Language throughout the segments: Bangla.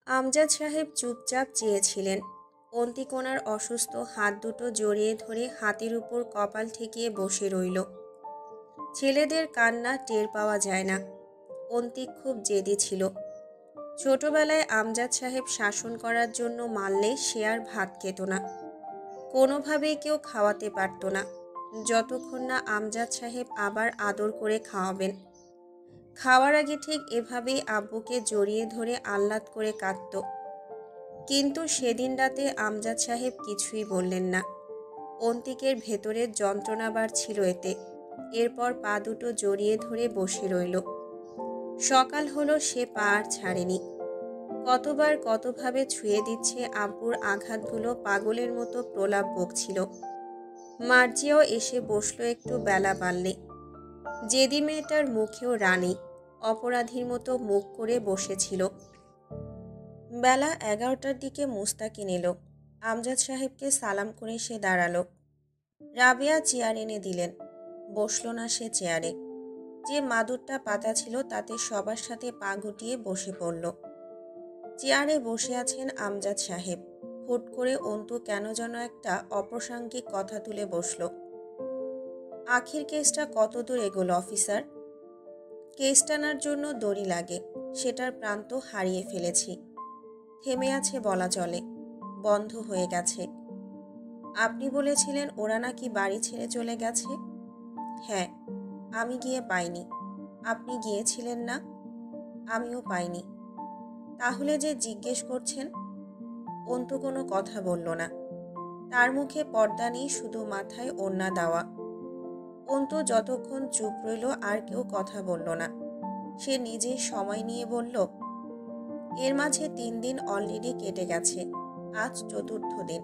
আমজাদ সাহেব চুপচাপ চেয়েছিলেন। অন্তিকোনার অসুস্থ হাত দুটো জড়িয়ে ধরে হাতের উপর কপাল ঠেকিয়ে বসে রইল। ছেলেদের কান্না টের পাওয়া যায় না। অন্তিক খুব জেদি ছিল। ছোটবেলায় আমজাদ সাহেব শাসন করার জন্য মারলে সে আর ভাত খেত না। কোনোভাবেই কেউ খাওয়াতে পারত না, যতক্ষণ না আমজাদ সাহেব আবার আদর করে খাওয়াবেন। খাওয়ার আগে ঠিক এভাবেই আব্বুকে জড়িয়ে ধরে আহ্লাদ করে কাঁদত। কিন্তু সেদিন রাতে আমজাদ সাহেব কিছুই বললেন না। অন্তিকের ভেতরের যন্ত্রণা বাড়ছিল এতে। এরপর পা দুটো জড়িয়ে ধরে বসে রইল। সকাল হলো, সে পা আর ছাড়েনি। কতবার কতভাবে ছুঁয়ে দিচ্ছে আব্বুর আঘাতগুলো পাগলের মতো প্রলাপ বকছিল। মার্জিয়াও এসে বসলো একটু বেলা বাড়লে। জেদি মেয়েটার মুখেও রানী অপরাধীর মতো মুখ করে বসেছিল। বেলা 11টার দিকে মুস্তাকিন এলো। আমজাদ সাহেবকে সালাম করে সে দাঁড়ালো। রাবেয়া চেয়ার এনে দিলেন। বসল না সে চেয়ারে। যে মাদুরটা পাতা ছিল তাতে সবার সাথে পা গুটিয়ে বসে পড়ল। চেয়ারে বসে আছেন আমজাদ সাহেব। হুট করে অন্তু কেন যেন একটা অপ্রাসঙ্গিক কথা তুলে বসল। আখির কেসটা কত দূর এগোলো অফিসার? কেস টানার জন্য দড়ি লাগে, সেটার প্রান্ত হারিয়ে ফেলেছি। থেমে আছে বলা চলে, বন্ধ হয়ে গেছে। আপনি বলেছিলেন ওরা নাকি বাড়ি ছেড়ে চলে গেছে। হ্যাঁ, আমি গিয়ে পাইনি। আপনি গিয়েছিলেন না? আমিও পাইনি। তাহলে যে জিজ্ঞেস করছেন? অন্তু কোনো কথা বলল না। তার মুখে পর্দা নেই, শুধু মাথায় ওড়না দেওয়া। অন্তু যতক্ষণ চুপ রইল আর কেউ কথা বলল না। সে নিজেই সময় নিয়ে বলল, এর মাঝে 3 দিন অলরেডি কেটে গেছে। আজ 4র্থ দিন।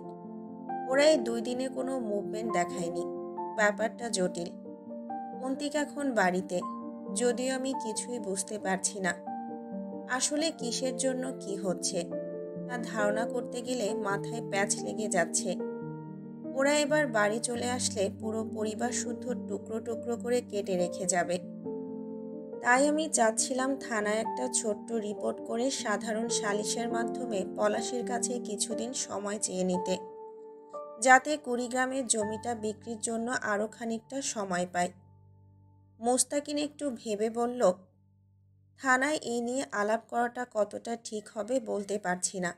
ওরা এই 2 দিনে কোনো মুভমেন্ট দেখায়নি। ব্যাপারটা জটিল। অন্তিক এখন বাড়িতে, যদিও আমি কিছুই বুঝতে পারছি না। আসলে কিসের জন্য কি হচ্ছে তা ধারণা করতে গেলে মাথায় প্যাচ লেগে যাচ্ছে। ওরা এবার বাড়ি চলে আসলে পুরো পরিবার শুদ্ধ টুকরো টুকরো করে কেটে রেখে যাবে। তাই আমি চাচ্ছিলাম থানায় একটা ছোট্ট রিপোর্ট করে সাধারণ সালিশের মাধ্যমে পলাশের কাছে কিছুদিন সময় চেয়ে নিতে, যাতে কুড়িগ্রামের জমিটা বিক্রির জন্য আরও খানিকটা সময় পায়। মোস্তাকিন একটু ভেবে বলল, থানায় এই নিয়ে আলাপ করাটা কতটা ঠিক হবে বলতে পারছি না।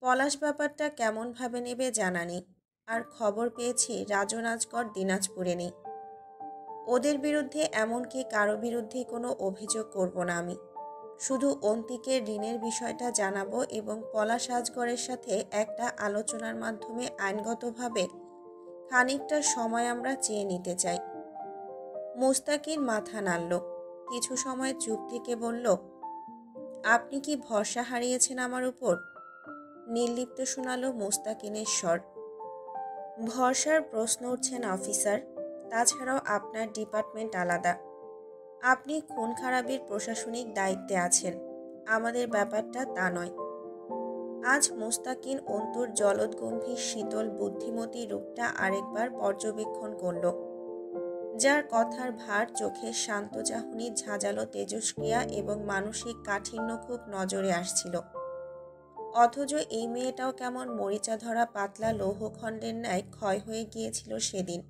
পলাশ ব্যাপারটা কেমনভাবে নেবে জানা নেই। আর খবর পেয়েছি রাজনাজগড় দিনাজপুরে নেই। ওদের বিরুদ্ধে এমনকি কারো বিরুদ্ধে কোনো অভিযোগ করব না আমি। শুধু অন্তিকের ঋণের বিষয়টা জানাবো এবং পলাশ রাজগড়ের সাথে একটা আলোচনার মাধ্যমে আইনগতভাবে খানিকটা সময় আমরা চেয়ে নিতে চাই। মুস্তাকিন মাথা নাড়ল। কিছু সময় চুপ থেকে বলল, আপনি কি ভরসা হারিয়েছেন আমার উপর? নির্লিপ্ত শোনালো মুস্তাকিনের স্বর। ভরসার প্রশ্ন উঠছে না অফিসার। তাছাড়াও আপনার ডিপার্টমেন্ট আলাদা। আপনি খুন খারাপির প্রশাসনিক দায়িত্বে আছেন, আমাদের ব্যাপারটা তা নয়। আজ মুস্তাকিন অন্তুর জলদগম্ভীর শীতল বুদ্ধিমতী রূপটা আরেকবার পর্যবেক্ষণ করল, যার কথার ভার, চোখের শান্ত চাহনি, ঝাঁঝালো তেজস্ক্রিয়া এবং মানসিক কাঠিন্য খুব নজরে আসছিল। অথচ এই মেয়েটাও কেমন মরিচা ধরা পাতলা লৌহখণ্ডের ন্যায় ক্ষয় হয়ে গিয়েছিল সেদিন।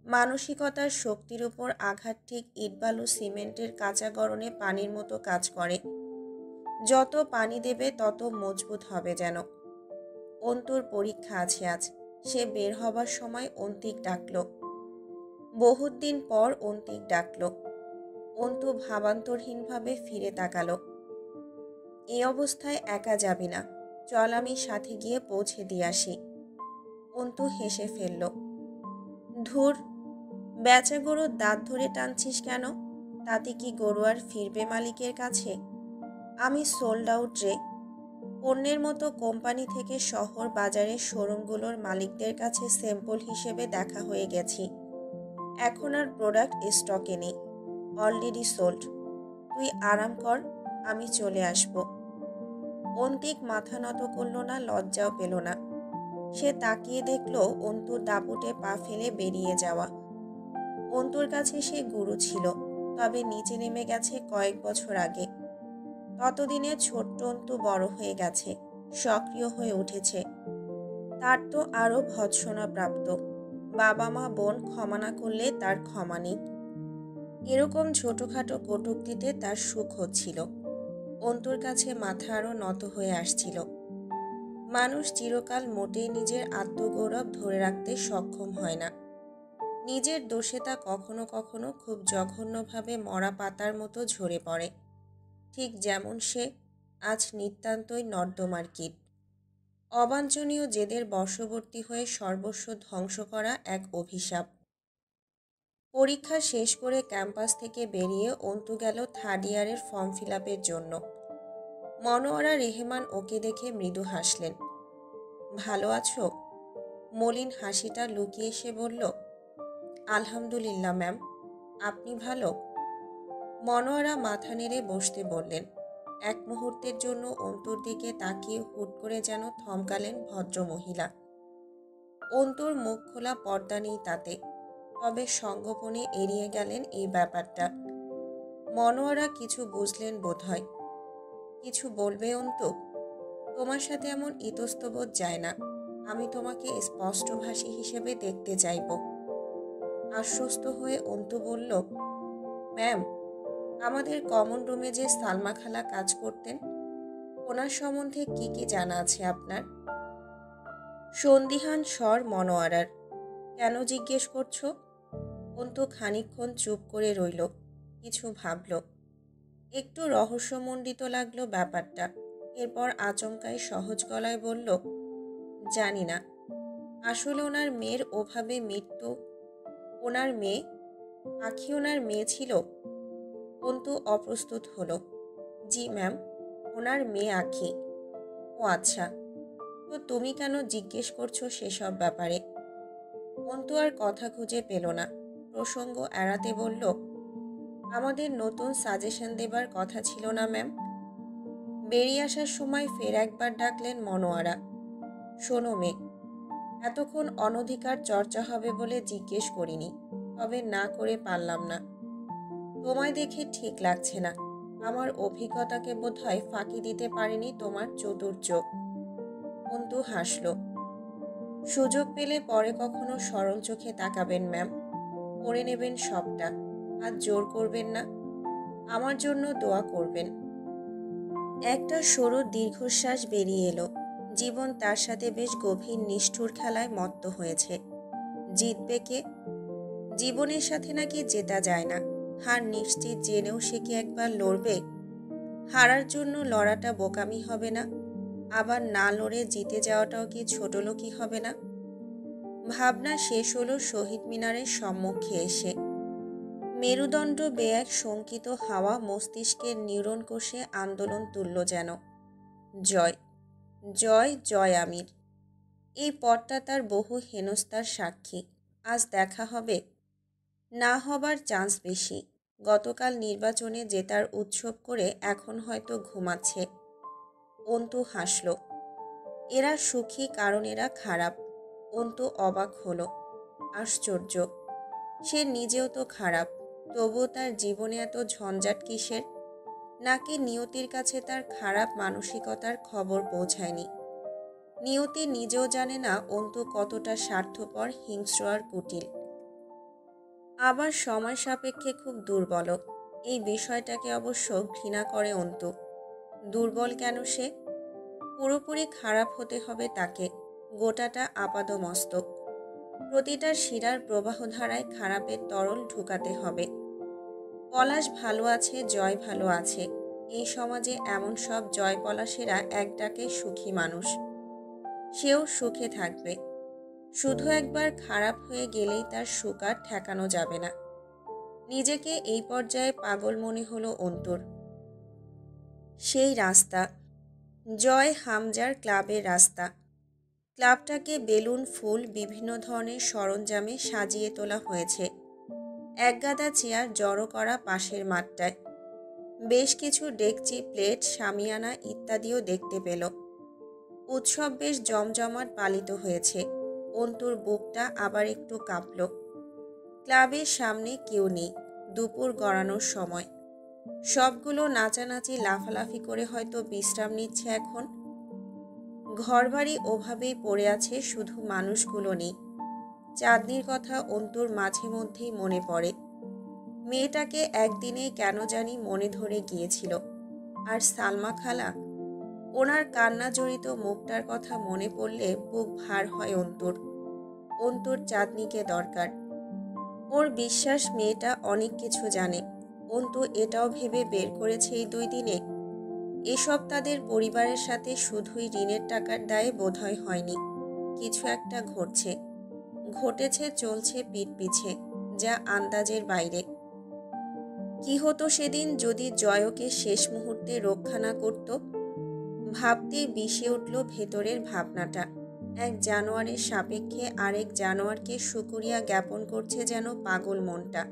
মানসিকতার শক্তির উপর আঘাত ঠিক ইটবালু সিমেন্টের কাঁচা গড়নে পানির মতো কাজ করে। যত পানি দেবে তত মজবুত হবে যেন। অন্তুর পরীক্ষা আছে আজ। সে বের হবার সময় অন্তিক ডাকল। বহুত দিন পর অন্তিক ডাকল। অন্তু ভাবান্তরহীনভাবে ফিরে তাকালো। এই অবস্থায় একা যাবি না, চল আমি সাথে গিয়ে পৌঁছে দিয়ে আসি। অন্তু হেসে ফেলল। ধুর, বেচা গরুর দাঁত ধরে টানছিস কেন? তাতে কি গরু আর ফিরবে মালিকের কাছে? আমি সোল্ড আউট রে। পণ্যের মতো কোম্পানি থেকে শহর বাজারের শোরুমগুলোর মালিকদের কাছে স্যাম্পল হিসেবে দেখা হয়ে গেছি। এখন আর প্রোডাক্ট স্টকে নেই, অলরেডি সোল্ড। তুই আরাম কর, আমি চলে আসব। অন্তিক মাথা নত করল না, লজ্জাও পেল না। সে তাকিয়ে দেখল অন্তুর দাপুটে পা ফেলে বেরিয়ে যাওয়া। অন্তুর কাছে সে গুরু ছিল, তবে নিচে নেমে গেছে কয়েক বছর আগে। ততদিনে ছোট্ট অন্তু বড় হয়ে গেছে, সক্রিয় হয়ে উঠেছে। তার তো আরও ভৎসনা প্রাপ্ত। বাবা মা বোন ক্ষমা না করলে তার ক্ষমা নেই। এরকম ছোটখাটো কটূক্তিতে তার সুখ হচ্ছিল। অন্তুর কাছে মাথা আরও নত হয়ে আসছিল। মানুষ চিরকাল মোটেই নিজের আত্মগৌরব ধরে রাখতে সক্ষম হয় না। নিজের দোষে তা কখনো কখনো খুব জঘন্যভাবে মরা পাতার মতো ঝরে পড়ে। ঠিক যেমন সে আজ নিতান্তই নর্দমার কীট। অবাঞ্ছনীয় জেদের বশবর্তী হয়ে সর্বস্ব ধ্বংস করা এক অভিশাপ। পরীক্ষা শেষ করে ক্যাম্পাস থেকে বেরিয়ে অন্তু গেল থার্ড ইয়ারের ফর্ম ফিল আপের জন্য। মনোয়ারা রেহমান ওকে দেখে মৃদু হাসলেন। ভালো আছো? মলিন হাসিটা লুকিয়ে সে বলল, আলহামদুলিল্লাহ ম্যাম, আপনি ভালো? মনোয়ারা মাথা নেড়ে বসতে বললেন। এক মুহূর্তের জন্য অন্তুর দিকে তাকিয়ে হুট করে যেন থমকালেন ভদ্রমহিলা। অন্তুর মুখ খোলা পর্দা নেই তাতে, তবে সঙ্গোপনে এড়িয়ে গেলেন এই ব্যাপারটা। মনোয়ারা কিছু বুঝলেন বোধহয়। কিছু বলবে অন্তু? তোমার সাথে এমন ইতস্তবোধ যায় না। আমি তোমাকে স্পষ্টভাষী হিসেবে দেখতে চাইব। আশ্বস্ত হয়ে অন্তু বলল, ম্যাম, আমাদের কমন রুমে যে সালমা খালা কাজ করতেন, ওনার সম্বন্ধে কি কি জানা আছে আপনার? সন্দিহান স্বর মনোয়ারার। কেন জিজ্ঞেস করছো? অন্তু খানিকক্ষণ চুপ করে রইল, কিছু ভাবল। একটু রহস্যমণ্ডিত লাগলো ব্যাপারটা। এরপর আচমকাই সহজ গলায় বলল, জানি না। আসলে ওনার মেয়ের ওভাবে মৃত্যু। ওনার মেয়ে? আখি ওনার মেয়ে ছিল? অন্তু অপ্রস্তুত হলো। জি ম্যাম, ওনার মেয়ে আখি। ও আচ্ছা, তো তুমি কেন জিজ্ঞেস করছো সেসব ব্যাপারে? অন্তু আর কথা খুঁজে পেল না। প্রসঙ্গ এড়াতে বলল, আমাদের নতুন সাজেশন দেবার কথা ছিল না ম্যাম? বেরিয়ে আসার সময় ফের একবার ডাকলেন মনোয়ারা। শোনো মেয়ে, এতক্ষণ অনধিকার চর্চা হবে বলে জিজ্ঞেস করিনি, তবে না করে পারলাম না। তোমায় দেখে ঠিক লাগছে না। আমার অভিজ্ঞতাকে বোধহয় ফাঁকি দিতে পারেনি তোমার চতুর চোখ। অন্তু হাসল। সুযোগ পেলে পরে কখনো সরল চোখে তাকাবেন ম্যাম, পড়ে নেবেন সবটা, আর জোর করবেন না। আমার জন্য দোয়া করবেন। একটা সরু দীর্ঘশ্বাস বেরিয়ে এলো। জীবন তার সাথে বেশ গভীর নিষ্ঠুর খেলায় মত্ত হয়েছে। জিতবে কে? জীবনের সাথে নাকি জেতা যায় না। হার নিশ্চিত জেনেও সে কি একবার লড়বে? হারার জন্য লড়াটা বোকামি হবে না? আবার না লড়ে জিতে যাওয়াটাও কি ছোটলোকি হবে না? ভাবনা শেষ হলো শহীদ মিনারের সম্মুখে এসে। মেরুদণ্ড বেয়ে এক শঙ্কিত হাওয়া মস্তিষ্কের নিউরন কোষে আন্দোলন তুলল যেন। জয়, জয়, জয় আমির। এই পথটা তার বহু হেনস্তার সাক্ষী। আজ দেখা হবে? না হবার চান্স বেশি। গতকাল নির্বাচনে জেতার উৎসব করে এখন হয়তো ঘুমাচ্ছে। অন্তু হাসল। এরা সুখী কারণ এরা খারাপ। অন্তু অবাক হলো। আশ্চর্য, সে নিজেও তো খারাপ, তবুও তার জীবনে এত ঝঞ্ঝাট কিসের? নাকি নিয়তির কাছে তার খারাপ মানসিকতার খবর পৌঁছায়নি? নিয়তি নিজেও জানে না অন্তু কতটা স্বার্থপর, হিংস্র আর কুটিল। আবার সময় সাপেক্ষে খুব দুর্বল। এই বিষয়টাকে অবশ্য ঘৃণা করে অন্তু। দুর্বল কেন সে? পুরোপুরি খারাপ হতে হবে তাকে, গোটাটা আপাদমস্তক। প্রতিটা শিরার প্রবাহধারায় খারাপের তরল ঢুকাতে হবে। পলাশ ভালো আছে, জয় ভালো আছে। এই সমাজে এমন সব জয় পলাশেরা এক ডাকে সুখী মানুষ। সেও সুখে থাকবে। শুধু একবার খারাপ হয়ে গেলেই তার সুখ আর ঠেকানো যাবে না। নিজেকে এই পর্যায়ে পাগল মনে হলো অন্তুর। সেই রাস্তা, জয় হামজার ক্লাবের রাস্তা। ক্লাবটাকে বেলুন, ফুল, বিভিন্ন ধরনের সরঞ্জামে সাজিয়ে তোলা হয়েছে। একগাদা চেয়ার জড়ো করা পাশের মাঠটায়। বেশ কিছু ডেকচি, প্লেট, শামিয়ানা ইত্যাদিও দেখতে পেল। উৎসব বেশ জমজমাট পালিত হয়েছে। অন্তুর বুকটা আবার একটু কাঁপল। ক্লাবের সামনে কেউ নেই। দুপুর গড়ানোর সময়। সবগুলো নাচানাচি লাফালাফি করে হয়তো বিশ্রাম নিচ্ছে এখন। ঘরবাড়ি ওভাবেই পড়ে আছে, শুধু মানুষগুলো নেই। চাঁদনির কথা অন্তুর মাঝে মধ্যেই মনে পড়ে। মেয়েটাকে একদিনেই কেন জানি মনে ধরে গিয়েছিল। আর সালমা খালা, ওনার কান্না জড়িত মুখটার কথা মনে পড়লে বুক ভার হয় অন্তুর। অন্তুর চাঁদনিকে দরকার। ওর বিশ্বাস মেয়েটা অনেক কিছু জানে। অন্তু এটাও ভেবে বের করেছে এই 2 দিনে এসব তাদের পরিবারের সাথে শুধুই ঋণের টাকার দায়ে বোধহয় হয়নি। কিছু একটা ঘটেছে, চলছে পিঠ পিছে, যা আন্দাজের বাইরে। কি হতো সেদিন যদি জয়কে শেষ মুহূর্তে রক্ষা না করত? ভাবতেই বিষে উঠল ভেতরের ভাবনাটা। এক জানোয়ারের সাপেক্ষে আরেক জানোয়ারকে শুকরিয়া জ্ঞাপন করছে যেন পাগল মনটা।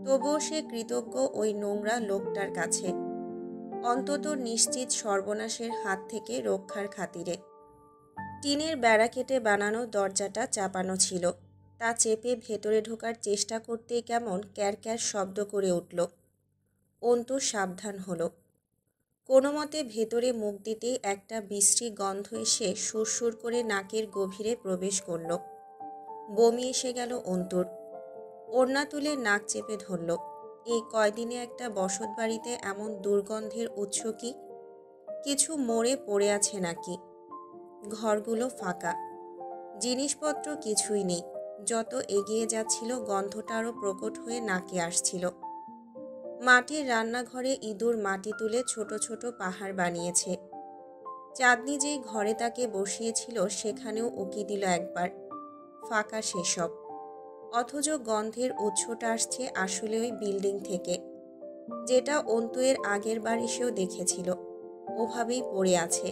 তবুও সে কৃতজ্ঞ ওই নোংরা লোকটার কাছে, অন্তত নিশ্চিত সর্বনাশের হাত থেকে রক্ষার খাতিরে। টিনের বেড়া কেটে বানানো দরজাটা চাপানো ছিল। তা চেপে ভেতরে ঢোকার চেষ্টা করতেই কেমন ক্যারক্যার শব্দ করে উঠল। অন্তু সাবধান হলো। কোনো মতে ভেতরে মুখ দিতেই একটা বিশ্রী গন্ধ এসে সুরসুর করে নাকের গভীরে প্রবেশ করল। বমি এসে গেল অন্তুর। ওড়না তুলে নাক চেপে ধরল। এই কয়দিনে একটা বসত বাড়িতে এমন দুর্গন্ধের উৎস কি? কিছু মরে পড়ে আছে নাকি? ঘরগুলো ফাঁকা, জিনিসপত্র কিছুই নেই। যত এগিয়ে যাচ্ছিল গন্ধটা আরও প্রকট হয়ে নাকে আসছিল। মাটির রান্নাঘরে ইঁদুর মাটি তুলে ছোট ছোট পাহাড় বানিয়েছে। চাঁদনি যেই ঘরে তাকে বসিয়েছিল সেখানেও উকি দিল একবার। ফাঁকা সেসব। অথচ গন্ধের উৎসটা আসছে আসলে ওই বিল্ডিং থেকে, যেটা অন্তু এর আগের বার এসেও দেখেছিল। ওভাবেই পড়ে আছে।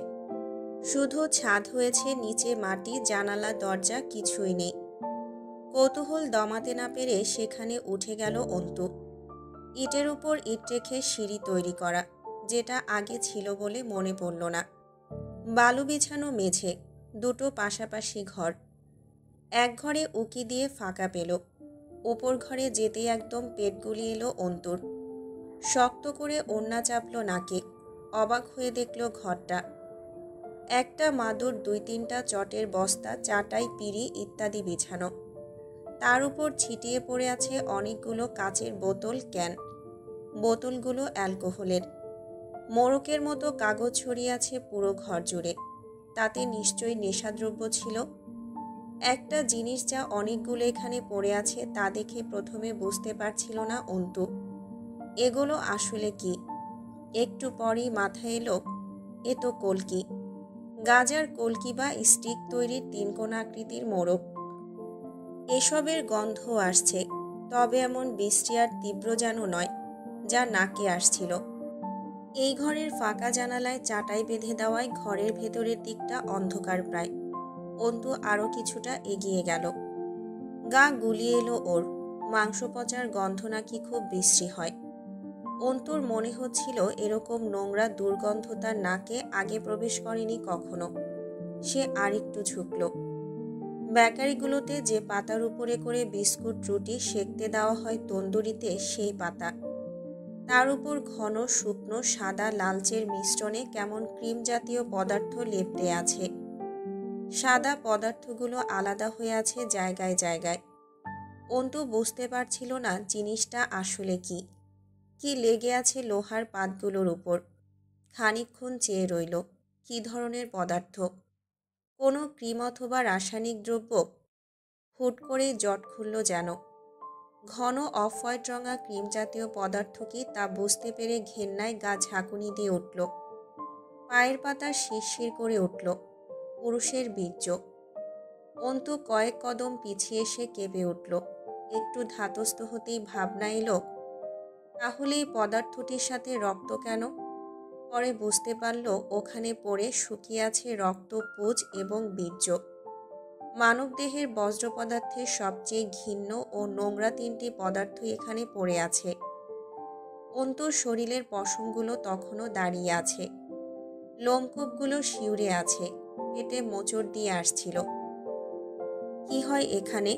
শুধু ছাদ হয়েছে, নিচে মাটি, জানালা দরজা কিছুই নেই। কৌতূহল দমাতে না পেরে সেখানে উঠে গেল অন্তু। ইটের উপর ইট রেখে সিঁড়ি তৈরি করা, যেটা আগে ছিল বলে মনে পড়ল না। বালু বিছানো মেঝে, দুটো পাশাপাশি ঘর। এক ঘরে উকি দিয়ে ফাঁকা পেল। ওপর ঘরে যেতেই একদম পেট গুলিয়ে এলো অন্তুর। শক্ত করে ওড়না চাপল নাকে। অবাক হয়ে দেখল ঘরটা। একটা মাদুর, 2-3টা চটের বস্তা, চাটাই, পিঁড়ি ইত্যাদি বিছানো। তার উপর ছিটিয়ে পড়ে আছে অনেকগুলো কাচের বোতল, ক্যান। বোতলগুলো অ্যালকোহলের। মোড়কের মতো কাগজ ছড়িয়ে আছে পুরো ঘর জুড়ে। তাতে নিশ্চয়ই নেশাদ্রব্য ছিল। একটা জিনিস যা অনেকগুলো এখানে পড়ে আছে তা দেখে প্রথমে বুঝতে পারছিল না অন্তু এগুলো আসলে কি। একটু পরেই মাথায় এলো, এ তো কলকি। গাজার কলকি বা স্টিক তৈরির 3 কোণা আকৃতির মোড়ক। এসবের গন্ধ আসছে, তবে এমন বিশ্রী আর তীব্র যেন নয়, যা নাকে আসছিল। এই ঘরের ফাঁকা জানালায় চাটাই বেঁধে দেওয়ায় ঘরের ভেতরের দিকটা অন্ধকার প্রায়। অন্তু আরও কিছুটা এগিয়ে গেল। গা গুলিয়ে এলো ওর। মাংস পচার গন্ধ নাকি খুব বিশ্রী হয়। অন্তুর মনে হচ্ছিল এরকম নোংরা দুর্গন্ধ তার নাকে আগে প্রবেশ করেনি কখনো। সে আরেকটু ঝুঁকল। বেকারিগুলোতে যে পাতার উপরে করে বিস্কুট রুটি সেঁকতে দেওয়া হয় তন্দুরিতে, সেই পাতা। তার উপর ঘন শুকনো সাদা লালচের মিশ্রণে কেমন ক্রিম জাতীয় পদার্থ লেপ্টে আছে। সাদা পদার্থগুলো আলাদা হয়ে আছে জায়গায় জায়গায়। অন্তু বুঝতে পারছিল না জিনিসটা আসলে কি। কি লেগে আছে লোহার পাতগুলোর উপর। খানিকক্ষণ চেয়ে রইল। কি ধরনের পদার্থ? কোনো ক্রিম অথবা রাসায়নিক দ্রব্য? হুট করেই জট খুলল যেন। ঘন অফ হোয়াইট রঙা ক্রিম জাতীয় পদার্থ কি তা বুঝতে পেরে ঘেন্নায় গা ঝাঁকুনি দিয়ে উঠল। পায়ের পাতা শিরশির করে উঠল। পুরুষের বীর্য। অন্তু কয়েক কদম পিছিয়ে এসে কেঁপে উঠল। একটু ধাতস্থ হতেই ভাবনা এলো, তাহলে এই পদার্থটির সাথে রক্ত কেন? পরে বুঝতে পারল ওখানে পড়ে শুকিয়ে আছে রক্ত, পুজ এবং বীর্য। মানবদেহের বজ্র পদার্থের সবচেয়ে ঘৃণ্য ও নোংরা 3টি পদার্থই এখানে পড়ে আছে। অন্তুর শরীরের পশমগুলো তখনও দাঁড়িয়ে আছে। লোমকূপগুলো শিউরে আছে। পেটে মোচড় দিয়ে আসছিল। কি হয় এখানে?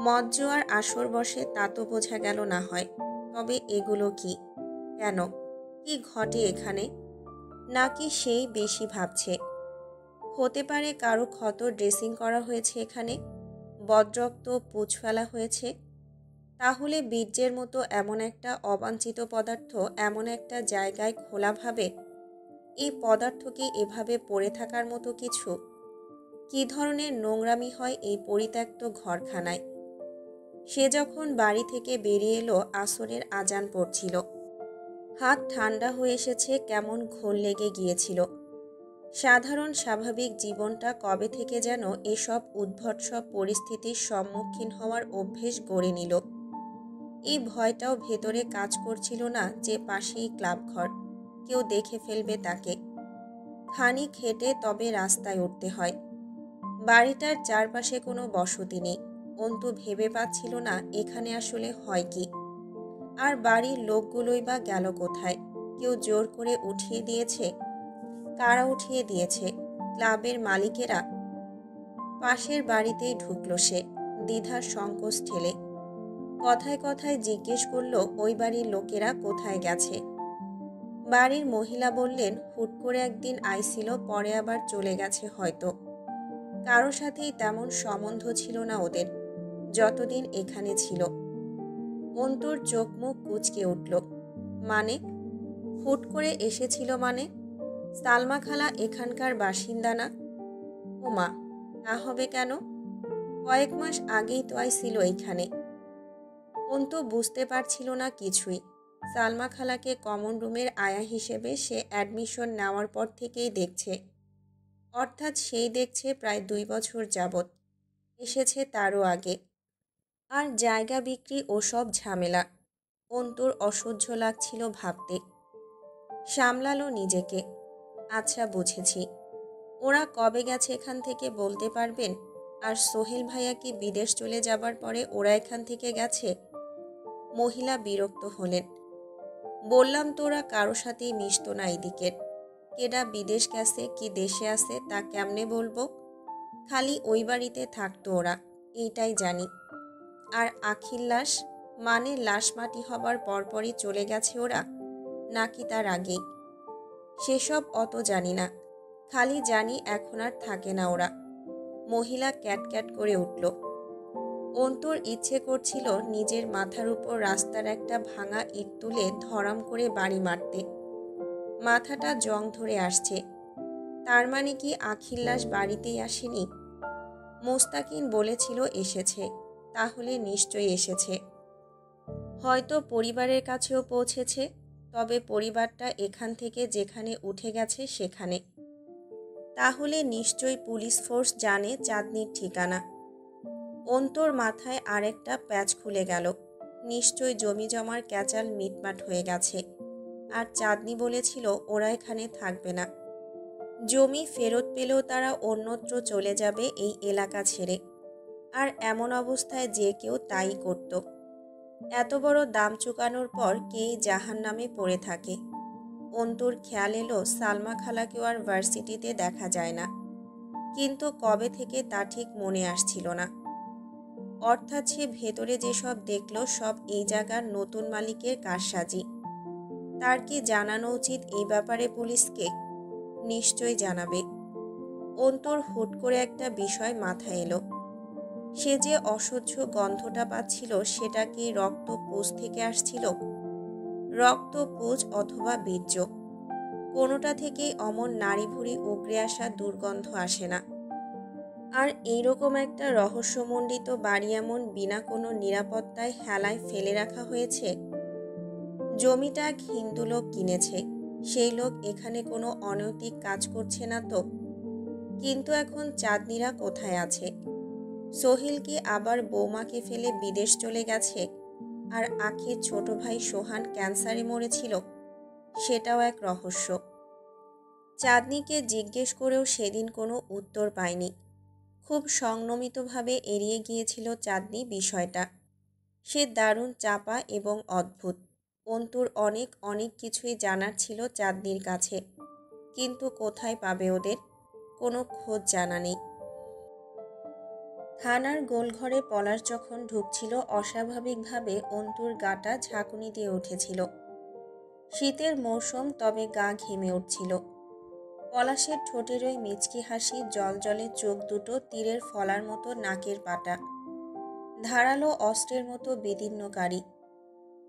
মদ জোয়ার আসর বসে তা তো বোঝা গেল না হয়, তবে এগুলো কি? কেন? কি ঘটে এখানে? নাকি সেই বেশি ভাবছে? হতে পারে কারো ক্ষত ড্রেসিং করা হয়েছে এখানে, বদরক্ত পুঁজ ফেলা হয়েছে। তাহলে বীর্যের মতো এমন একটা অবাঞ্ছিত পদার্থ এমন একটা জায়গায় খোলাভাবে, এই পদার্থ কি এভাবে পড়ে থাকার মতো কিছু? কী ধরনের নোংরামি হয় এই পরিত্যক্ত ঘরখানায়? সে যখন বাড়ি থেকে বেরিয়ে এলো আসরের আজান পড়ছিল। হাত ঠান্ডা হয়ে এসেছে, কেমন ঘোর লেগে গিয়েছিল। সাধারণ স্বাভাবিক জীবনটা কবে থেকে যেন এসব উদ্ভট সব পরিস্থিতির সম্মুখীন হওয়ার অভ্যেস গড়ে নিল। এই ভয়টাও ভেতরে কাজ করছিল না যে পাশেই ক্লাবঘর, কেউ দেখে ফেলবে তাকে। খানিক হেঁটে তবে রাস্তায় উঠতে হয়। বাড়িটার চারপাশে কোনো বসতি নেই। অন্তু ভেবে পাচ্ছিল না এখানে আসলে হয় কি। আর বাড়ির লোকগুলোই বা গেল কোথায়? কেউ জোর করে উঠিয়ে দিয়েছে? কারা উঠিয়ে দিয়েছে? ক্লাবের মালিকেরা? পাশের বাড়িতেই ঢুকলো সে, দ্বিধার সংকোচ ঠেলে। কথায় কথায় জিজ্ঞেস করল ওই বাড়ির লোকেরা কোথায় গেছে। বাড়ির মহিলা বললেন হুট করে একদিন আইছিল, পরে আবার চলে গেছে হয়তো। কারো সাথেই তেমন সম্বন্ধ ছিল না ওদের যতদিন এখানে ছিল। অন্তুর চোখ মুখ কুঁচকে উঠল। মানে? হুট করে এসেছিল মানে? সালমা খালা এখানকার বাসিন্দা না? ওমা, তা হবে কেন? কয়েক মাস আগেই তো আইছিল এইখানে। অন্তু বুঝতে পারছিল না কিছুই। সালমা খালাকে কমন রুমের আয়া হিসেবে সে অ্যাডমিশন নেওয়ার পর থেকেই দেখছে। অর্থাৎ সেই দেখছে প্রায় 2 বছর যাবৎ। এসেছে তারও আগে। আর জায়গা বিক্রি ওসব ঝামেলা অন্তুর অসহ্য লাগছিল ভাবতে। সামলালো নিজেকে। আচ্ছা, বুঝেছি। ওরা কবে গেছে এখান থেকে বলতে পারবেন? আর সোহেল ভাইয়া কি বিদেশ চলে যাবার পরে ওরা এখান থেকে গেছে? মহিলা বিরক্ত হলেন। বললাম তো ওরা কারো সাথেই মিশতো না এদিকের। কেডা বিদেশ গেছে কি দেশে আছে তা কেমনে বলবো? খালি ওই বাড়িতে থাকতো ওরা, এইটাই জানি। আর আখির লাশ, মানে লাশ মাটি হবার পরপরই চলে গেছে ওরা, নাকি তার আগেই? সেসব অত জানি না, খালি জানি এখন আর থাকে না ওরা। মহিলা ক্যাটক্যাট করে উঠল। অন্তুর ইচ্ছে করছিল নিজের মাথার উপর রাস্তার একটা ভাঙা ইট তুলে ধরাম করে বাড়ি মারতে। মাথাটা জং ধরে আসছে। তার মানে কি আখির লাশ বাড়িতেই আসেনি? মোস্তাকিন বলেছিল এসেছে, তাহলে নিশ্চয়ই এসেছে। হয়তো পরিবারের কাছেও পৌঁছেছে, তবে পরিবারটা এখান থেকে যেখানে উঠে গেছে সেখানে। তাহলে নিশ্চয়ই পুলিশ ফোর্স জানে চাঁদনির ঠিকানা। অন্তর মাথায় আরেকটা প্যাচ খুলে গেল। নিশ্চয় জমি জমার ক্যাচাল মিটমাট হয়ে গেছে। আর চাঁদনি বলেছিল ওরা এখানে থাকবে না। জমি ফেরত পেলেও তারা অন্যত্র চলে যাবে এই এলাকা ছেড়ে। আর এমন অবস্থায় যে কেউ তাই করত। এত বড় দাম চুকানোর পর কেই জাহান্নামে পড়ে থাকে। অন্তুর খেয়াল এলো সালমা খালাকেও আর ভার্সিটিতে দেখা যায় না। কিন্তু কবে থেকে তা ঠিক মনে আসছিল না। অর্থাৎ সে ভেতরে যেসব দেখল সব এই জায়গার নতুন মালিকের কারসাজি। তার কি জানানো উচিত এই ব্যাপারে পুলিশকে? নিশ্চয় জানাবে। অন্তর হুট করে একটা বিষয় মাথায় এলো। সে যে অসহ্য গন্ধটা পাচ্ছিল সেটা কি রক্ত পুঁজ থেকে আসছিল? রক্ত পুঁজ অথবা বীর্য, কোনোটা থেকেই অমন নাড়ি ভুড়ি উগড়ে আসা দুর্গন্ধ আসে না। আর এইরকম একটা রহস্যমণ্ডিত বাড়ি এমন বিনা কোনো নিরাপত্তায় হেলায় ফেলে রাখা হয়েছে। জমিটা এক হিন্দু লোক কিনেছে। সেই লোক এখানে কোনো অনৈতিক কাজ করছে না তো? কিন্তু এখন চাঁদনিরা কোথায় আছে? সোহেল কি আবার বৌমাকে ফেলে বিদেশ চলে গেছে? আর আখির ছোট ভাই সোহান ক্যান্সারে মরেছিল, সেটাও এক রহস্য। চাঁদনিকে জিজ্ঞেস করেও সেদিন কোনো উত্তর পায়নি। খুব সংযমিতভাবে এড়িয়ে গিয়েছিল চাঁদনি বিষয়টা। সে দারুণ চাপা এবং অদ্ভুত। অন্তুর অনেক অনেক কিছুই জানার ছিল চাঁদনির কাছে, কিন্তু কোথায় পাবে ওদের? কোনো খোঁজ জানা নেই। থানার গোলঘরে পলাশ যখন ঢুকছিল অস্বাভাবিকভাবে অন্তুর গাটা ঝাঁকুনি দিয়ে উঠেছিল। শীতের মৌসুম, তবে গা ঘেমে উঠছিল। পলাশের ঠোঁটের ওই মিচকি হাসি, জলজলে চোখ দুটো, তীরের ফলার মতো নাকের পাটা, ধারালো অস্ত্রের মতো বিদীর্ণকারী।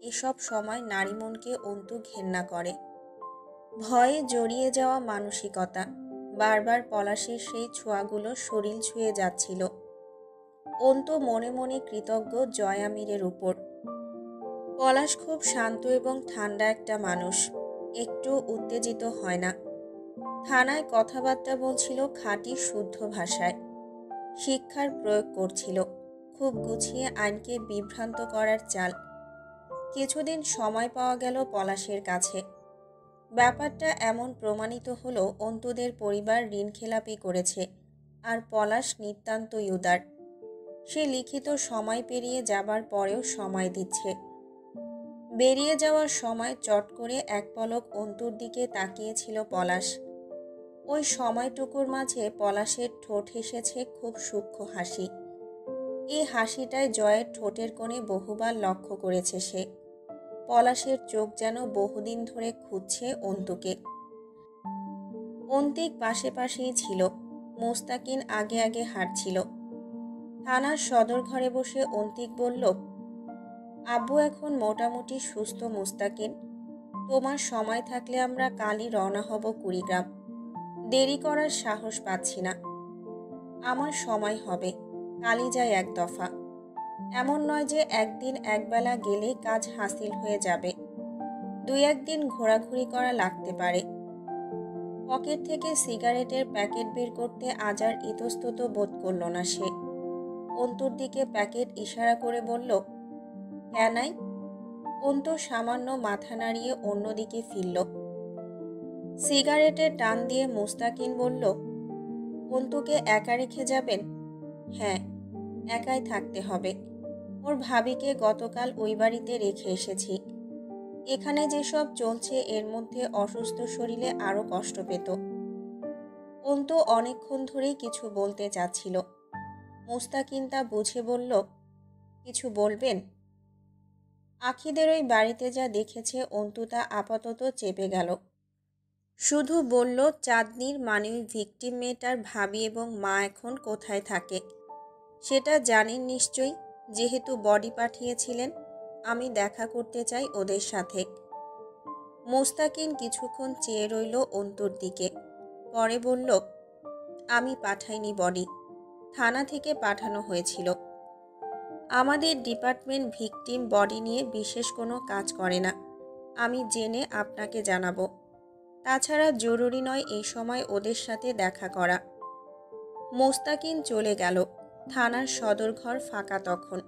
এসব সময় নারী মনকে অন্তু ঘেন্না করে। ভয়ে জড়িয়ে যাওয়া মানসিকতা, বারবার পলাশের সেই ছোঁয়াগুলো শরীর ছুঁয়ে যাচ্ছিল। অন্তু মনে মনে কৃতজ্ঞ জয়ামিরের উপর। পলাশ খুব শান্ত এবং ঠান্ডা একটা মানুষ, একটু উত্তেজিত হয় না। থানায় কথাবার্তা বলছিল খাঁটি শুদ্ধ ভাষায়, শিক্ষার প্রয়োগ করছিল, খুব গুছিয়ে, আইনকে বিভ্রান্ত করার চাল। কিছুদিন সময় পাওয়া গেল পলাশের কাছে। ব্যাপারটা এমন প্রমাণিত হলো, অন্তুদের পরিবার ঋণখেলাপি করেছে, আর পলাশ নিতান্তই উদার। সে লিখিত সময় পেরিয়ে যাবার পরেও সময় দিচ্ছে। বেরিয়ে যাওয়ার সময় চট করে এক পলক অন্তুর দিকে তাকিয়েছিল পলাশ। ওই সময়টুকুর মাঝে পলাশের ঠোঁট হেসেছে খুব সূক্ষ্ম হাসি। এই হাসিটায় জয়ের ঠোঁটের কোণে বহুবার লক্ষ্য করেছে সে। পলাশের চোখ যেন বহুদিন ধরে খুঁজছে অন্তুকে। অন্তিক পাশে পাশেই ছিল, মোস্তাকিন আগে আগে হাঁটছিল। থানার সদর ঘরে বসে অন্তিক বলল, আব্বু এখন মোটামুটি সুস্থ মুস্তাকিন। তোমার সময় থাকলে আমরা কালই রওনা হব কুড়িগ্রাম। দেরি করার সাহস পাচ্ছি না। আমার সময় হবে, কালই যাই এক দফা। এমন নয় যে একদিন একবেলা গেলেই কাজ হাসিল হয়ে যাবে। 2-1 দিন ঘোরাঘুরি করা লাগতে পারে। পকেট থেকে সিগারেটের প্যাকেট বের করতে আজ আর ইতস্তত বোধ করল না সে। অন্তুর দিকে প্যাকেট ইশারা করে বলল, কেনাই? অন্তু সামান্য মাথা নাড়িয়ে অন্যদিকে ফিরল। সিগারেটের টান দিয়ে মুস্তাকিন বলল, অন্তুকে একা রেখে যাবেন? হ্যাঁ, একাই থাকতে হবে। ওর ভাবিকে গতকাল ওই বাড়িতে রেখে এসেছি। এখানে যেসব চলছে এর মধ্যে অসুস্থ শরীরে আরও কষ্ট পেত। অন্তু অনেকক্ষণ ধরেই কিছু বলতে চাচ্ছিল। মুস্তাকিন তা বুঝে বলল, কিছু বলবেন? আখিদের ওই বাড়িতে যা দেখেছে অন্তু তা আপাতত চেপে গেল। শুধু বলল, চাঁদনির মানে ওই ভিকটিম মেয়েটার ভাবি এবং মা এখন কোথায় থাকে সেটা জানেন নিশ্চয়ই, যেহেতু বডি পাঠিয়েছিলেন। আমি দেখা করতে চাই ওদের সাথে। মোস্তাকিন কিছুক্ষণ চেয়ে রইল অন্তুর দিকে, পরে বলল, আমি পাঠাইনি বডি, থানা থেকে পাঠানো হয়েছিল। আমাদের ডিপার্টমেন্ট ভিকটিম বডি নিয়ে বিশেষ কোনো কাজ করে না। আমি জেনে আপনাকে জানাবো। তাছাড়া জরুরি নয় এই সময় ওদের সাথে দেখা করা। মোস্তাকিন চলে গেল। থানার সদর ঘর ফাঁকা তখন।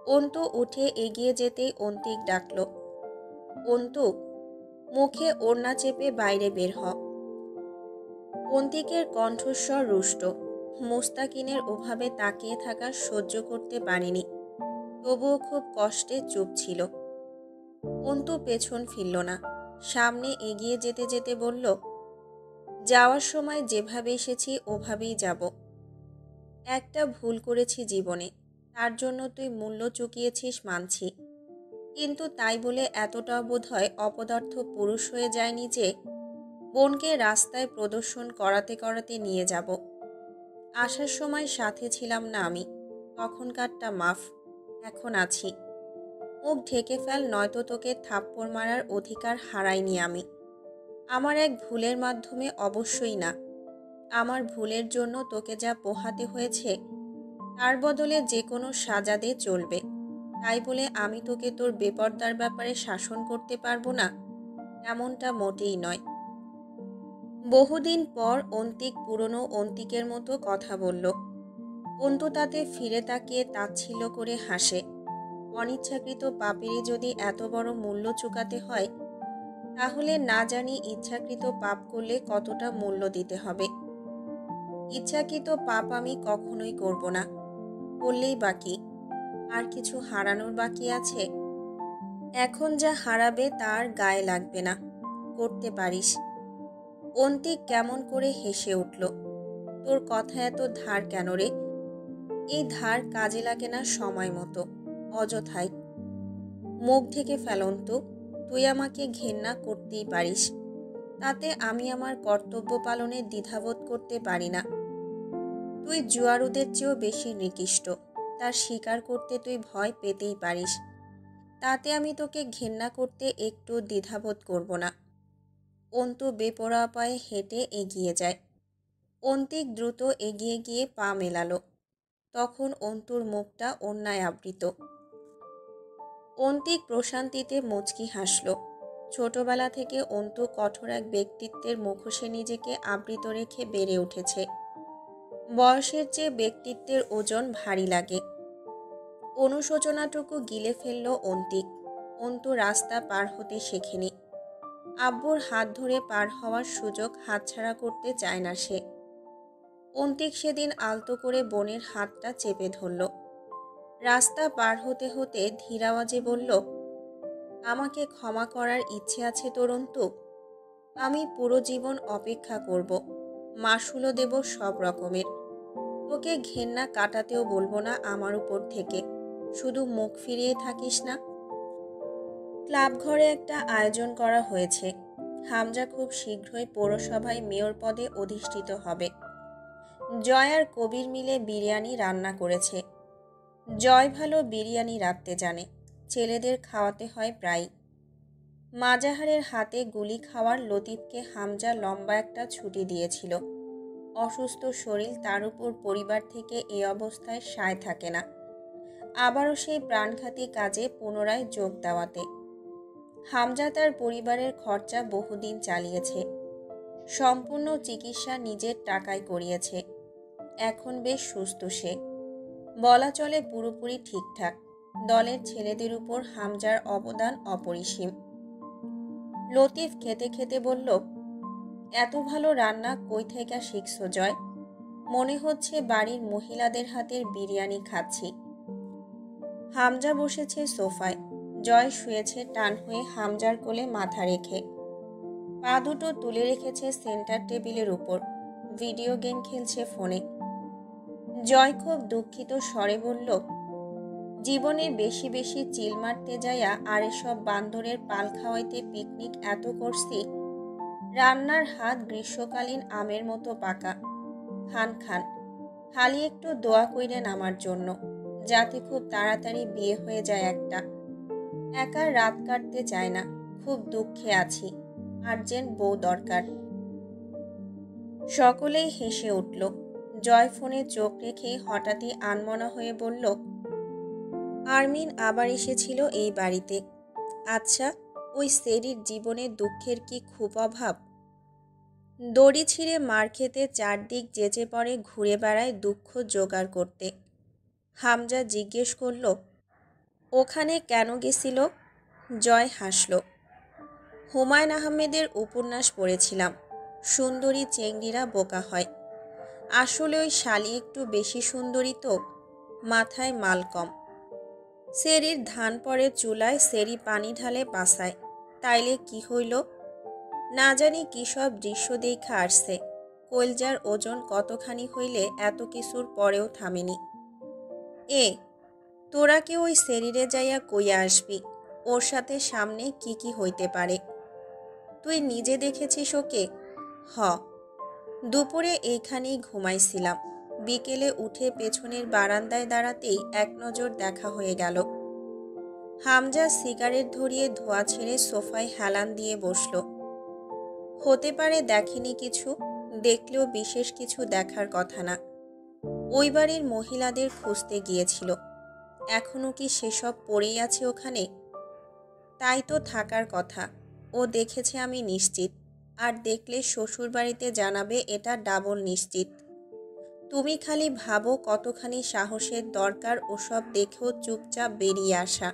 অন্তু উঠে এগিয়ে যেতেই অন্তিক ডাকল, অন্তু, মুখে ওড়না চেপে বাইরে বের হ। অন্তিকের কণ্ঠস্বর রুষ্ট। মোস্তাকিনের ওভাবে তাকিয়ে থাকা সহ্য করতে পারেনি, তবুও খুব কষ্টে চুপ ছিল। অন্তু পেছন ফিরল না, সামনে এগিয়ে যেতে যেতে বলল, যাওয়ার সময় যেভাবে এসেছি ওভাবেই যাব। একটা ভুল করেছি জীবনে, তার জন্য তুই মূল্য চুকিয়েছিস মানছি, কিন্তু তাই বলে এতটাও বোধহয় অপদার্থ পুরুষ হয়ে যায়নি যে বোনকে রাস্তায় প্রদর্শন করাতে করাতে নিয়ে যাব। আসার সময় সাথে ছিলাম না আমি, তখনকারটা মাফ, এখন আছি। মুখ ঢেকে ফেল, নয়তো তোকে থাপ্পড় মারার অধিকার হারাইনি আমি। আমার এক ভুলের মাধ্যমে অবশ্যই না, আমার ভুলের জন্য তোকে যা পোহাতে হয়েছে তার বদলে যে কোনো সাজা দে চলবে। তাই বলে আমি তোকে তোর বেপরদার ব্যাপারে শাসন করতে পারবো না, এমনটা মোটেই নয়। বহুদিন পর অন্তিক পুরনো অন্তিকের মতো কথা বলল। অন্তু তাতে ফিরে তাকিয়ে তাচ্ছিল্য করে হাসে। অনিচ্ছাকৃত পাপেরই যদি এত বড় মূল্য চুকাতে হয়, তাহলে না জানি ইচ্ছাকৃত পাপ করলে কতটা মূল্য দিতে হবে। ইচ্ছাকৃত পাপ আমি কখনোই করব না, করলেই বাকি। আর কিছু হারানোর বাকি আছে? এখন যা হারাবে তার গায়ে লাগবে না, করতে পারিস। অন্তিক কেমন করে হেসে উঠল। তোর কথা এত ধার কেন রে? এই ধার কাজে লাগে না সময় মতো, অযথাই। মুখ ঢেকে ফেলন্তু, তুই আমাকে ঘেন্না করতেই পারিস, তাতে আমি আমার কর্তব্য পালনে দ্বিধাবোধ করতে পারি না। তুই জুয়ারুদের চেয়েও বেশি নিকৃষ্ট, তার স্বীকার করতে তুই ভয় পেতেই পারিস, তাতে আমি তোকে ঘেন্না করতে একটু দ্বিধাবোধ করব না। অন্তু বেপরোয়া পায়ে হেঁটে এগিয়ে যায়। অন্তিক দ্রুত এগিয়ে গিয়ে পা মেলালো। তখন অন্তুর মুখটা অন্যায় আবৃত। অন্তিক প্রশান্তিতে মুচকি হাসল। ছোটবেলা থেকে অন্তু কঠোর এক ব্যক্তিত্বের মুখোশে নিজেকে আবৃত রেখে বেড়ে উঠেছে। বয়সের চেয়ে ব্যক্তিত্বের ওজন ভারী লাগে। অনুশোচনাটুকু গিলে ফেলল অন্তিক। অন্তু রাস্তা পার হতে শেখেনি। আব্বুর হাত ধরে পার হওয়ার সুযোগ হাতছাড়া করতে চায় না সে। অন্তিক সেদিন আলতো করে বোনের হাতটা চেপে ধরল। রাস্তা পার হতে হতে ধীর আওয়াজে বলল, আমাকে ক্ষমা করার ইচ্ছে আছে তোর অন্তু? আমি পুরো জীবন অপেক্ষা করব, মাসুলও দেব সব রকমের। তোকে ঘেন্না কাটাতেও বলবো না আমার উপর থেকে, শুধু মুখ ফিরিয়ে থাকিস না। ক্লাব ঘরে একটা আয়োজন করা হয়েছে। হামজা খুব শীঘ্রই পৌরসভায় মেয়র পদে অধিষ্ঠিত হবে। জয় আর কবির মিলে বিরিয়ানি রান্না করেছে। জয় ভালো বিরিয়ানি রাঁধতে জানে, ছেলেদের খাওয়াতে হয় প্রায়। মাজাহারের হাতে গুলি খাওয়ার লতিফকে হামজা লম্বা একটা ছুটি দিয়েছিল। অসুস্থ শরীর, তার উপর পরিবার থেকে এই অবস্থায় সায় থাকে না, আবারও সেই প্রাণঘাতী কাজে পুনরায় যোগ দেওয়াতে। হামজা তার পরিবারের খরচা বহুদিন চালিয়েছে। সম্পূর্ণ চিকিৎসা নিজের টাকায় করিয়েছে। এখন বেশ সুস্থ সে, বলা চলে পুরোপুরি ঠিকঠাক। দলের ছেলেদের উপর হামজার অবদান অপরিসীম। লতিফ খেতে খেতে বলল, এত ভালো রান্না কই থেকে শিখছো জয়? মনে হচ্ছে বাড়ির মহিলাদের হাতের বিরিয়ানি খাচ্ছি। হামজা বসেছে সোফায়, জয় শুয়েছে টান হয়ে হামজার কোলে মাথা রেখে। পা দুটো তুলে রেখেছে সেন্টার টেবিলের উপর, ভিডিও গেম খেলছে ফোনে। জয় খুব দুঃখিত স্বরে বলল, জীবনে বেশি বেশি চিল মারতে যাইয়া আর এসব বান্দরের পাল খাওয়াইতে পিকনিক এত করছি, রান্নার হাত গ্রীষ্মকালীন আমের মতো পাকা। খান খান, খালি একটু দোয়া কইরেন আমার জন্য, যাতে খুব তাড়াতাড়ি বিয়ে হয়ে যায় একটা। একা রাত কাটতে চায় না, খুব দুঃখে আছি, আর্জেন্ট বউ দরকার। সকলেই হেসে উঠল। জয় ফোনে চোখ রেখে হঠাৎই আনমনা হয়ে বলল, আরমিন আবার এসেছিল এই বাড়িতে। আচ্ছা, ওই সেরির জীবনে দুঃখের কি খুব অভাব? দড়ি ছিঁড়ে মার খেতে চারদিক যেচে পড়ে ঘুরে বেড়ায় দুঃখ জোগাড় করতে। হামজা জিজ্ঞেস করল, ওখানে কেন গেছিল? জয় হাসল। হুমায়ুন আহমেদের উপন্যাস পড়েছিলাম, সুন্দরী চেংড়িরা বোকা হয়। আসলে ওই শালি একটু বেশি সুন্দরী তো, মাথায় মাল কম। সেরির ধান পড়ে চুলায়, সেরি পানি ঢালে পাছায়, তাইলে কি হইল? না জানি কি সব দৃশ্য দেখা আসছে। কলজার ওজন কতখানি হইলে এত কিছুর পরেও থামেনি। এ তোরা কি ওই সেরিরে যাইয়া কইয়া আসবি ওর সাথে সামনে কি কি হইতে পারে? তুই নিজে দেখেছিস ওকে? হ, দুপুরে এইখানেই ঘুমাইছিলাম, বিকেলে উঠে পেছনের বারান্দায় দাঁড়াতেই এক নজর দেখা হয়ে গেল। হামজা সিগারেট ধরিয়ে ধোয়া ছেড়ে সোফায় হেলান দিয়ে বসল। হতে পারে দেখেনি কিছু, দেখলেও বিশেষ কিছু দেখার কথা না। ওই বাড়ির মহিলাদের খুঁজতে গিয়েছিল, এখনো কি সেসব পড়েই আছে ওখানে? তাই তো থাকার কথা। ও দেখেছে আমি নিশ্চিত, আর দেখলে শ্বশুর বাড়িতে জানাবে, এটা ডাবল নিশ্চিত। তুমি খালি ভাবো কতখানি সাহসের দরকার ওসব দেখেও চুপচাপ বেরিয়ে আসা।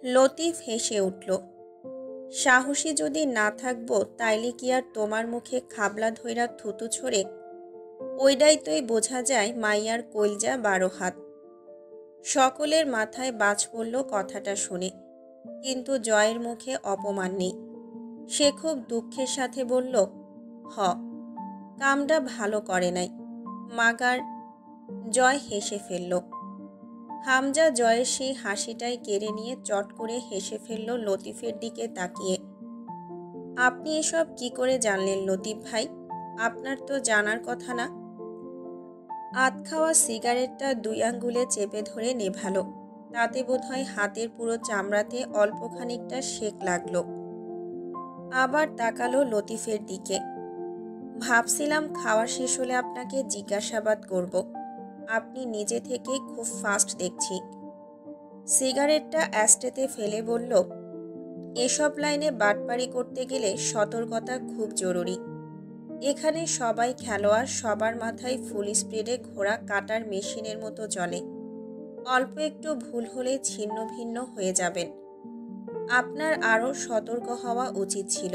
লতিফ হেসে উঠল। সাহসী যদি না থাকবো তাইলে কি আর তোমার মুখে খাবলা ধইরা থুতু ছড়ে? ওইটাই তোই বোঝা যায় মাইয়ার কলজা 12 হাত। সকলের মাথায় বাজ পড়ল কথাটা শুনে, কিন্তু জয়ের মুখে অপমান নেই। সে খুব দুঃখের সাথে বলল, হ, কামটা ভালো করে নাই মাগার। জয় হেসে ফেলল। হামজা জয়ের সেই হাসিটাই কেড়ে নিয়ে চট করে হেসে ফেলল লতিফের দিকে তাকিয়ে। আপনি এসব কি করে জানলেন লতিফ ভাই? আপনার তো জানার কথা না। আধ খাওয়া সিগারেটটা 2 আঙ্গুলে চেপে ধরে নেভালো। তাতে বোধহয় হাতের পুরো চামড়াতে অল্প খানিকটা সেক লাগলো। আবার তাকালো লতিফের দিকে। ভাবছিলাম খাওয়া শেষ হলে আপনাকে জিজ্ঞাসাবাদ করব। আপনি নিজে থেকেই খুব ফাস্ট দেখছি। সিগারেটটা অ্যাস্টেতে ফেলে বলল, এসব লাইনে বাটপারি করতে গেলে সতর্কতা খুব জরুরি। এখানে সবাই খেলোয়াড়, সবার মাথায় ফুল স্পিডে ঘোড়া কাটার মেশিনের মতো চলে। অল্প একটু ভুল হলে ছিন্ন ভিন্ন হয়ে যাবেন। আপনার আরও সতর্ক হওয়া উচিত ছিল।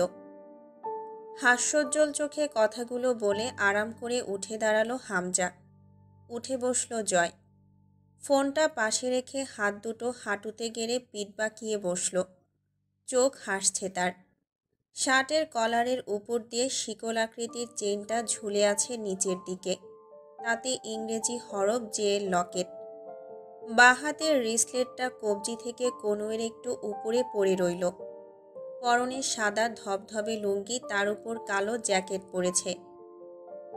হাস্যোজ্জ্বল চোখে কথাগুলো বলে আরাম করে উঠে দাঁড়ালো হামজা। উঠে বসল জয়। ফোনটা পাশে রেখে হাত দুটো হাঁটুতে গেড়ে পিঠ বাঁকিয়ে বসল। চোখ হাসছে তার। শার্টের কলারের উপর দিয়ে শিকল আকৃতির চেনটা ঝুলে আছে নিচের দিকে। তাতে ইংরেজি হরফ জে লকেট। বাঁ হাতের রিসলেটটা কবজি থেকে কনুয়ের একটু উপরে পড়ে রইল। পরনে সাদা ধবধবে লুঙ্গি, তার উপর কালো জ্যাকেট পরেছে।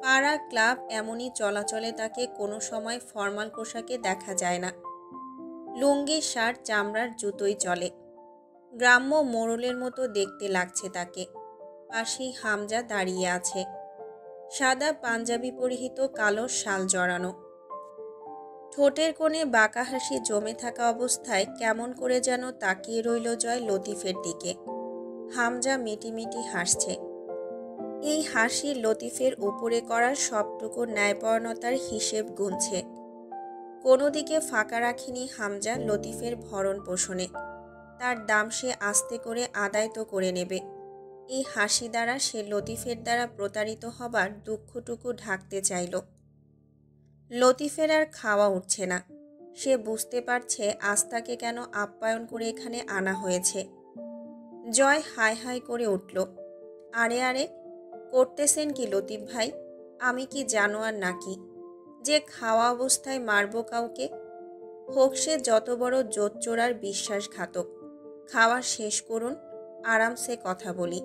পাড়া ক্লাব এমনই চলাচলে তাকে কোনো সময় ফর্মাল পোশাকে দেখা যায় না। লুঙ্গি, শার্ট, চামড়ার জুতোই চলে। গ্রাম্য মোড়লের মতো দেখতে লাগছে তাকে। পাশেই হামজা দাঁড়িয়ে আছে, সাদা পাঞ্জাবি পরিহিত, কালো শাল জড়ানো। ঠোঁটের কোণে বাঁকা হাসি জমে থাকা অবস্থায় কেমন করে যেন তাকিয়ে রইল জয় লতিফের দিকে। হামজা মিটিমিটি হাসছে। এই হাসি লতিফের উপরে করা সবটুকু ন্যায়পরায়ণতার হিসেব গুনছে। কোনো দিকে ফাঁকা রাখেনি হামজা লতিফের ভরণ পোষণে। তার দাম সে আস্তে করে আদায় তো করে নেবে। এই হাসি দ্বারা সে লতিফের দ্বারা প্রতারিত হবার দুঃখটুকু ঢাকতে চাইল। লতিফের আর খাওয়া উঠছে না। সে বুঝতে পারছে আজ তাকে কেন আপ্যায়ন করে এখানে আনা হয়েছে। জয় হাই হাই করে উঠল। আরে আরে, করতেছেন কি লতিফ ভাই? আমি কি জানোয়ার নাকি যে খাওয়া অবস্থায় মারব কাউকে? হোক সে যত বড় জোচ্চোরার বিশ্বাসঘাতক। খাওয়া শেষ করুন, আরামসে কথা বলি।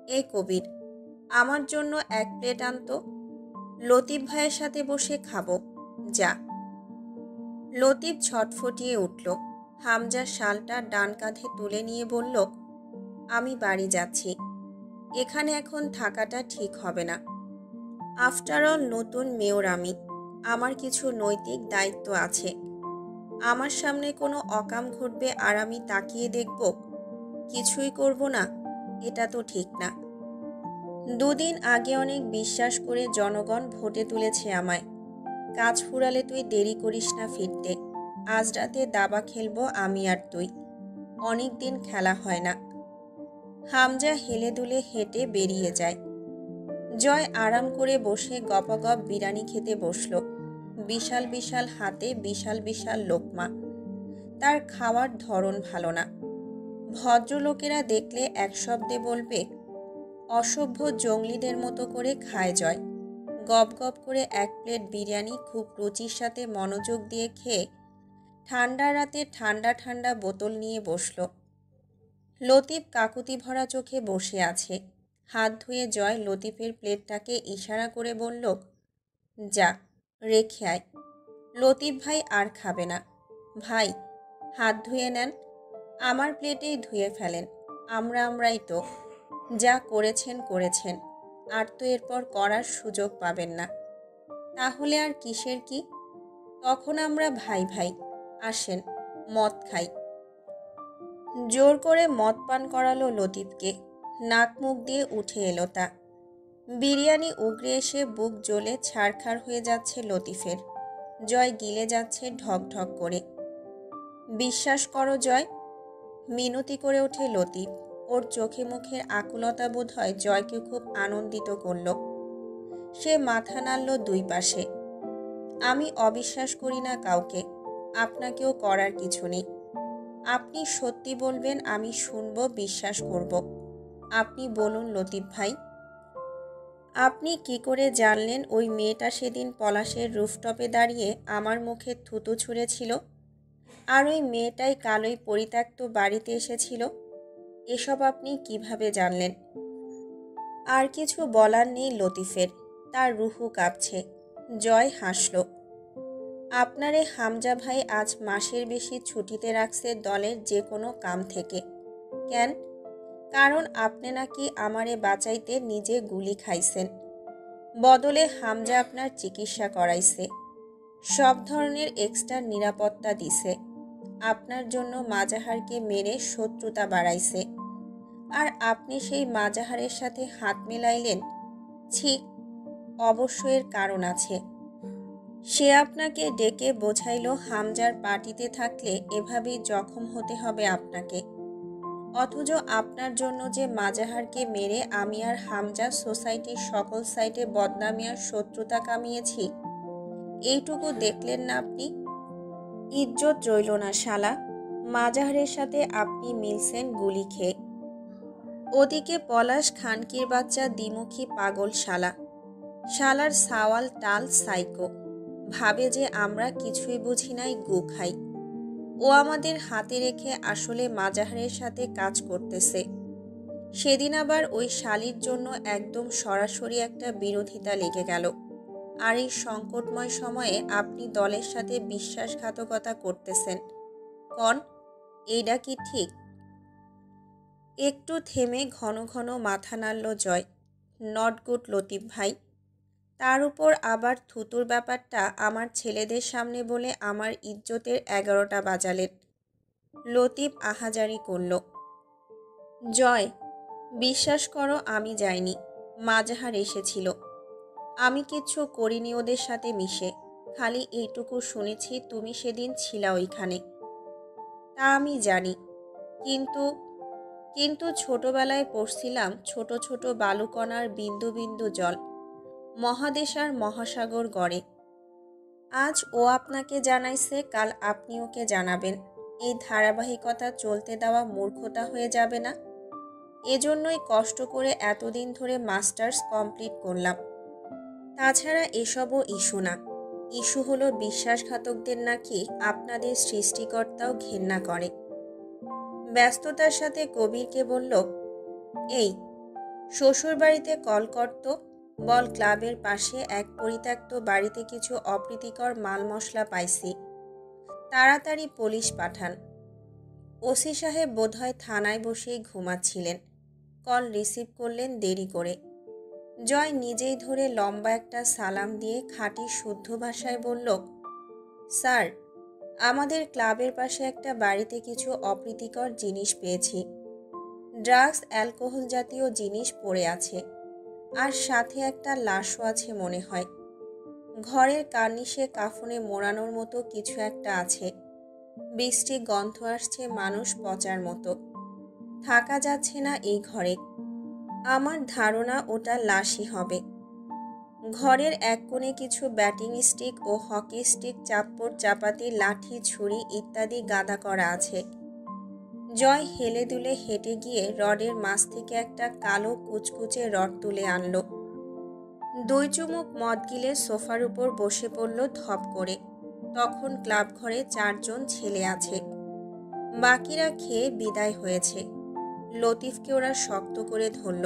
এই কবির, আমার জন্য 1 প্লেট আনতো। লতিফ ভাইয়ের সাথে বসে খাবো, যা। লতিফ ছটফটিয়ে উঠল। হামজা শালটা ডান কাঁধে তুলে নিয়ে বলল, আমি বাড়ি যাচ্ছি। এখানে এখন থাকাটা ঠিক হবে না। আফটার অল নতুন মেয়র আমি। আমার কিছু নৈতিক দায়িত্ব আছে। আমার সামনে কোনো অকাম ঘটবে আর আমি তাকিয়ে দেখব, কিছুই করব না? এটা তো ঠিক না। 2 দিন আগে অনেক বিশ্বাস করে জনগণ ভোটে তুলেছে আমায়। কাজ ফুরালে তুই দেরি করিস না ফিরতে। আজ রাতে দাবা খেলবো আমি আর তুই। অনেক দিন খেলা হয় না। হামজা হেলে দুলে হেঁটে বেরিয়ে যায়। জয় আরাম করে বসে গপাগপ বিরিয়ানি খেতে বসল। বিশাল বিশাল হাতে বিশাল বিশাল লোকমা। তার খাওয়ার ধরন ভালো না। ভদ্রলোকেরা দেখলে এক শব্দে বলবে, অসভ্য জঙ্গলিদের মতো করে খায় জয়। গপ গপ করে 1 প্লেট বিরিয়ানি খুব রুচির সাথে মনোযোগ দিয়ে খেয়ে ঠান্ডা রাতে ঠান্ডা ঠান্ডা বোতল নিয়ে বসল। লতিফ কাকুতি ভরা চোখে বসে আছে। হাত ধুয়ে জয় লতিফের প্লেটটাকে ইশারা করে বলল, যা, রেখে আয়। লতিফ ভাই আর খাবে না। ভাই, হাত ধুয়ে নেন। আমার প্লেটেই ধুয়ে ফেলেন। আমরাই তো। যা করেছেন করেছেন, আর তো এরপর করার সুযোগ পাবেন না। তাহলে আর কিসের কি? তখন আমরা ভাই ভাই। আসেন, মদ খাই। জোর করে মদ পান করালো লতিফকে। নাক মুখ দিয়ে উঠে এলো তা। বিরিয়ানি উগরে এসে বুক জ্বলে ছারখার হয়ে যাচ্ছে লতিফের। জয় গিলে যাচ্ছে ঢক ঢক করে। বিশ্বাস করো জয়, মিনতি করে ওঠে লতিফ। ওর চোখে মুখের আকুলতা বোধ হয় জয়কে খুব আনন্দিত করল। সে মাথা নাড়ল 2 পাশে। আমি অবিশ্বাস করি না কাউকে। আপনাকেও করার কিছু নেই। আপনি সত্যি বলবেন, আমি শুনব, বিশ্বাস করব। আপনি বলুন লতিফ ভাই, আপনি কি করে জানলেন ওই মেয়েটা সেদিন পলাশের রুফটপে দাঁড়িয়ে আমার মুখে থুতু ছুঁড়েছিল? আর ওই মেয়েটাই কালই পরিত্যক্ত বাড়িতে এসেছিল। এসব আপনি কিভাবে জানলেন? আর কিছু বলার নেই লতিফের, তার রুহু কাঁপছে। জয় হাসল। আপনারে হামজা ভাই আজ মাসের বেশি ছুটিতে রাখছে দলের যে কোনো কাম থেকে। কেন? কারণ আপনি নাকি আমারে বাঁচাইতে নিজে গুলি খাইছেন, বদলে হামজা আপনার চিকিৎসা করাইছে, সব ধরনের এক্সট্রা নিরাপত্তা দিছে, আপনার জন্য মাজাহারকে মেরে শত্রুতা বাড়াইছে। আর আপনি সেই মাজাহারের সাথে হাত মেলাইলেন। ছি, অবশ্যই এর কারণ আছে। সে আপনাকে ডেকে বোঝাইল হামজার পার্টিতে থাকলে এভাবেই জখম হতে হবে আপনাকে, অথচ আপনার জন্য যে মাজাহারকে মেরে আমি আর হামজা সোসাইটির সকল সাইটে বদনামি আর শত্রুতা কামিয়েছি, এইটুকু দেখলেন না আপনি? ইজ্জত রইল না শালা, মাজাহারের সাথে আপনি মিলছেন গুলি খেয়ে। ওদিকে পলাশ খানকির বাচ্চা দ্বিমুখী পাগল শালা, শালার সাওয়াল টাল সাইকো, ভাবে যে আমরা কিছুই বুঝি নাই, গু খাই। ও আমাদের হাতে রেখে আসলে মাজাহারের সাথে কাজ করতেছে। সেদিন আবার ওই শালির জন্য একদম সরাসরি একটা বিরোধিতা লেগে গেল। আর এই সংকটময় সময়ে আপনি দলের সাথে বিশ্বাসঘাতকতা করতেছেন। কন, এইটা কি ঠিক? একটু থেমে ঘন ঘন মাথা নাড়ল জয়। নট গুড লতিফ ভাই। তার উপর আবার থুতুর ব্যাপারটা আমার ছেলেদের সামনে বলে আমার ইজ্জতের 11টা বাজালেন। লতিফ আহাজারি করল। জয়, বিশ্বাস করো আমি যাইনি, মাজাহার এসেছিল। আমি কিচ্ছু করিনি ওদের সাথে মিশে, খালি এইটুকু শুনেছি তুমি সেদিন ছিলা ওইখানে। তা আমি জানি, কিন্তু কিন্তু ছোটবেলায় পড়ছিলাম ছোট ছোট বালুকণার বিন্দু বিন্দু জল মহাদেশ আর মহাসাগর গড়ে। আজ ও আপনাকে জানাইছে, কাল আপনি ওকে জানাবেন। এই ধারাবাহিকতা চলতে দেওয়া মূর্খতা হয়ে যাবে না? এজন্যই কষ্ট করে এতদিন ধরে মাস্টার্স কমপ্লিট করলাম। তাছাড়া এসবও ইস্যু না। ইস্যু হলো বিশ্বাসঘাতকদের নাকি আপনাদের সৃষ্টিকর্তাও ঘেন্না করে। ব্যস্ততার সাথে কবিরকে বলল, এই শ্বশুরবাড়িতে কল করতো, বল ক্লাবের পাশে এক পরিত্যক্ত বাড়িতে কিছু অপ্রীতিকর মাল মশলা পাইছি, তাড়াতাড়ি পুলিশ পাঠান। ওসি সাহেব বোধহয় থানায় বসেই ঘুমাচ্ছিলেন, কল রিসিভ করলেন দেরি করে। জয় নিজেই ধরে লম্বা একটা সালাম দিয়ে খাঁটি শুদ্ধ ভাষায় বলল, স্যার, আমাদের ক্লাবের পাশে একটা বাড়িতে কিছু অপ্রীতিকর জিনিস পেয়েছি। ড্রাগস, অ্যালকোহল জাতীয় জিনিস পড়ে আছে, আর সাথে একটা লাশও আছে মনে হয়। ঘরের কার্নিশে কাফনে মোড়ানোর মতো কিছু একটা আছে। বৃষ্টি গন্ধ আসছে মানুষ পচার মতো। থাকা যাচ্ছে না এই ঘরে। আমার ধারণা ওটা লাশই হবে। ঘরের এক কোণে কিছু ব্যাটিং স্টিক ও হকি স্টিক, চাপ্পড় চাপাতি, লাঠি, ছুরি ইত্যাদি গাদা করা আছে। জয় হেলে দুলে হেঁটে গিয়ে রডের মাছ থেকে একটা কালো কুচকুচে রড তুলে আনলো। 2 চুমুক মদ গিলে সোফার উপর বসে পড়ল ধপ করে। তখন ক্লাব ঘরে 4 জন ছেলে আছে, বাকিরা খেয়ে বিদায় হয়েছে। লতিফকে ওরা শক্ত করে ধরল।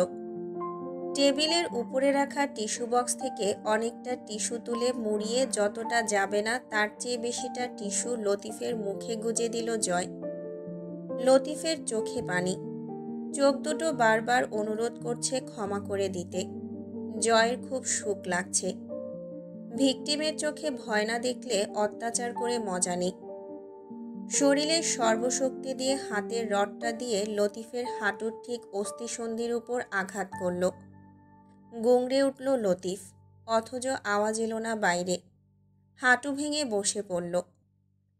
টেবিলের উপরে রাখা টিস্যু বক্স থেকে অনেকটা টিস্যু তুলে মুড়িয়ে যতটা যাবে না তার চেয়ে বেশিটা টিস্যু লতিফের মুখে গুজে দিল জয়। লতিফের চোখে পানি, চোখ দুটো বারবার অনুরোধ করছে ক্ষমা করে দিতে। জয়ের খুব সুখ লাগছে। ভিকটিমের চোখে ভয় না দেখলে অত্যাচার করে মজা নেই। শরীরের সর্বশক্তি দিয়ে হাতের রডটা দিয়ে লতিফের হাঁটুর ঠিক অস্থিসন্ধির উপর আঘাত করল। গুংড়ে উঠল লতিফ, অথচ আওয়াজ এলো না বাইরে। হাঁটু ভেঙে বসে পড়ল।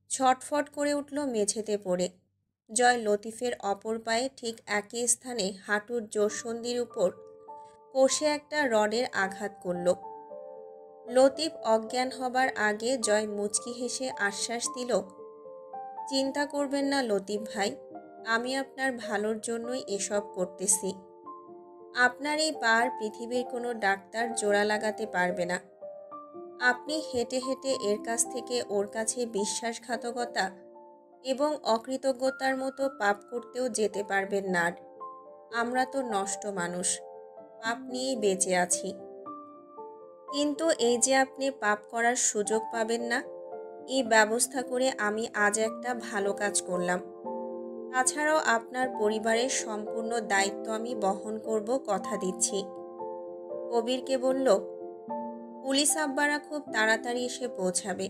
ছটফট করে উঠল মেঝেতে পড়ে। জয় লতিফের অপর পায়ে ঠিক একই স্থানে হাঁটুর জোড়সন্ধির উপর কষে একটা রডের আঘাত করল। লতিফ অজ্ঞান হবার আগে জয় মুচকি হেসে আশ্বাস দিল, চিন্তা করবেন না লতিফ ভাই, আমি আপনার ভালোর জন্যই এসব করতেছি। আপনার এই পার পৃথিবীর কোনো ডাক্তার জোড়া লাগাতে পারবে না। আপনি হেঁটে হেঁটে এর কাছ থেকে ওর কাছে বিশ্বাসঘাতকতা এবং অকৃতজ্ঞতার মতো পাপ করতেও যেতে পারবেন না আর। আমরা তো নষ্ট মানুষ, পাপ নিয়েই বেঁচে আছি। কিন্তু এই যে আপনি পাপ করার সুযোগ পাবেন না, এই ব্যবস্থা করে আমি আজ একটা ভালো কাজ করলাম। তাছাড়াও আপনার পরিবারের সম্পূর্ণ দায়িত্ব আমি বহন করব, কথা দিচ্ছি। কবিরকে বলল, পুলিশ আব্বারা খুব তাড়াতাড়ি এসে পৌঁছাবে।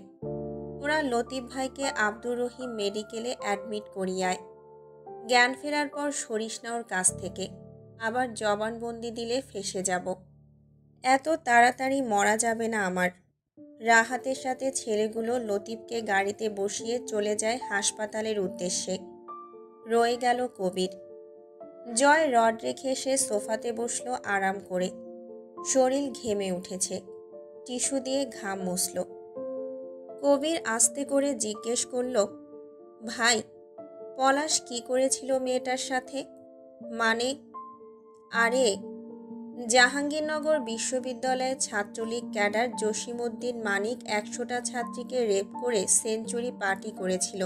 তোরা লতিফ ভাইকে আব্দুর রহিম মেডিকেলে অ্যাডমিট করিয়ায়। জ্ঞান ফেরার পর সরিস না ওর কাছ থেকে, আবার জবানবন্দি দিলে ফেঁসে যাব। এত তাড়াতাড়ি মরা যাবে না আমার। রাহাতের সাথে ছেলেগুলো লতিফকে গাড়িতে বসিয়ে চলে যায় হাসপাতালের উদ্দেশ্যে। রয়ে গেল কবির। জয় রড রেখে এসে সোফাতে বসলো আরাম করে। শরীর ঘেমে উঠেছে, টিস্যু দিয়ে ঘাম মুছল। কবির আস্তে করে জিজ্ঞেস করল, ভাই, পলাশ কি করেছিল মেয়েটার সাথে? মানে? আরে, জাহাঙ্গীরনগর বিশ্ববিদ্যালয়ের ছাত্রলীগ ক্যাডার জসিমউদ্দিন মানিক 100টা ছাত্রীকে রেপ করে সেঞ্চুরি পার্টি করেছিল।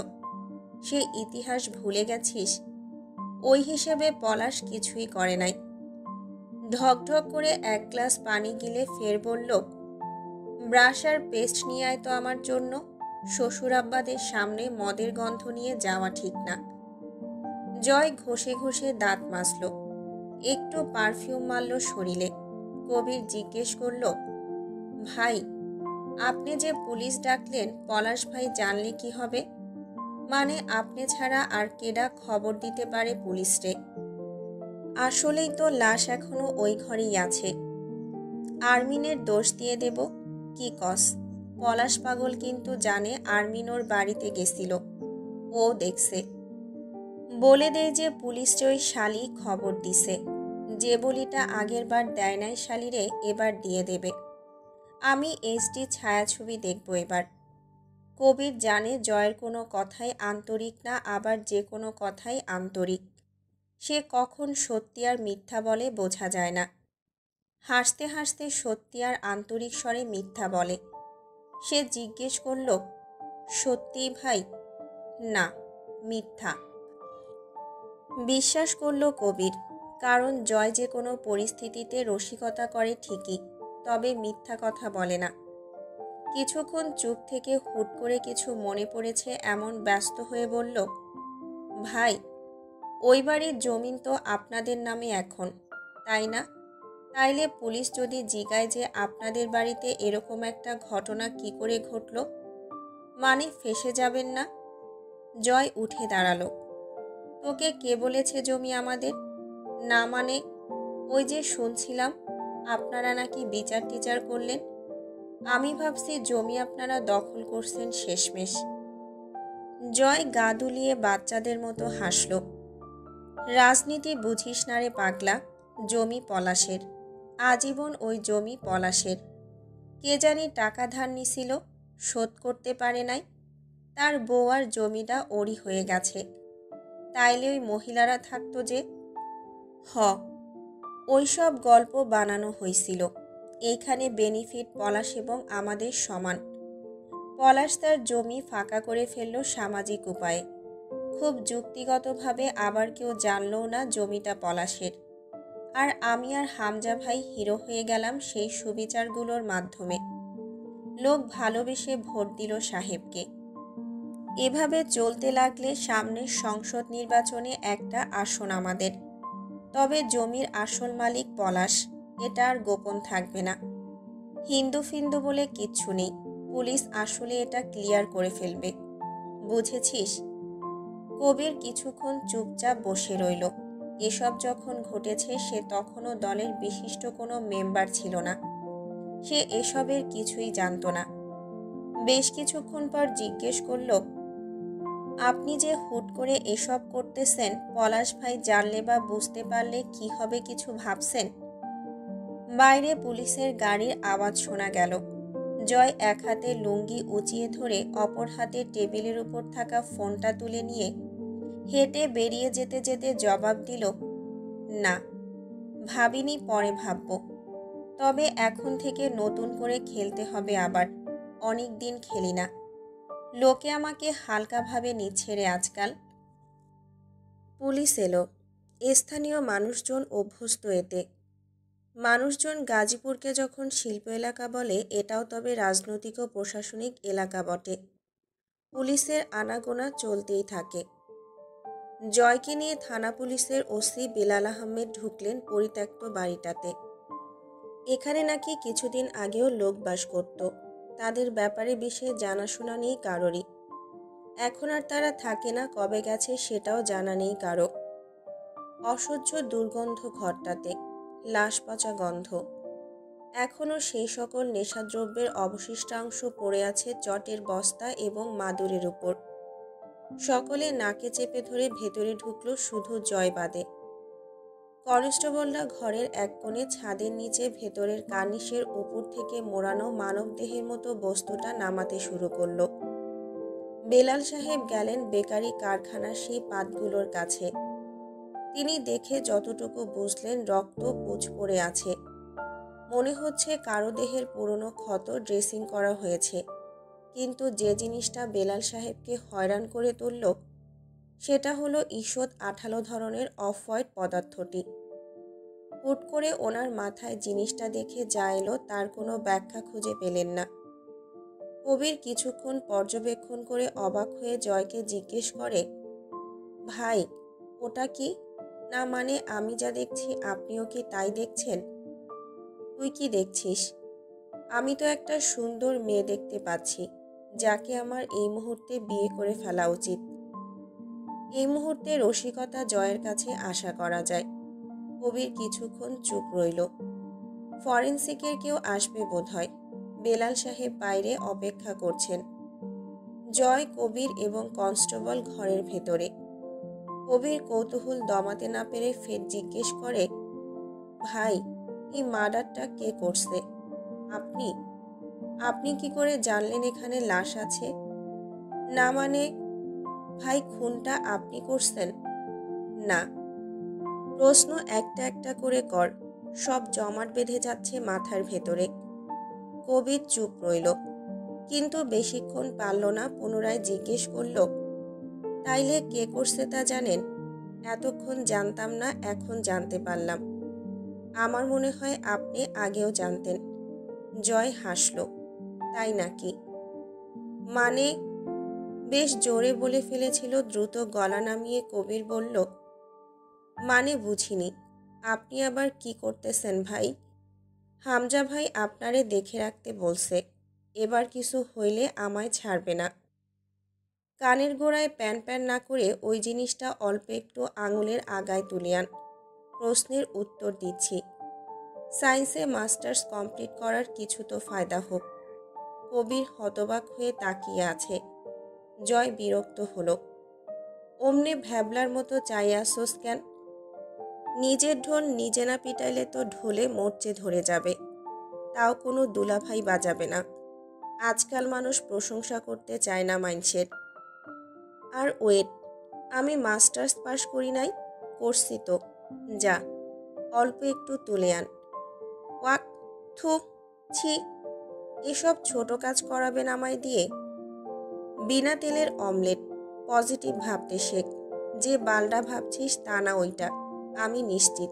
সে ইতিহাস ভুলে গেছিস? ওই হিসেবে পলাশ কিছুই করে নাই। ঢকঢক করে এক গ্লাস পানি গিলে ফের বলল, ব্রাশ আর পেস্ট নিয়ে আয় তো আমার জন্য। শ্বশুর আব্বাদের সামনে মদের গন্ধ নিয়ে যাওয়া ঠিক না। জয় ঘষে ঘষে দাঁত মাজল, একটু পারফিউম মারল শরীরে। কবির জিজ্ঞেস করল, ভাই, আপনি যে পুলিশ ডাকলেন, পলাশ ভাই জানলে কি হবে? মানে আপনি ছাড়া আর কেডা খবর দিতে পারে পুলিশরে? আসলেই তো লাশ এখনো ওই ঘরেই আছে। আরমিনের দোষ দিয়ে দেব? কি কস? পলাশ পাগল কিন্তু জানে আরমিন ওর বাড়িতে গেছিল, ও দেখছে। বলে দেয় যে পুলিশে ওই শালি খবর দিছে। যে বলিটা আগের বার দেয় নাই শালিরে, এবার দিয়ে দেবে। আমি এইচডি ছায়াছবি দেখব এবার। কবির জানে জয়ের কোনো কথাই আন্তরিক না, আবার যে কোনো কথাই আন্তরিক। সে কখন সত্যি আর মিথ্যা বলে বোঝা যায় না। হাসতে হাসতে সত্যি আর আন্তরিক স্বরে মিথ্যা বলে। সে জিজ্ঞেস করল, সত্যি ভাই? না, মিথ্যা। বিশ্বাস করল কবির, কারণ জয় যে কোনো পরিস্থিতিতে রসিকতা করে ঠিকই, তবে মিথ্যা কথা বলে না। কিছুক্ষণ চুপ থেকে হুট করে কিছু মনে পড়েছে এমন ব্যস্ত হয়ে বলল, ভাই, ওই বাড়ির জমিন তো আপনাদের নামে এখন, তাই না? তাইলে পুলিশ যদি জিগায় যে আপনাদের বাড়িতে এরকম একটা ঘটনা কি করে ঘটল, মানে ফেঁসে যাবেন না? জয় উঠে দাঁড়ালো। তোকে কে বলেছে জমি আমাদের? না মানে, ওই যে শুনছিলাম আপনারা নাকি বিচার টিচার করলেন। আমি ভাবছি জমি আপনারা দখল করছেন শেষমেশ। জয় গা দুলিয়ে বাচ্চাদের মতো হাসল। রাজনীতি বুঝিস না রে পাগলা, জমি পলাশের, আজীবন ওই জমি পলাশের। কে জানি টাকা ধার নিছিল, শোধ করতে পারে নাই, তার বউ আর জমিটা ওরই হয়ে গেছে। তাইলে ওই মহিলারা থাকতো যে? হ, ওইসব গল্প বানানো হয়েছিল। এইখানে বেনিফিট পলাশ এবং আমাদের সমান। পলাশ তার জমি ফাঁকা করে ফেলল সামাজিক উপায়ে, খুব যুক্তিগতভাবে। আবার কেউ জানলও না জমিটা পলাশের। আর আমি আর হামজা ভাই হিরো হয়ে গেলাম সেই সুবিচারগুলোর মাধ্যমে। লোক ভালোবেসে ভোট দিল সাহেবকে। এভাবে চলতে লাগলে সামনের সংসদ নির্বাচনে একটা আসন আমাদের। তবে জমির আসল মালিক পলাশ, এটা আর গোপন থাকবে না। হিন্দু ফিন্দু বলে কিচ্ছু নেই, পুলিশ আসলে এটা ক্লিয়ার করে ফেলবে। বুঝেছিস? কবির কিছুক্ষণ চুপচাপ বসে রইল। এসব যখন ঘটেছে সে তখনও দলের বিশিষ্ট কোনো মেম্বার ছিল না। সে এসবের কিছুই জানত না। বেশ কিছুক্ষণ পর জিজ্ঞেস করল, আপনি যে হুট করে এসব করতেছেন, পলাশ ভাই জানলে বা বুঝতে পারলে কি হবে কিছু ভাবছেন? বাইরে পুলিশের গাড়ির আওয়াজ শোনা গেল। জয় এক হাতে লুঙ্গি উঁচিয়ে ধরে অপর হাতে টেবিলের উপর থাকা ফোনটা তুলে নিয়ে হেঁটে বেরিয়ে যেতে যেতে জবাব দিল, না, ভাবিনি, পরে ভাবব। তবে এখন থেকে নতুন করে খেলতে হবে আবার, অনেক দিন খেলি না। লোকে আমাকে হালকাভাবে নিচ্ছে রে আজকাল। পুলিশ এলো। স্থানীয় মানুষজন অভ্যস্ত এতে। মানুষজন গাজীপুরকে যখন শিল্প এলাকা বলে, এটাও তবে রাজনৈতিক ও প্রশাসনিক এলাকা বটে। পুলিশের আনাগোনা চলতেই থাকে। জয়কে নিয়ে থানা পুলিশের ওসি বেলাল আহমেদ ঢুকলেন পরিত্যক্ত বাড়িটাতে। এখানে নাকি কিছুদিন আগেও লোক বাস করত। তাদের ব্যাপারে বিশেষ জানাশোনা নেই কারোরই। এখন আর তারা থাকে না, কবে গেছে সেটাও জানা নেই কারো। অসহ্য দুর্গন্ধ ঘরটাতে, লাশ পচা গন্ধ। এখনও সেই সকল নেশাদ্রব্যের অবশিষ্টাংশ পড়ে আছে চটের বস্তা এবং মাদুরের উপর। সকলে নাকে চেপে ধরে ভেতরে ঢুকলো শুধু জয় বাদে। কনস্টেবলরা ঘরের এক কোণে ছাদের নিচে ভেতরের কার্নিশের উপর থেকে মোড়ানো মানবদেহের মতো বস্তুটা নামাতে শুরু করলো। বেলাল সাহেব গেলেন বেকারি কারখানার সেই পাতগুলোর কাছে। তিনি দেখে যতটুকু বুঝলেন, রক্ত পুঁজ পড়ে আছে। মনে হচ্ছে কারো দেহের পুরনো ক্ষত ড্রেসিং করা হয়েছে। কিন্তু যে জিনিসটা বেলাল সাহেবকে হয়রান করে তুলল সেটা হলো ঈষৎ আঠালো ধরনের অফ হোয়াইট পদার্থটি। হুট করে ওনার মাথায় জিনিসটা দেখে যা এলো তার কোনো ব্যাখ্যা খুঁজে পেলেন না। কবির কিছুক্ষণ পর্যবেক্ষণ করে অবাক হয়ে জয়কে জিজ্ঞেস করে, ভাই ওটা কি? না মানে আমি যা দেখছি আপনিও কি তাই দেখছেন? তুই কি দেখছিস? আমি তো একটা সুন্দর মেয়ে দেখতে পাচ্ছি, যাকে আমার এই মুহূর্তে বিয়ে করে ফেলা উচিত। এই মুহূর্তে রসিকতা জয়ের কাছে আশা করা যায়। কবির কিছুক্ষণ চুপ রইল। ফরেন্সিকের কেউ আসবে বোধহয়। বেলাল সাহেব বাইরে অপেক্ষা করছেন। জয়, কবির এবং কনস্টেবল ঘরের ভেতরে। কবির কৌতূহল দমাতে না পেরে ফের জিজ্ঞেস করে, ভাই এই মার্ডারটা কে করছে? আপনি? আপনি কি করে জানলেন এখানে লাশ আছে? না মানে ভাই খুনটা আপনি করছেন? না। প্রশ্ন একটা একটা করে কর, সব জমাট বেঁধে যাচ্ছে মাথার ভেতরে। কবির চুপ রইল, কিন্তু বেশিক্ষণ পারল না, পুনরায় জিজ্ঞেস করল, তাইলে কে করছে তা জানেন? এতক্ষণ জানতাম না, এখন জানতে পারলাম। আমার মনে হয় আপনি আগেও জানতেন। জয় হাসল। তাই নাকি? মানে? বেশ জোরে বলে ফেলেছিল। দ্রুত গলা নামিয়ে কবির বলল, মানে বুঝিনি। আপনি আবার কি করতেছেন ভাই? হামজা ভাই আপনারে দেখে রাখতে বলছে। এবার কিছু হইলে আমায় ছাড়বে না। কানের গোড়ায় প্যান প্যান না করে ওই জিনিসটা অল্প একটু আঙুলের আগায় তুলিয়ান। প্রশ্নের উত্তর দিচ্ছি। সায়েন্সে মাস্টার্স কমপ্লিট করার কিছু তো ফায়দা হোক। কবির হতবাক হয়ে তাকিয়ে আছে। জয় বিরক্ত হলো। অমনে ভ্যাবলার মতো চাইয়া আসোস কেন? নিজের ঢোল নিজে না পিটাইলে তো ঢোলে মরচে ধরে যাবে। তাও কোনো দুলাভাই বাজাবে না। আজকাল মানুষ প্রশংসা করতে চায় না মানুষের। আর ওয়েট, আমি মাস্টার্স পাশ করি নাই? করছি তো। যা, অল্প একটু তুলে আন। ওয়াক, থু, ছি, এসব ছোট কাজ করাবেন আমায় দিয়ে? বিনা তেলের অমলেট। পজিটিভ ভাবতে শেখ। যে বালডা ভাবছিস তা না ওইটা, আমি নিশ্চিত।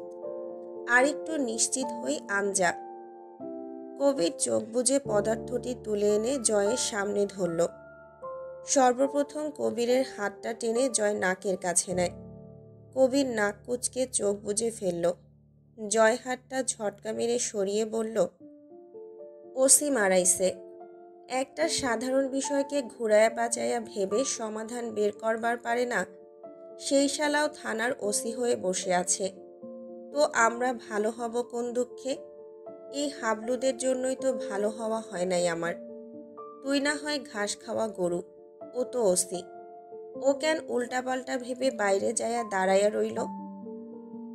আর একটু নিশ্চিত হই আনজা। কবির চোখ বুজে পদার্থটি তুলে এনে জয়ের সামনে ধরল। সর্বপ্রথম কবিরের হাতটা টেনে জয় নাকের কাছে নেয়। কবির নাক কুচকে চোখ বুজে ফেলল। জয় হাতটা ঝটকা মেরে সরিয়ে বলল, ওসি মারাইছে। একটা সাধারণ বিষয়কে ঘুরায়া পাচাইয়া ভেবে সমাধান বের করবার পারে না, সেই শালাও থানার ওসি হয়ে বসে আছে। তো আমরা ভালো হব কোন দুঃখে? এই হাবলুদের জন্যই তো ভালো হওয়া হয় নাই আমার। তুই না হয় ঘাস খাওয়া গরু, ও তো ওসি। ও কেন উল্টাপাল্টা ভেবে বাইরে যায়া দাঁড়াইয়া রইল?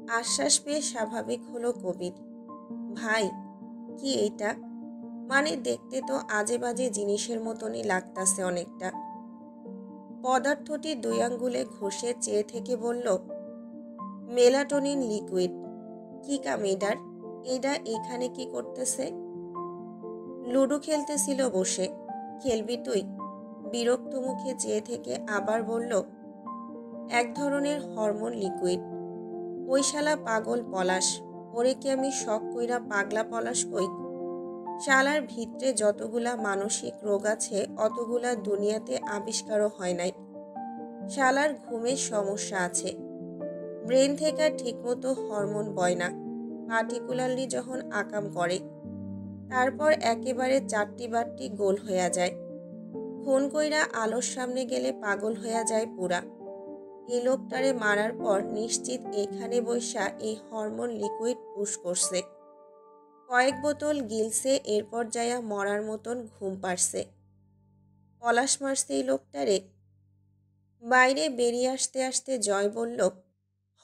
আশ্বাস পেয়ে স্বাভাবিক হলো কবির। ভাই কি এইটা? মানে দেখতে তো আজে বাজে জিনিসের মতনই লাগতাছে অনেকটা। পদার্থটি দুই আঙ্গুলে ঘষে চেয়ে থেকে বলল, মেলাটোনিন লিকুইড। কি কাম এডার? এইডা এইখানে কি করতেছে? লুডো খেলতেছিল বসে। খেলবি তুই? বিরক্ত মুখে চেয়ে থেকে আবার বলল, এক ধরনের হরমোন লিকুইড। ওই শালা পাগল পলাশ, ওরে কি আমি শখ কইরা পাগলা পলাশ কই? শালার ভিতরে যতগুলা মানসিক রোগ আছে অতগুলা দুনিয়াতে আবিষ্কারও হয় নাই। শালার ঘুমের সমস্যা আছে, ব্রেন থেকে ঠিকমতো হরমোন বয় না, পার্টিকুলারলি যখন আকাম করে, তারপর একেবারে চারটি বাট্টি গোল হইয়া যায়। খুন কইরা আলোর সামনে গেলে পাগল হইয়া যায় পুরা। এই লোকটারে মারার পর নিশ্চিত এখানে বৈশা এই হরমোন লিকুইড পুশ করছে। কয়েক বোতল গিলছে, এরপর যাইয়া মরার মতন ঘুম পাড়ছে। পলাশ মারছে এই লোকটারে। বাইরে বেরিয়ে আসতে আসতে জয় বলল, হ,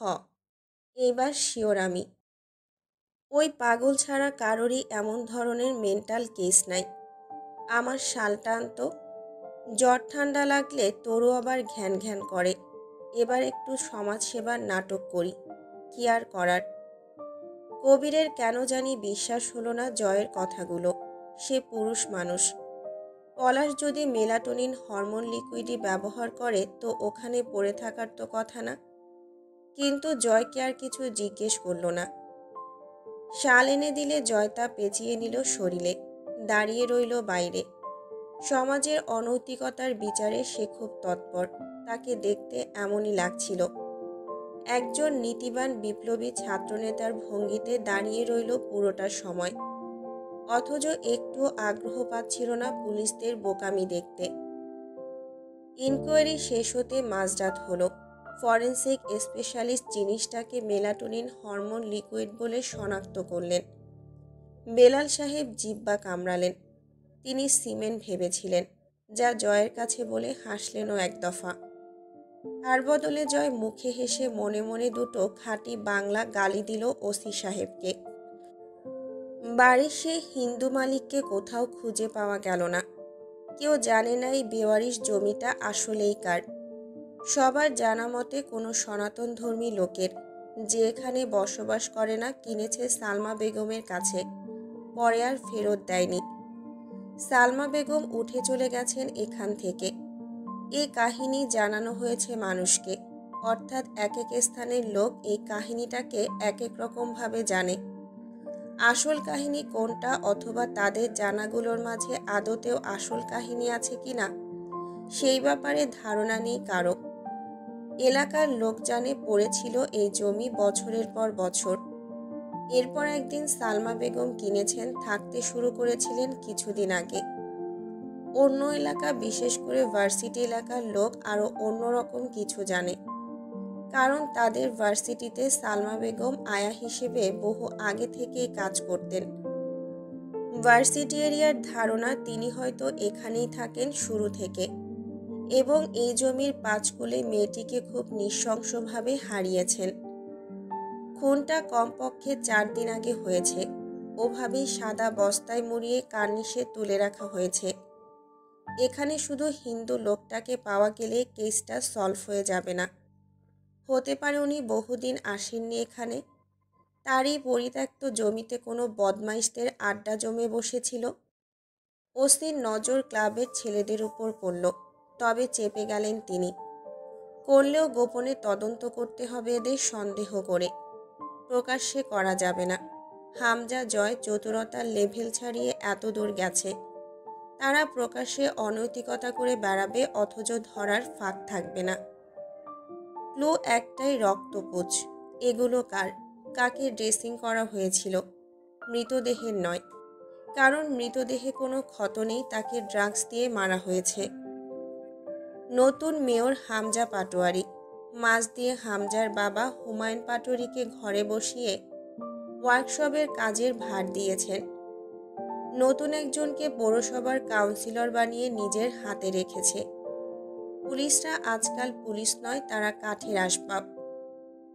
এইবার শিওর আমি। ওই পাগল ছাড়া কারোরই এমন ধরনের মেন্টাল কেস নাই। আমার শালটা আনতো। জ্বর ঠান্ডা লাগলে তোরও আবার ঘ্যান ঘ্যান করে। এবার একটু সমাজসেবার নাটক করি, কি আর করার। কবিরের কেন জানি বিশ্বাস হলো না জয়ের কথাগুলো। সে পুরুষ মানুষ। পলাশ যদি মেলাটোনিন হরমোন লিকুইডই ব্যবহার করে তো ওখানে পড়ে থাকার তো কথা না। কিন্তু জয়কে আর কিছু জিজ্ঞেস করল না। শাল এনে দিলে জয় তা পেঁচিয়ে নিল শরীরে, দাঁড়িয়ে রইল বাইরে। সমাজের অনৈতিকতার বিচারে সে খুব তৎপর। তাকে দেখতে এমনই লাগছিল। একজন নীতিবান বিপ্লবী ছাত্রনেতার ভঙ্গিতে দাঁড়িয়ে রইল পুরোটা সময়, অথচ একটু আগ্রহ পাচ্ছিল না পুলিশদের বোকামি দেখতে। ইনকোয়ারি শেষ হতে মাঝরাত হলো। ফরেন্সিক স্পেশালিস্ট জিনিসটাকে মেলাটোনিন হরমোন লিকুইড বলে শনাক্ত করলেন। বেলাল সাহেব জিহ্বা কামড়ালেন। তিনি সিমেন্ট ভেবেছিলেন, যা জয়ের কাছে বলে হাসলেনও এক দফা। তার বদলে জয় মুখে হেসে মনে মনে দুটো খাঁটি বাংলা গালি দিল ওসি সাহেবকে। বাড়ির সেই হিন্দু মালিককে কোথাও খুঁজে পাওয়া গেল না। কেউ জানে না এই বেওয়ারিশ জমিটা আসলেই কার। সবার জানা মতে কোনো সনাতন ধর্মী লোকের, যে এখানে বসবাস করে না, কিনেছে সালমা বেগমের কাছে, পরে আর ফেরত দেয়নি। সালমা বেগম উঠে চলে গেছেন এখান থেকে। এই কাহিনী জানানো হয়েছে মানুষকে, অর্থাৎ এক এক স্থানের লোক এই কাহিনীটাকে এক এক রকমভাবে জানে। আসল কাহিনী কোনটা অথবা তাদের জানাগুলোর মাঝে আদতেও আসল কাহিনী আছে কিনা সেই ব্যাপারে ধারণা নেই কারো। এলাকার লোক জানে পড়েছিল এই জমি বছরের পর বছর। এরপর একদিন সালমা বেগম কিনেছেন, থাকতে শুরু করেছিলেন কিছুদিন আগে। অন্য এলাকা, বিশেষ করে ভার্সিটি এলাকার লোক আরও অন্যরকম কিছু জানে, কারণ তাদের ভার্সিটিতে সালমা বেগম আয়া হিসেবে বহু আগে থেকেই কাজ করতেন। ভার্সিটি এরিয়ার ধারণা তিনি হয়তো এখানেই থাকেন শুরু থেকে এবং এই জমির পাঁচকুলে মেয়েটিকে খুব নৃশংসভাবে হারিয়েছেন। খুনটা কমপক্ষে 4 দিন আগে হয়েছে। ওভাবেই সাদা বস্তায় মুড়িয়ে কার্নিশে তুলে রাখা হয়েছে। এখানে শুধু হিন্দু লোকটাকে পাওয়া গেলে কেসটা সলভ হয়ে যাবে না। হতে পারে উনি বহুদিন আসেননি এখানে, তারই পরিত্যক্ত জমিতে কোনো বদমাইশদের আড্ডা জমে বসেছিল। ওসির নজর ক্লাবের ছেলেদের উপর পড়ল, তবে চেপে গেলেন তিনি। করলেও গোপনে তদন্ত করতে হবে এদের সন্দেহ করে, প্রকাশ্যে করা যাবে না। হামজা জয় চতুরতার লেভেল ছাড়িয়ে এত দূর গেছে, তারা প্রকাশ্যে অনৈতিকতা করে বেড়াবে অথচ ধরার ফাঁক থাকবে না। ক্লু একটাই, রক্তপুঁজ। এগুলো কার, কাকে ড্রেসিং করা হয়েছিল? মৃতদেহের নয়, কারণ মৃতদেহে কোনো ক্ষত নেই, তাকে ড্রাগস দিয়ে মারা হয়েছে। নতুন মেয়র হামজা পাটোয়ারি। মাস দিয়ে হামজার বাবা হুমায়ুন পাটোয়ারিকে ঘরে বসিয়ে ওয়ার্কশপের কাজের ভার দিয়েছেন। নতুন একজনকে পৌরসভার কাউন্সিলর বানিয়ে নিজের হাতে রেখেছে। পুলিশরা আজকাল পুলিশ নয়, তারা কাঠের আসবাব।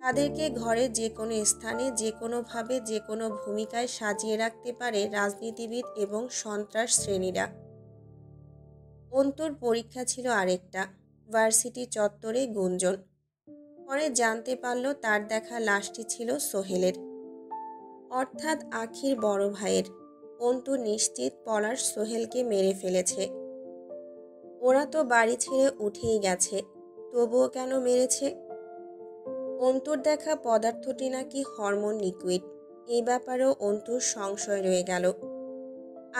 তাদেরকে ঘরে যে কোনো স্থানে, যে কোনোভাবে, যে কোনো ভূমিকায় সাজিয়ে রাখতে পারে রাজনীতিবিদ এবং সন্ত্রাস শ্রেণীরা। অন্তুর পরীক্ষা ছিল আরেকটা। ভার্সিটি চত্বরে গুঞ্জন। পরে জানতে পারল তার দেখা লাশটি ছিল সোহেলের, অর্থাৎ আখির বড় ভাইয়ের। অন্তু নিশ্চিত পলাশ সোহেলকে মেরে ফেলেছে। ওরা তো বাড়ি ছেড়ে উঠেই গেছে, তবুও কেন মেরেছে? অন্তুর দেখা পদার্থটি নাকি হরমোন লিকুইড, এই ব্যাপারেও অন্তুর সংশয় রয়ে গেল।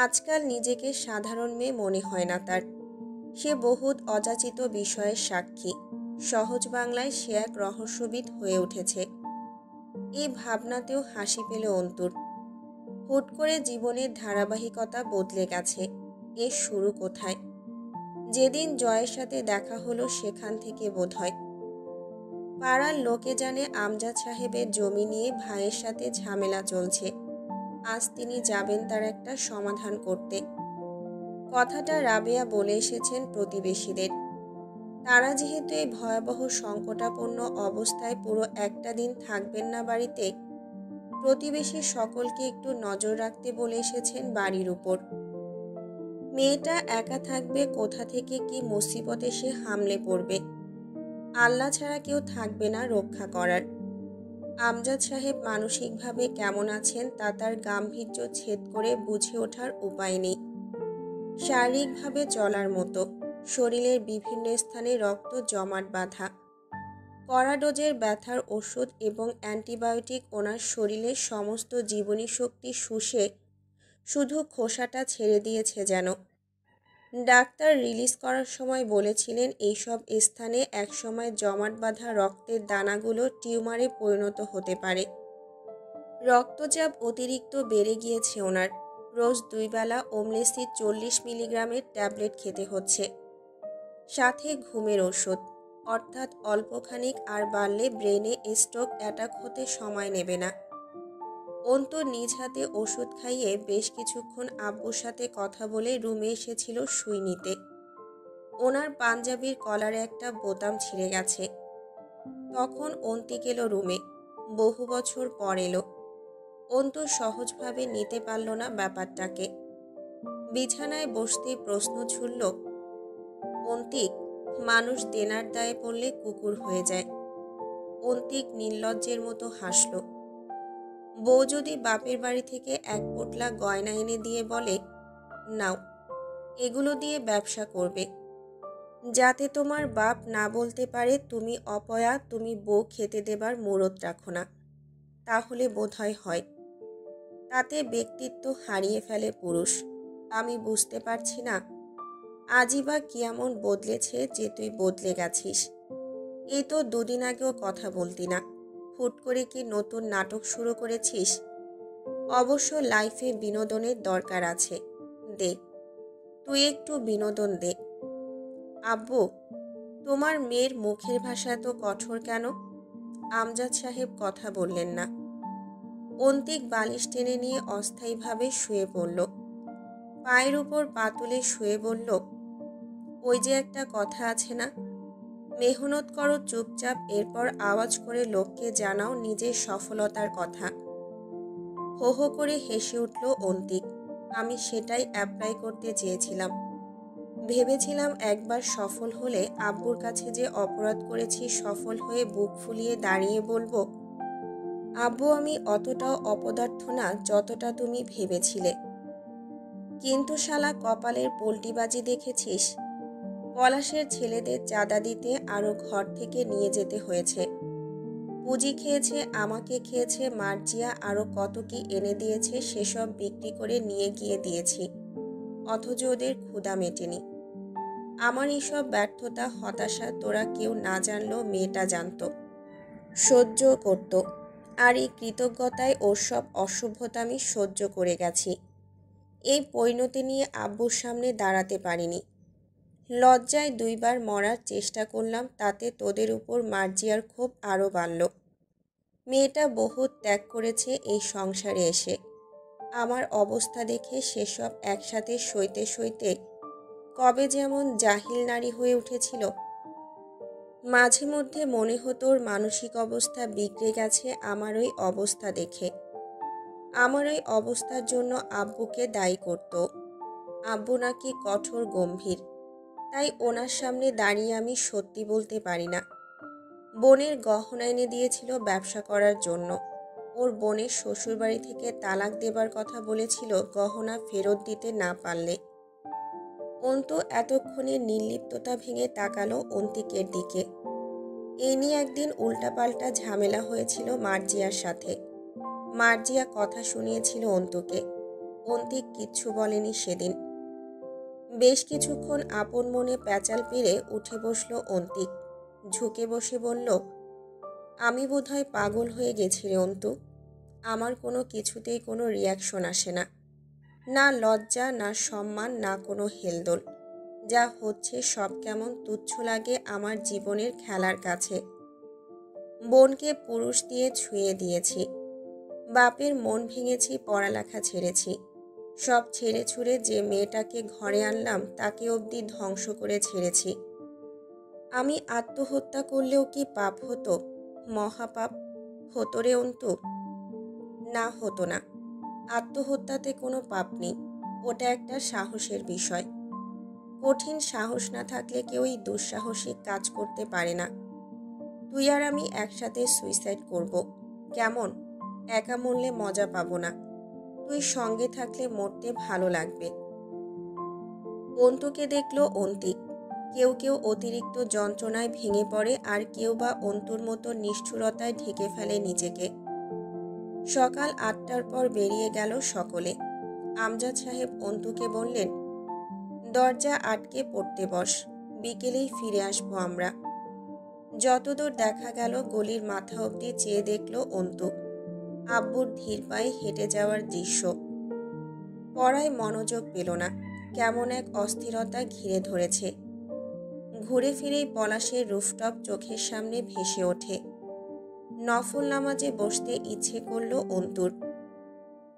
আজকাল নিজেকে সাধারণ মেয়ে মনে হয় না তার। সে বহুত অযাচিত বিষয়ের সাক্ষী। সহজ বাংলায় সে এক রহস্যবিদ হয়ে উঠেছে। এই ভাবনাতেও হাসি পেল অন্তুর। হুট করে জীবনের ধারাবাহিকতা বদলে গেছে। এর শুরু কোথায়? যেদিন জয়ের সাথে দেখা হলো সেখান থেকে বোধহয়। পাড়ার লোকে জানে আমজাদ সাহেবের জমি নিয়ে ভাইয়ের সাথে ঝামেলা চলছে। আজ তিনি যাবেন তার একটা সমাধান করতে। কথাটা রাবেয়া বলে এসেছেন প্রতিবেশীদের। তারা যেহেতু এই ভয়াবহ সংকটাপন্ন অবস্থায় পুরো একটা দিন থাকবেন না বাড়িতে, প্রতিবেশী সকলকে একটু নজর রাখতে বলে এসেছেন বাড়ির উপর। মেয়েটা একা থাকবে, কোথা থেকে কি মুসিবত এসে হামলে পড়বে। আল্লাহ ছাড়া কেউ থাকবে না রক্ষা করার। আমজাদ সাহেব মানসিকভাবে কেমন আছেন তা তার গাম্ভীর্য ছেদ করে বুঝে ওঠার উপায় নেই। শারীরিকভাবে চলার মতো, শরীরের বিভিন্ন স্থানে রক্ত জমাট বাঁধা। কড়া ডোজের ব্যথার ওষুধ এবং অ্যান্টিবায়োটিক ওনার শরীরের সমস্ত জীবনী শক্তি শুষে শুধু খোসাটা ছেড়ে দিয়েছে যেন। ডাক্তার রিলিজ করার সময় বলেছিলেন এইসব স্থানে একসময় জমাট বাঁধা রক্তের দানাগুলো টিউমারে পরিণত হতে পারে। রক্তচাপ অতিরিক্ত বেড়ে গিয়েছে ওনার। রোজ 2 বেলা ওমলেসি 40 মিলিগ্রামের ট্যাবলেট খেতে হচ্ছে, সাথে ঘুমের ওষুধ। অর্থাৎ অল্পখানিক আর বাড়লে ব্রেনে স্ট্রোক অ্যাটাক হতে সময় নেবে না। অন্তু নিজ হাতে ওষুধ খাইয়ে বেশ কিছুক্ষণ আব্বুর সাথে কথা বলে রুমে এসেছিল সুই নিতে। ওনার পাঞ্জাবির কলারে একটা বোতাম ছিঁড়ে গেছে। তখন অন্তিক এলো রুমে। বহু বছর পর এলো। অন্তু সহজভাবে নিতে পারল না ব্যাপারটাকে। বিছানায় বসতেই প্রশ্ন ছুড়ল, অন্তিক, মানুষ দেনার দায়ে পড়লে কুকুর হয়ে যায়। অন্তিক নির্লজ্জের মতো হাসল। বউ যদি বাপের বাড়ি থেকে এক পোটলা গয়না এনে দিয়ে বলে, নাও, এগুলো দিয়ে ব্যবসা করবে, যাতে তোমার বাপ না বলতে পারে তুমি অপয়া, তুমি বউ খেতে দেবার মুরত রাখো না, তাহলে বোধহয় হয়। তাতে ব্যক্তিত্ব হারিয়ে ফেলে পুরুষ। আমি বুঝতে পারছি না আজই বা কি এমন বদলেছে যে তুই বদলে গেছিস। এই তো 2 দিন আগেও কথা বলতি না, হুট করে কি নতুন নাটক শুরু করেছিস? অবশ্য লাইফে বিনোদনের দরকার আছে, দে, তুই একটু বিনোদন দে। আব্বু, তোমার মেয়ের মুখের ভাষা তো কঠোর কেন? আমজাদ সাহেব কথা বললেন না। অন্তিক বালিশ টেনে নিয়ে অস্থায়ীভাবে শুয়ে পড়ল। পায়ের উপর পা তুলে শুয়ে বলল, ওই যে একটা কথা আছে না, মেহনত করো চুপচাপ, এরপর আওয়াজ করে লোককে জানাও নিজের সফলতার কথা। হো হো করে হেসে উঠল অন্তিক। আমি সেটাই অ্যাপ্লাই করতে চেয়েছিলাম। ভেবেছিলাম একবার সফল হলে আব্বুর কাছে যে অপরাধ করেছি সফল হয়ে বুক ফুলিয়ে দাঁড়িয়ে বলবো, আব্বু আমি অতটাও অপদার্থ না যতটা তুমি ভেবেছিলে। কিন্তু শালা কপালের পোল্টিবাজি দেখেছিস। পলাশের ছেলেদের চাঁদা দিতে আরও ঘর থেকে নিয়ে যেতে হয়েছে। পুঁজি খেয়েছে, আমাকে খেয়েছে, মার্জিয়া আরও কত কি এনে দিয়েছে, সেসব বিক্রি করে নিয়ে গিয়ে দিয়েছি, অথচ ওদের ক্ষুধা মেটেনি। আমার এইসব ব্যর্থতা, হতাশা তোরা কেউ না জানলেও মেয়েটা জানত, সহ্য করত। আর এই কৃতজ্ঞতায় ওর সব অসভ্যতা আমি সহ্য করে গেছি। এই পরিণতি নিয়ে আব্বুর সামনে দাঁড়াতে পারিনি। লজ্জায় 2 বার মরার চেষ্টা করলাম, তাতে তোদের উপর মার্জিয়ার ক্ষোভ আরও বাড়ল। মেয়েটা বহুত ত্যাগ করেছে এই সংসারে এসে। আমার অবস্থা দেখে সেসব একসাথে সইতে সইতে কবে যেমন জাহিল নারী হয়ে উঠেছিল। মাঝে মধ্যে মনে হতো ওর মানসিক অবস্থা বিগড়ে গেছে আমার ওই অবস্থা দেখে। আমার ওই অবস্থার জন্য আব্বুকে দায়ী করত। আব্বু নাকি কঠোর গম্ভীর, তাই ওনার সামনে দাঁড়িয়ে আমি সত্যি বলতে পারি না। বোনের গহনা এনে দিয়েছিল ব্যবসা করার জন্য। ওর বোনের শ্বশুরবাড়ি থেকে তালাক দেবার কথা বলেছিল গহনা ফেরত দিতে না পারলে। অন্তু এতক্ষণে নির্লিপ্ততা ভেঙে তাকালো অন্তিকের দিকে। এই নিয়ে একদিন উল্টাপাল্টা ঝামেলা হয়েছিল মার্জিয়ার সাথে। মার্জিয়া কথা শুনিয়েছিল অন্তুকে। অন্তিক কিচ্ছু বলেনি সেদিন। বেশ কিছুক্ষণ আপন মনে প্যাচাল পেরে উঠে বসল অন্তিক। ঝুঁকে বসে বলল, আমি বোধহয় পাগল হয়ে গেছি রে অন্তু। আমার কোনো কিছুতেই কোনো রিয়াকশন আসে না, না লজ্জা, না সম্মান, না কোনো হেলদোল। যা হচ্ছে সব কেমন তুচ্ছ লাগে আমার জীবনের খেলার কাছে। বোনকে পুরুষ দিয়ে ছুঁয়ে দিয়েছি, বাপের মন ভেঙেছি, পড়ালেখা ছেড়েছি। সব ছেড়ে ছুড়ে যে মেয়েটাকে ঘরে আনলাম তাকে অবধি ধ্বংস করে ছেড়েছি। আমি আত্মহত্যা করলেও কি পাপ হতো? মহাপাপ হতো রে অন্তু। না, হতো না। আত্মহত্যাতে কোনো পাপ নেই, ওটা একটা সাহসের বিষয়। কঠিন সাহস না থাকলে কেউই দুঃসাহসিক কাজ করতে পারে না। তুই আর আমি একসাথে সুইসাইড করব। কেমন? একা মরলে মজা পাবো না, তুই সঙ্গে থাকলে মরতে ভালো লাগবে। অন্তুকে দেখলো অন্তিক। কেউ কেউ অতিরিক্ত যন্ত্রণায় ভেঙে পড়ে, আর কেউ বা অন্তুর মতো নিষ্ঠুরতায় ঢেকে ফেলে নিজেকে। সকাল 8টার পর বেরিয়ে গেল সকলে। আমজাদ সাহেব অন্তুকে বললেন, দরজা আটকে পড়তে বস, বিকেলেই ফিরে আসবো আমরা। যতদূর দেখা গেল গলির মাথা অবধি চেয়ে দেখল অন্তু আব্বুর ধীর পায়ে হেঁটে যাওয়ার দৃশ্য। পড়ায় মনোযোগ পেল না, কেমন এক অস্থিরতা ঘিরে ধরেছে। ঘুরে ফিরেই পলাশের রুফটপ চোখের সামনে ভেসে ওঠে। নফল নামাজে বসতে ইচ্ছে করল অন্তুর।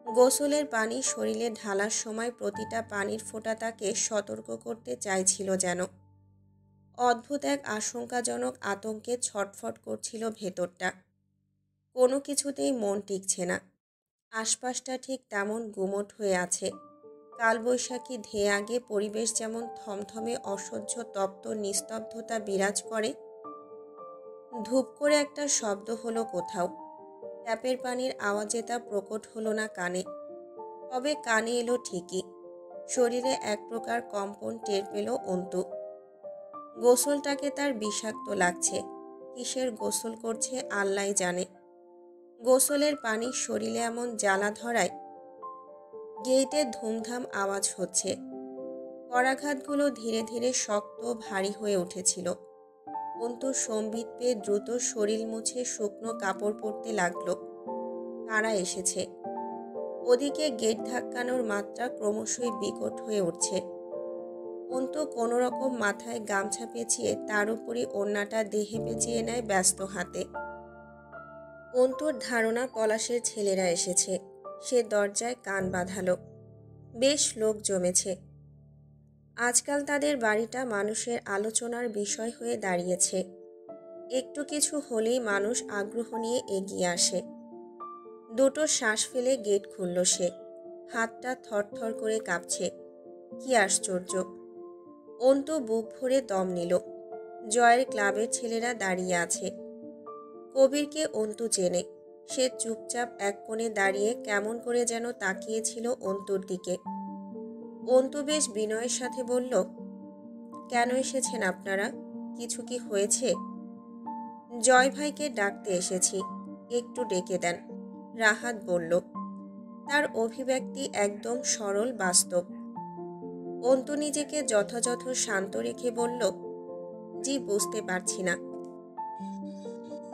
গোসলের পানি শরীরে ঢালার সময় প্রতিটা পানির ফোঁটা তাকে সতর্ক করতে চাইছিল যেন। অদ্ভুত এক আশঙ্কাজনক আতঙ্কে ছটফট করছিল ভেতরটা। কোনো কিছুতেই মন টিকছে না। আশপাশটা ঠিক তেমন গুমোট হয়ে আছে। কালবৈশাখী ধেয়ে আগে পরিবেশ যেমন থমথমে অসহ্য তপ্ত নিস্তব্ধতা বিরাজ করে। ধূপ করে একটা শব্দ হলো কোথাও। ট্যাপের পানির আওয়াজে তা প্রকট হলো না কানে। তবে কানে এলো ঠিকই। শরীরে এক প্রকার কম্পন টের পেল অন্তু। গোসলটাকে তার বিষাক্ত লাগছে। কিসের গোসল করছে আল্লাহ জানে। গোসলের পানি শরীরে এমন জ্বালা ধরায় গেইটে ধুমধাম আওয়াজ হচ্ছে। করাঘাতগুলো ধীরে ধীরে শক্ত ভারী হয়ে উঠেছিল। অন্তু সম্বিত পেয়ে দ্রুত শরীর মুছে শুকনো কাপড় পরতে লাগলো। কারা এসেছে? ওদিকে গেট ধাক্কানোর মাত্রা ক্রমশই বিকট হয়ে উঠছে। অন্তু কোনো রকম মাথায় গামছা পেঁচিয়ে তার উপরই ওড়নাটা দেহে পেঁচিয়ে নেয় ব্যস্ত হাতে। অন্তুর ধারণা পলাশের ছেলেরা এসেছে। সে দরজায় কান বাঁধালো। বেশ লোক জমেছে। আজকাল তাদের বাড়িটা মানুষের আলোচনার বিষয় হয়ে দাঁড়িয়েছে। একটু কিছু হলেই মানুষ আগ্রহ নিয়ে এগিয়ে আসে। দুটো শ্বাস ফেলে গেট খুলল সে। হাতটা থরথর করে কাঁপছে। কি আশ্চর্য! অন্তু বুক ভরে দম নিল। জয়ের ক্লাবের ছেলেরা দাঁড়িয়ে আছে। কবিরকে অন্তু চেনে। সে চুপচাপ এক কোণে দাঁড়িয়ে কেমন করে যেন তাকিয়েছিল অন্তুর দিকে। অন্তু বেশ বিনয়ের সাথে বলল, কেন এসেছেন আপনারা? কিছু কি হয়েছে? জয় ভাইকে ডাকতে এসেছি, একটু ডেকে দেন, রাহাত বলল। তার অভিব্যক্তি একদম সরল বাস্তব। অন্তু নিজেকে যথাযথ শান্ত রেখে বলল, জি, বুঝতে পারছি না।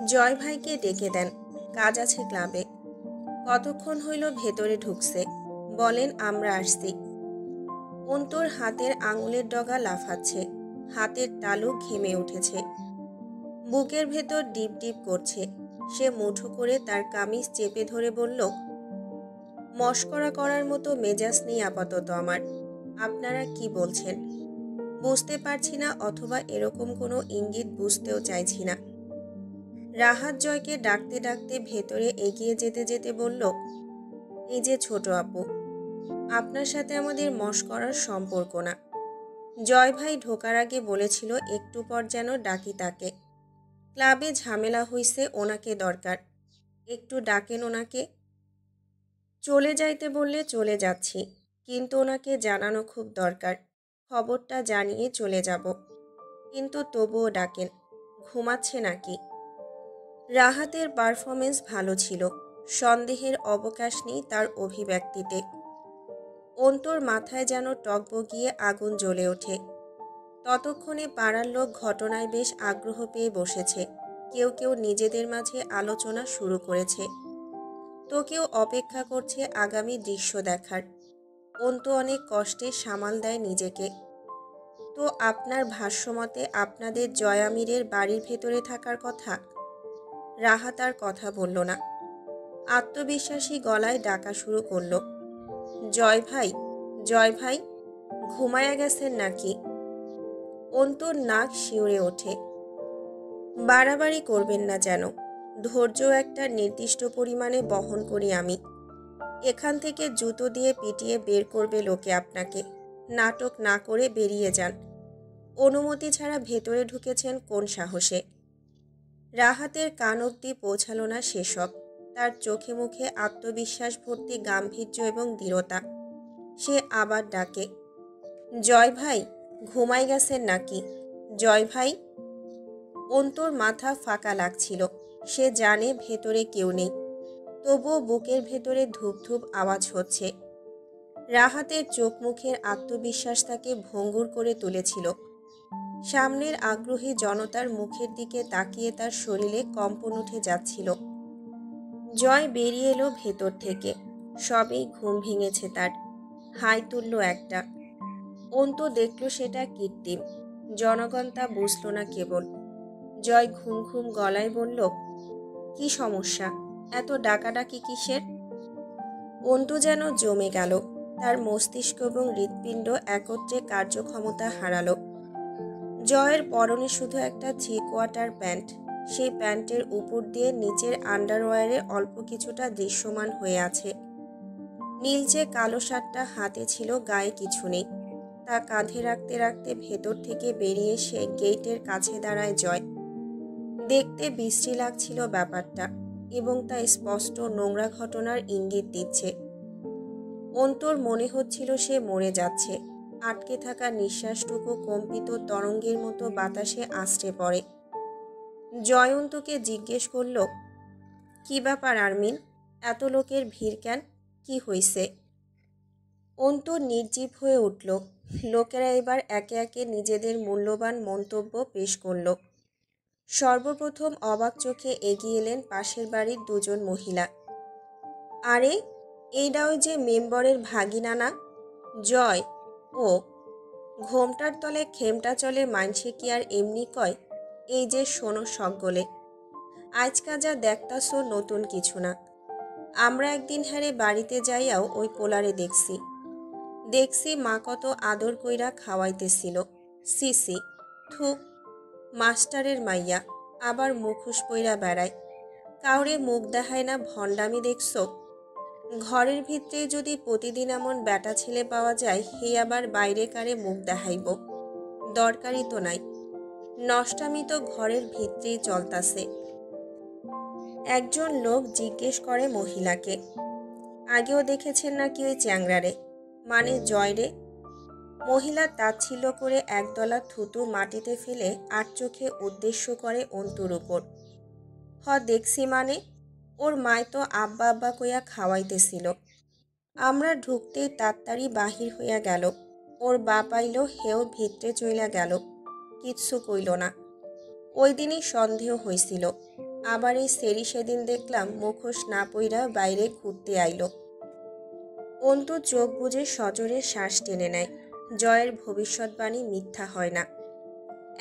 জয় ভাইকে ডেকে দেন, কাজ আছে ক্লাবে। কতক্ষণ হইল ভেতরে ঢুকছে, বলেন আমরা আসছি। অন্তুর হাতের আঙুলের ডগা লাফাচ্ছে, হাতের তালু ঘেমে উঠেছে, বুকের ভেতর ডিপ ডিপ করছে। সে মুঠো করে তার কামিজ চেপে ধরে বলল, মশকরা করার মতো মেজাজ নেই আপাতত আমার। আপনারা কি বলছেন বুঝতে পারছি না, অথবা এরকম কোনো ইঙ্গিত বুঝতেও চাইছি না। রাহাত জয়কে ডাকতে ডাকতে ভেতরে এগিয়ে যেতে যেতে বলল, এই যে ছোট আপু, আপনার সাথে আমাদের মশকরার সম্পর্ক না। জয় ভাই ঢোকার আগে বলেছিল একটু পর যেন ডাকি তাকে। ক্লাবে ঝামেলা হইছে, ওনাকে দরকার, একটু ডাকেন ওনাকে। চলে যাইতে বললে চলে যাচ্ছি, কিন্তু ওনাকে জানানো খুব দরকার। খবরটা জানিয়ে চলে যাব, কিন্তু তবুও ডাকেন। ঘুমাচ্ছে নাকি? রাহাতের পারফরমেন্স ভালো ছিল, সন্দেহের অবকাশ নেই তার অভিব্যক্তিতে। অন্তর মাথায় যেন টগবগিয়ে আগুন জ্বলে ওঠে। ততক্ষণে পাড়ার লোক ঘটনায় বেশ আগ্রহ পেয়ে বসেছে। কেউ কেউ নিজেদের মাঝে আলোচনা শুরু করেছে, তো কেউ অপেক্ষা করছে আগামী দৃশ্য দেখার। অন্তু অনেক কষ্টে সামাল দেয় নিজেকে। তো আপনার ভাষ্যমতে আপনাদের জয়ামিরের বাড়ির ভেতরে থাকার কথা? রাহাত আর কথা বলল না, আত্মবিশ্বাসী গলায় ডাকা শুরু করলো, জয় ভাই, জয় ভাই, ঘুমায়া গেছেন নাকি? অন্তুর নাক শিউরে ওঠে। বাড়াবাড়ি করবেন না যেন, ধৈর্য একটা নির্দিষ্ট পরিমাণে বহন করি আমি। এখান থেকে জুতো দিয়ে পিটিয়ে বের করবে লোকে আপনাকে। নাটক না করে বেরিয়ে যান। অনুমতি ছাড়া ভেতরে ঢুকেছেন কোন সাহসে? রাহাতের কান অবধি পৌঁছালো না সেসব। তার চোখে মুখে আত্মবিশ্বাস ভর্তি গাম্ভীর্য এবং দৃঢ়তা। সে আবার ডাকে, জয় ভাই, ঘুমাই গেছেন নাকি? জয় ভাই। অন্তুর মাথা ফাঁকা লাগছিল। সে জানে ভেতরে কেউ নেই, তবুও বুকের ভেতরে ধূপ ধূপ আওয়াজ হচ্ছে। রাহাতের চোখ মুখের আত্মবিশ্বাস তাকে ভঙ্গুর করে তুলেছিল। সামনের আগ্রহী জনতার মুখের দিকে তাকিয়ে তার শরীরে কম্পন উঠে যাচ্ছিল। জয় বেরিয়ে এলো ভেতর থেকে। সবেই ঘুম ভেঙেছে তার। হাই তুলল একটা। অন্তু দেখল সেটা কৃত্রিম। জনগণ তা বুঝল না কেবল। জয় ঘুম ঘুম গলায় বলল, কি সমস্যা? এত ডাকাডাকি কিসের? অন্তু যেন জমে গেল। তার মস্তিষ্ক এবং হৃৎপিণ্ড একত্রে কার্যক্ষমতা হারালো। জয়ের পরনে শুধু একটা থ্রি কোয়ার্টার প্যান্ট। সেই প্যান্টের উপর দিয়ে নিচের আন্ডারওয়্যারে অল্প কিছুটা দৃশ্যমান হয়ে আছে। নীলচে কালো শার্টটা হাতে ছিল, গায়ে কিছু নেই। তা কাঁধে রাখতে রাখতে ভেতর থেকে বেরিয়ে এসে গেইটের কাছে দাঁড়ায় জয়। দেখতে বিশ্রী লাগছিল ব্যাপারটা, এবং তা স্পষ্ট নোংরা ঘটনার ইঙ্গিত দিচ্ছে। অন্তর মনে হচ্ছিল সে মরে যাচ্ছে। আটকে থাকা নিঃশ্বাসটুকু কম্পিত তরঙ্গের মতো বাতাসে আছড়ে পড়ে। জয়ন্তকে জিজ্ঞেস করল, কি ব্যাপার আরমিন? এত লোকের ভিড় কেন? কি হইছে? অন্তর নির্জীব হয়ে উঠল। লোকেরা এবার একে একে নিজেদের মূল্যবান মন্তব্য পেশ করল। সর্বপ্রথম অবাক চোখে এগিয়ে এলেন পাশের বাড়ির দুজন মহিলা। আরে, এইটা ওই যে মেম্বরের ভাগিনা না? জয়। ও, ঘোমটার তলে খেমটা চলে মানসে কি আর এমনি কয়? এই যে শোনো সকলে, আজকা যা দেখতাছ নতুন কিছু না। আমরা একদিন হারে বাড়িতে যাইয়াও ওই পোলারে দেখছি মা কত আদর কইরা খাওয়াইতেছিল। সিসি, থু, মাস্টারের মাইয়া, আবার মুখোশ পইরা বেড়ায়। কাউরে মুখ দেখায় না, ভণ্ডামি দেখছো? ঘরের ভিতরে যদি প্রতিদিন এমন বেটা ছেলে পাওয়া যায়, হে আবার বাইরে কারে মুখ দেখাইব? দরকারই তো নাই। নষ্টামি তো ঘরের ভিতরেই চলতাছে। একজন লোক জিজ্ঞেস করে মহিলাকে, আগেও দেখেছেন নাকি ওই চ্যাংড়ারে, মানে জয় রে? মহিলা তাচ্ছিল্য করে একদলা থুতু মাটিতে ফেলে আর চোখে উদ্দেশ্য করে অন্তুর উপর। দেখছি মানে, ওর মায় তো আব্বা আব্বা কইয়া খাওয়াইতেছিল। আমরা ঢুকতেই তাড়াতাড়ি বাহির হইয়া গেল। ওর বাপ আইল, হেও ভিতরে চইলা গেল, কিচ্ছু কইল না। ওই দিনই সন্দেহ হয়েছিল। আবার এই সেরি সেদিন দেখলাম মুখোশ না পইরা বাইরে ঘুরতে আইল। অন্তু চোখ বুজে সজোরে শ্বাস টেনে নেয়। জয়ের ভবিষ্যৎবাণী মিথ্যা হয় না।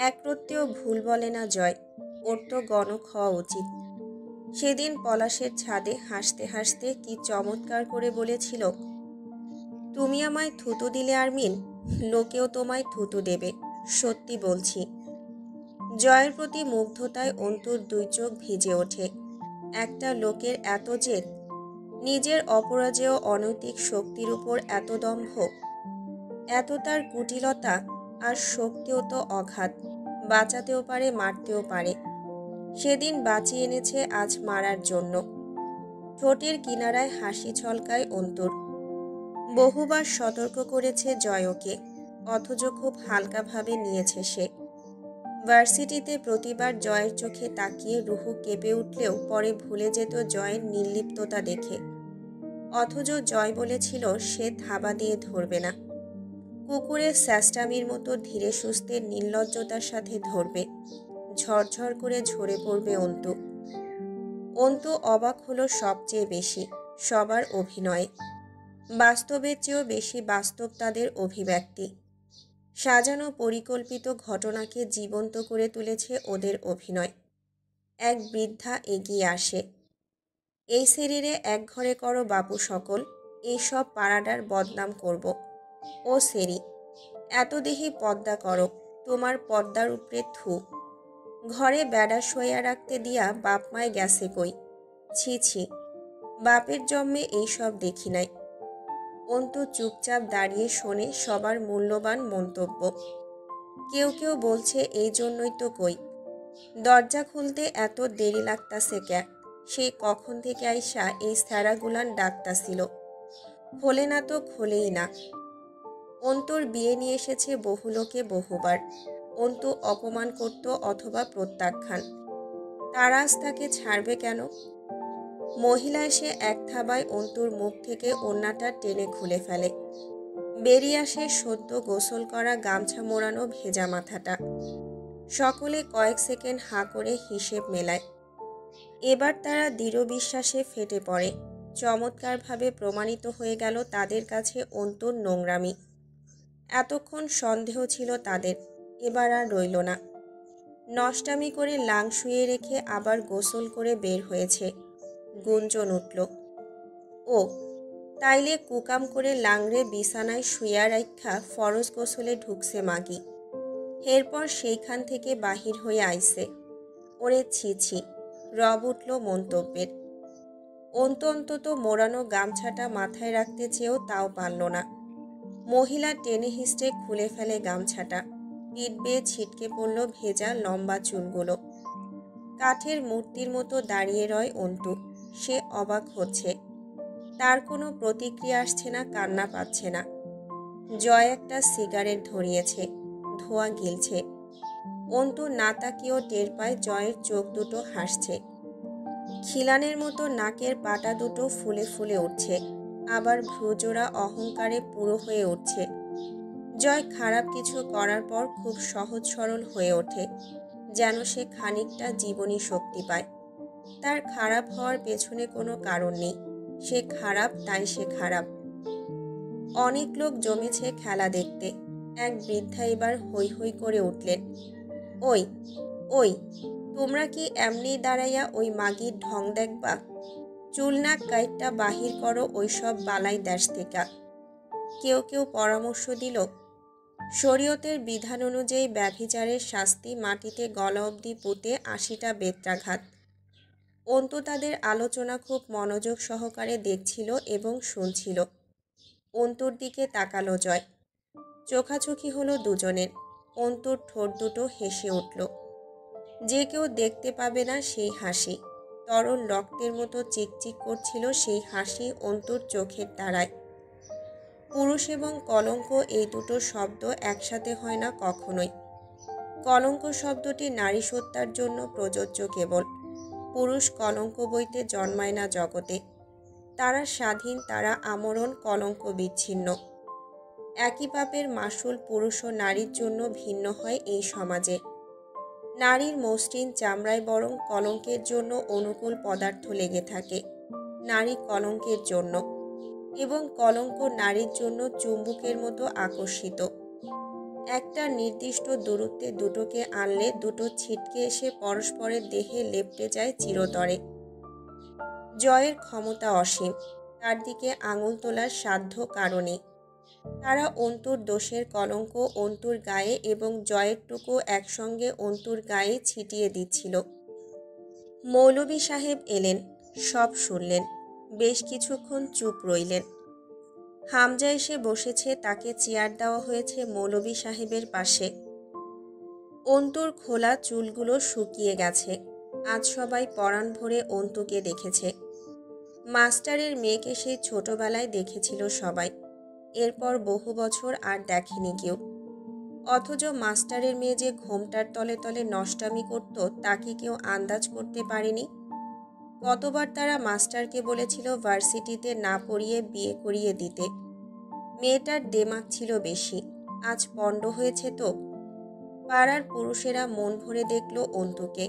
একরত্তেও ভুল বলে না জয়। ওর তো গণক হওয়া উচিত। সেদিন পলাশের ছাদে হাসতে হাসতে কি চমৎকার করে বলেছিল, তুমি আমায় থুতু দিলে আরমিন, লোকেও তোমায় থুতু দেবে। সত্যি বলছি। জয়ের প্রতি মুগ্ধতায় অন্তুর দুই চোখ ভিজে ওঠে। একটা লোকের এত জেদ, নিজের অপরাজেয় অনৈতিক শক্তির উপর এত দম্ভ, এত তার কুটিলতা, আর শক্তিও তো অগাধ। বাঁচাতেও পারে, মারতেও পারে। সেদিন বাঁচিয়ে এনেছে, আজ মারার জন্য। ঠোঁটের কিনারায় হাসি ছলকায় অন্তুর। বহুবার সতর্ক করেছে জয়কে, অথচ খুব হালকাভাবে নিয়েছে সে। ভার্সিটিতে প্রতিবার জয়ের চোখে তাকিয়ে রুহু কেঁপে উঠলেও পরে ভুলে যেত জয়ের নির্লিপ্ততা দেখে। অথচ জয় বলেছিল সে থাবা দিয়ে ধরবে না, কুকুরের স্যাস্টামির মতো ধীরে সুস্থে নির্লজ্জতার সাথে ধরবে। ঝরঝর করে ঝরে পড়বে অন্তু। অন্তু অবাক হলো সবচেয়ে বেশি সবার অভিনয়ে। বাস্তবের চেয়েও বেশি বাস্তব তাদের অভিব্যক্তি। সাজানো পরিকল্পিত ঘটনাকে জীবন্ত করে তুলেছে ওদের অভিনয়। এক বৃদ্ধা এগিয়ে আসে। এই শরীরে এক ঘরে করো বাপু সকল, এইসব পাড়াটার বদনাম করব। ও সেরি, এত দেহি পর্দা করো, তোমার পর্দার উপরে থু। ঘরে বেড়া শোয়া রাখতে দিয়া বাপ মায় গেছে কই। ছি ছি, বাপের জন্মে এইসব দেখি নাই। অন্তু চুপচাপ দাঁড়িয়ে শোনে সবার মূল্যবান মন্তব্য। কেউ কেউ বলছে এই জন্যই তো কই, দরজা খুলতে এত দেরি লাগতাছে ক্যা, সেই কখন থেকে আইসা এই স্যারাগুলান ডাকতাছিল, খোলে না তো খোলেই না। অন্তুর বিয়ে নিয়ে এসেছে বহু লোকে বহুবার। অন্তু অপমান করত অথবা প্রত্যাখ্যান, তারা আজ তাকে ছাড়বে কেন? মহিলা এসে এক থাবায় অন্তুর মুখ থেকে ওড়নাটা টেনে খুলে ফেলে। বেরিয়ে আসে সদ্য গোসল করা গামছা মোড়ানো ভেজা মাথাটা। সকলে কয়েক সেকেন্ড হাঁ করে হিসেব মেলায়। এবার তারা দৃঢ় বিশ্বাসে ফেটে পড়ে। চমৎকারভাবে প্রমাণিত হয়ে গেল তাদের কাছে অন্তুর নোংরামি। এতক্ষণ সন্দেহ ছিল তাদের, এবার আর রইল না। নষ্টামি করে লাং শুয়ে রেখে আবার গোসল করে বের হয়েছে। গুঞ্জন উঠল, ও তাইলে কুকাম করে লাংড়ে বিছানায় শুইয়া রাইখা ফরজ গোসলে ঢুকছে মাগি। এরপর সেইখান থেকে বাহির হয়ে আইছে। ওরে ছি ছি, রব উঠল মন্তব্যের। অন্তত মোড়ানো গামছাটা মাথায় রাখতে চেয়েও তাও পারল না। মহিলা টেনে হিস্টে খুলে ফেলে গামছাটা। পিঠ বেয়ে ছিটকে পড়ল ভেজা লম্বা চুলগুলো। কাঠের মূর্তির মতো দাঁড়িয়ে রয় অন্তু। সে অবাক হচ্ছে, তার কোনো প্রতিক্রিয়া আসছে না, কান্না পাচ্ছে না। জয় একটা সিগারেট ধরিয়েছে, ধোঁয়া গিলছে। অন্তু না তাকিয়েও টের পায় জয়ের চোখ দুটো হাসছে। খিলানের মতো নাকের পাটা দুটো ফুলে ফুলে উঠছে, আবার ভ্রুজোড়া অহংকারে পুরো হয়ে উঠছে। জয় খারাপ কিছু করার পর খুব সহজ সরল হয়ে ওঠে, যেন সে খানিকটা জীবনী শক্তি পায়। তার খারাপ হওয়ার পেছনে কোনো কারণ নেই, সে খারাপ তাই সে খারাপ। অনেক লোক জমেছে খেলা দেখতে। এক বৃদ্ধা এবার হৈ হৈ করে উঠলেন, ওই ওই, তোমরা কি এমনি দাঁড়াইয়া ওই মাগির ঢং দেখবা? চুল নাক কাইটটা বাহির করো ওইসব বালাই দেশ থেকে। কেউ কেউ পরামর্শ দিল, শরীয়তের বিধান অনুযায়ী ব্যভিচারের শাস্তি মাটিতে গলা অবধি পুঁতে ৮০টা বেত্রাঘাত। অন্তু তাদের আলোচনা খুব মনোযোগ সহকারে দেখছিল এবং শুনছিল। অন্তুর দিকে তাকালো জয়। চোখাচোখি হলো দুজনের। অন্তুর ঠোঁট দুটো হেসে উঠল। যে কেউ দেখতে পাবে না সেই হাসি। তরল রক্তের মতো চিকচিক করছিল সেই হাসি অন্তুর চোখের তারায়। পুরুষ এবং কলঙ্ক এই দুটো শব্দ একসাথে হয় না কখনোই। কলঙ্ক শব্দটি নারী সত্তার জন্য প্রযোজ্য কেবল। পুরুষ কলঙ্ক বইতে জন্মায় না জগতে। তারা স্বাধীন, তারা আমরণ, কলঙ্ক বিচ্ছিন্ন। একই পাপের মাসুল পুরুষ ও নারীর জন্য ভিন্ন হয় এই সমাজে। নারীর মসৃণ চামড়ায় বরং কলঙ্কের জন্য অনুকূল পদার্থ লেগে থাকে, নারী কলঙ্কের জন্য, এবং কলঙ্ক নারীর জন্য চুম্বকের মতো আকর্ষিত। একটা নির্দিষ্ট দূরত্বে দুটোকে আনলে দুটো ছিটকে এসে পরস্পরের দেহে লেপ্টে যায় চিরতরে। জয়ের ক্ষমতা অসীম, তার দিকে আঙুল তোলার সাধ্য কারণে। তারা অন্তুর দোষের কলঙ্ক অন্তুর গায়ে এবং জয়ের টুকু একসঙ্গে অন্তুর গায়ে ছিটিয়ে দিচ্ছিল। মৌলভী সাহেব এলেন, সব শুনলেন, বেশ কিছুক্ষণ চুপ রইলেন। হামজা এসে বসেছে, তাকে চেয়ার দেওয়া হয়েছে মৌলভী সাহেবের পাশে। অন্তুর খোলা চুলগুলো শুকিয়ে গেছে। আজ সবাই পরাণ ভরে অন্তুকে দেখেছে। মাস্টারের মেয়েকে সেই ছোটবেলায় দেখেছিল সবাই, এরপর বহু বছর আর দেখেনি কেউ। অথচ মাস্টারের মেয়ে যে ঘোমটার তলে তলে নষ্টামি করত তা কি কেউ আন্দাজ করতে পারেনি? কতবার তারা মাস্টারকে বলেছিল ভার্সিটিতে না পড়িয়ে বিয়ে করিয়ে দিতে। মেয়েটার দেমাগ ছিল বেশি, আজ পণ্ড হয়েছে তো। পাড়ার পুরুষেরা মন ভরে দেখল অন্তুকে।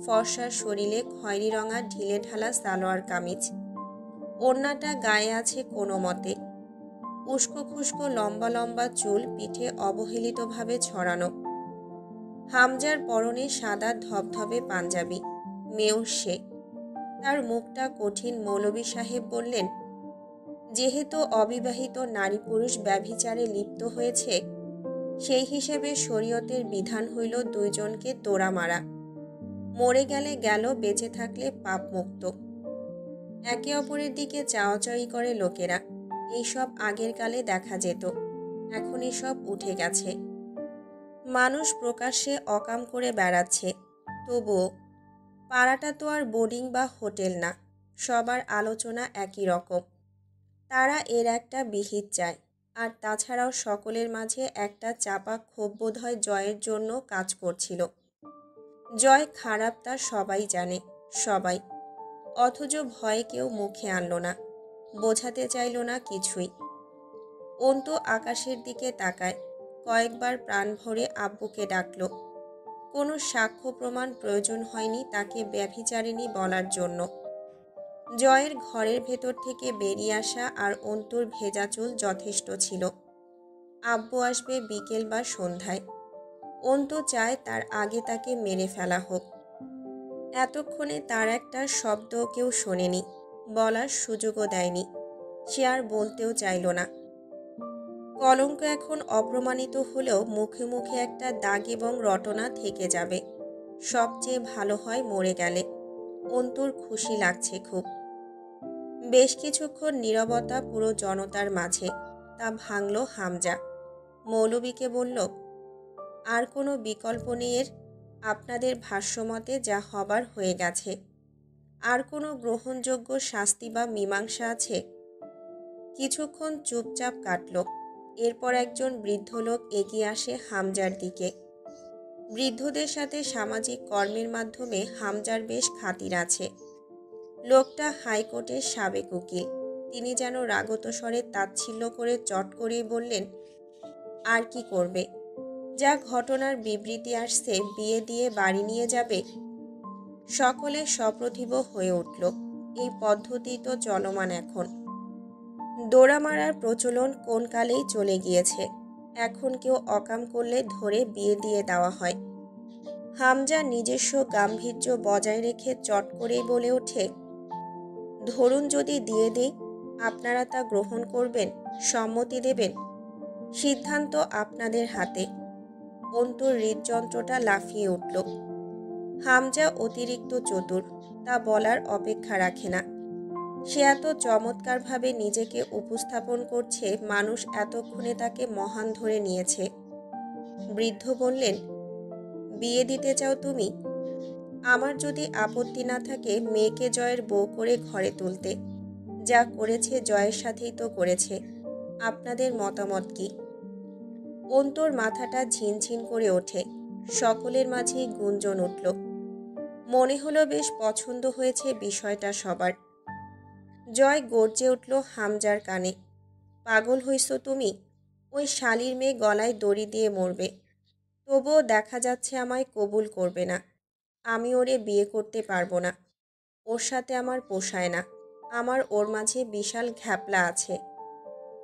ফর্সার শরীরে খয়েরি রঙা ঢিলে ঢালা সালোয়ার কামিজ, ওড়নাটা গায়ে আছে কোনো মতে, উস্কো খুস্কো লম্বা লম্বা চুল পিঠে অবহেলিতভাবে ছড়ানো। হামজার পরনে সাদা ধবধবে পাঞ্জাবি, মেয়েও সে। তার মুখটা কঠিন। মৌলভী সাহেব বললেন, যেহেতু অবিবাহিত নারী পুরুষ ব্যভিচারে লিপ্ত হয়েছে, সেই হিসেবে শরীয়তের বিধান হইল দুইজনকে তোড়া মারা। মরে গেলে গেল, বেঁচে থাকলে পাপ মুক্ত। একে অপরের দিকে চাওয়াচাওয়ি করে লোকেরা। এইসব আগের কালে দেখা যেত, এখন এসব উঠে গেছে। মানুষ প্রকাশ্যে অকাম করে বেড়াচ্ছে। তবুও পাড়াটা তো আর বোর্ডিং বা হোটেল না, সবার আলোচনা একই রকম। তারা এর একটা বিহিত চায়। আর তাছাড়াও সকলের মাঝে একটা চাপা ক্ষোভ বোধ হয় জয়ের জন্য কাজ করছিল। জয় খারাপ তা সবাই জানে, সবাই। অথচ ভয়ে কেউ মুখে আনল না, বোঝাতে চাইল না কিছুই। অন্তু আকাশের দিকে তাকায়, কয়েকবার প্রাণ ভরে আব্বুকে ডাকল। কোনো সাক্ষ্য প্রমাণ প্রয়োজন হয়নি তাকে ব্যভিচারিণী বলার জন্য। জয়ের ঘরের ভেতর থেকে বেরিয়ে আসা আর অন্তুর ভেজা চুল যথেষ্ট ছিল। আব্বু আসবে বিকেল বা সন্ধ্যায়। অন্তু চায় তার আগে তাকে মেরে ফেলা হোক। এতক্ষণে তার একটা শব্দ কেউ শোনেনি, বলার সুযোগও দেয়নি। সে আর বলতেও চাইল না। কলঙ্ক এখন অপ্রমাণিত হলেও মুখে মুখে একটা দাগ এবং রটনা থেকে যাবে। সবচেয়ে ভালো হয় মরে গেলে। অন্তুর খুশি লাগছে খুব। বেশ কিছুক্ষণ নীরবতা পুরো জনতার মাঝে। তা ভাঙল হামজা। মৌলভীকে বলল, আর কোনো বিকল্প নেই এর? আপনাদের ভাষ্যমতে যা হবার হয়ে গেছে। আর কোনো গ্রহণযোগ্য শাস্তি বা মীমাংসা আছে? কিছুক্ষণ চুপচাপ কাটল। এরপর একজন বৃদ্ধ লোক এগিয়ে আসে হামজার দিকে। বৃদ্ধদের সাথে সামাজিক কর্মের মাধ্যমে হামজার বেশ খাতির আছে। লোকটা হাইকোর্টের সাবেক উকিল। তিনি যেন রাগত স্বরে তাচ্ছিল্য করে চট করেই বললেন, আর কি করবে? যা ঘটনার বিবৃতি আসছে, বিয়ে দিয়ে বাড়ি নিয়ে যাবে। সকলে সপ্রতিভ হয়ে উঠল। এই পদ্ধতি তো চলমান এখন। দোড়া মারার প্রচলন কোন কালেই চলে গিয়েছে। এখন কেউ অকাম করলে ধরে বিয়ে দিয়ে দেওয়া হয়। হামজা নিজস্ব গাম্ভীর্য বজায় রেখে চট করেই বলে ওঠে, ধরুন যদি দিয়ে দেই, আপনারা তা গ্রহণ করবেন, সম্মতি দেবেন? সিদ্ধান্ত আপনাদের হাতে। অন্তুর হৃদযন্ত্রটা লাফিয়ে উঠল। হামজা অতিরিক্ত চতুর, তা বলার অপেক্ষা রাখে না। সে এত চমৎকারভাবে নিজেকে উপস্থাপন করছে, মানুষ এতক্ষণে তাকে মহান ধরে নিয়েছে। বৃদ্ধ বললেন, বিয়ে দিতে চাও তুমি? আমার যদি আপত্তি না থাকে মেয়েকে জয়ের বউ করে ঘরে তুলতে। যা করেছে জয়ের সাথেই তো করেছে। আপনাদের মতামত কি? অন্তুর মাথাটা ঝিনঝিন করে ওঠে। সকলের মাঝেই গুঞ্জন উঠল। মনে হলো বেশ পছন্দ হয়েছে বিষয়টা সবার। জয় গর্জে উঠল হামজার কানে, পাগল হইছ তুমি? ওই শালির মেয়ে গলায় দড়ি দিয়ে মরবে, তবুও দেখা যাচ্ছে আমায় কবুল করবে না। আমি ওরে বিয়ে করতে পারবো না। ওর সাথে আমার পোষায় না। আমার ওর মাঝে বিশাল ঘ্যাপলা আছে,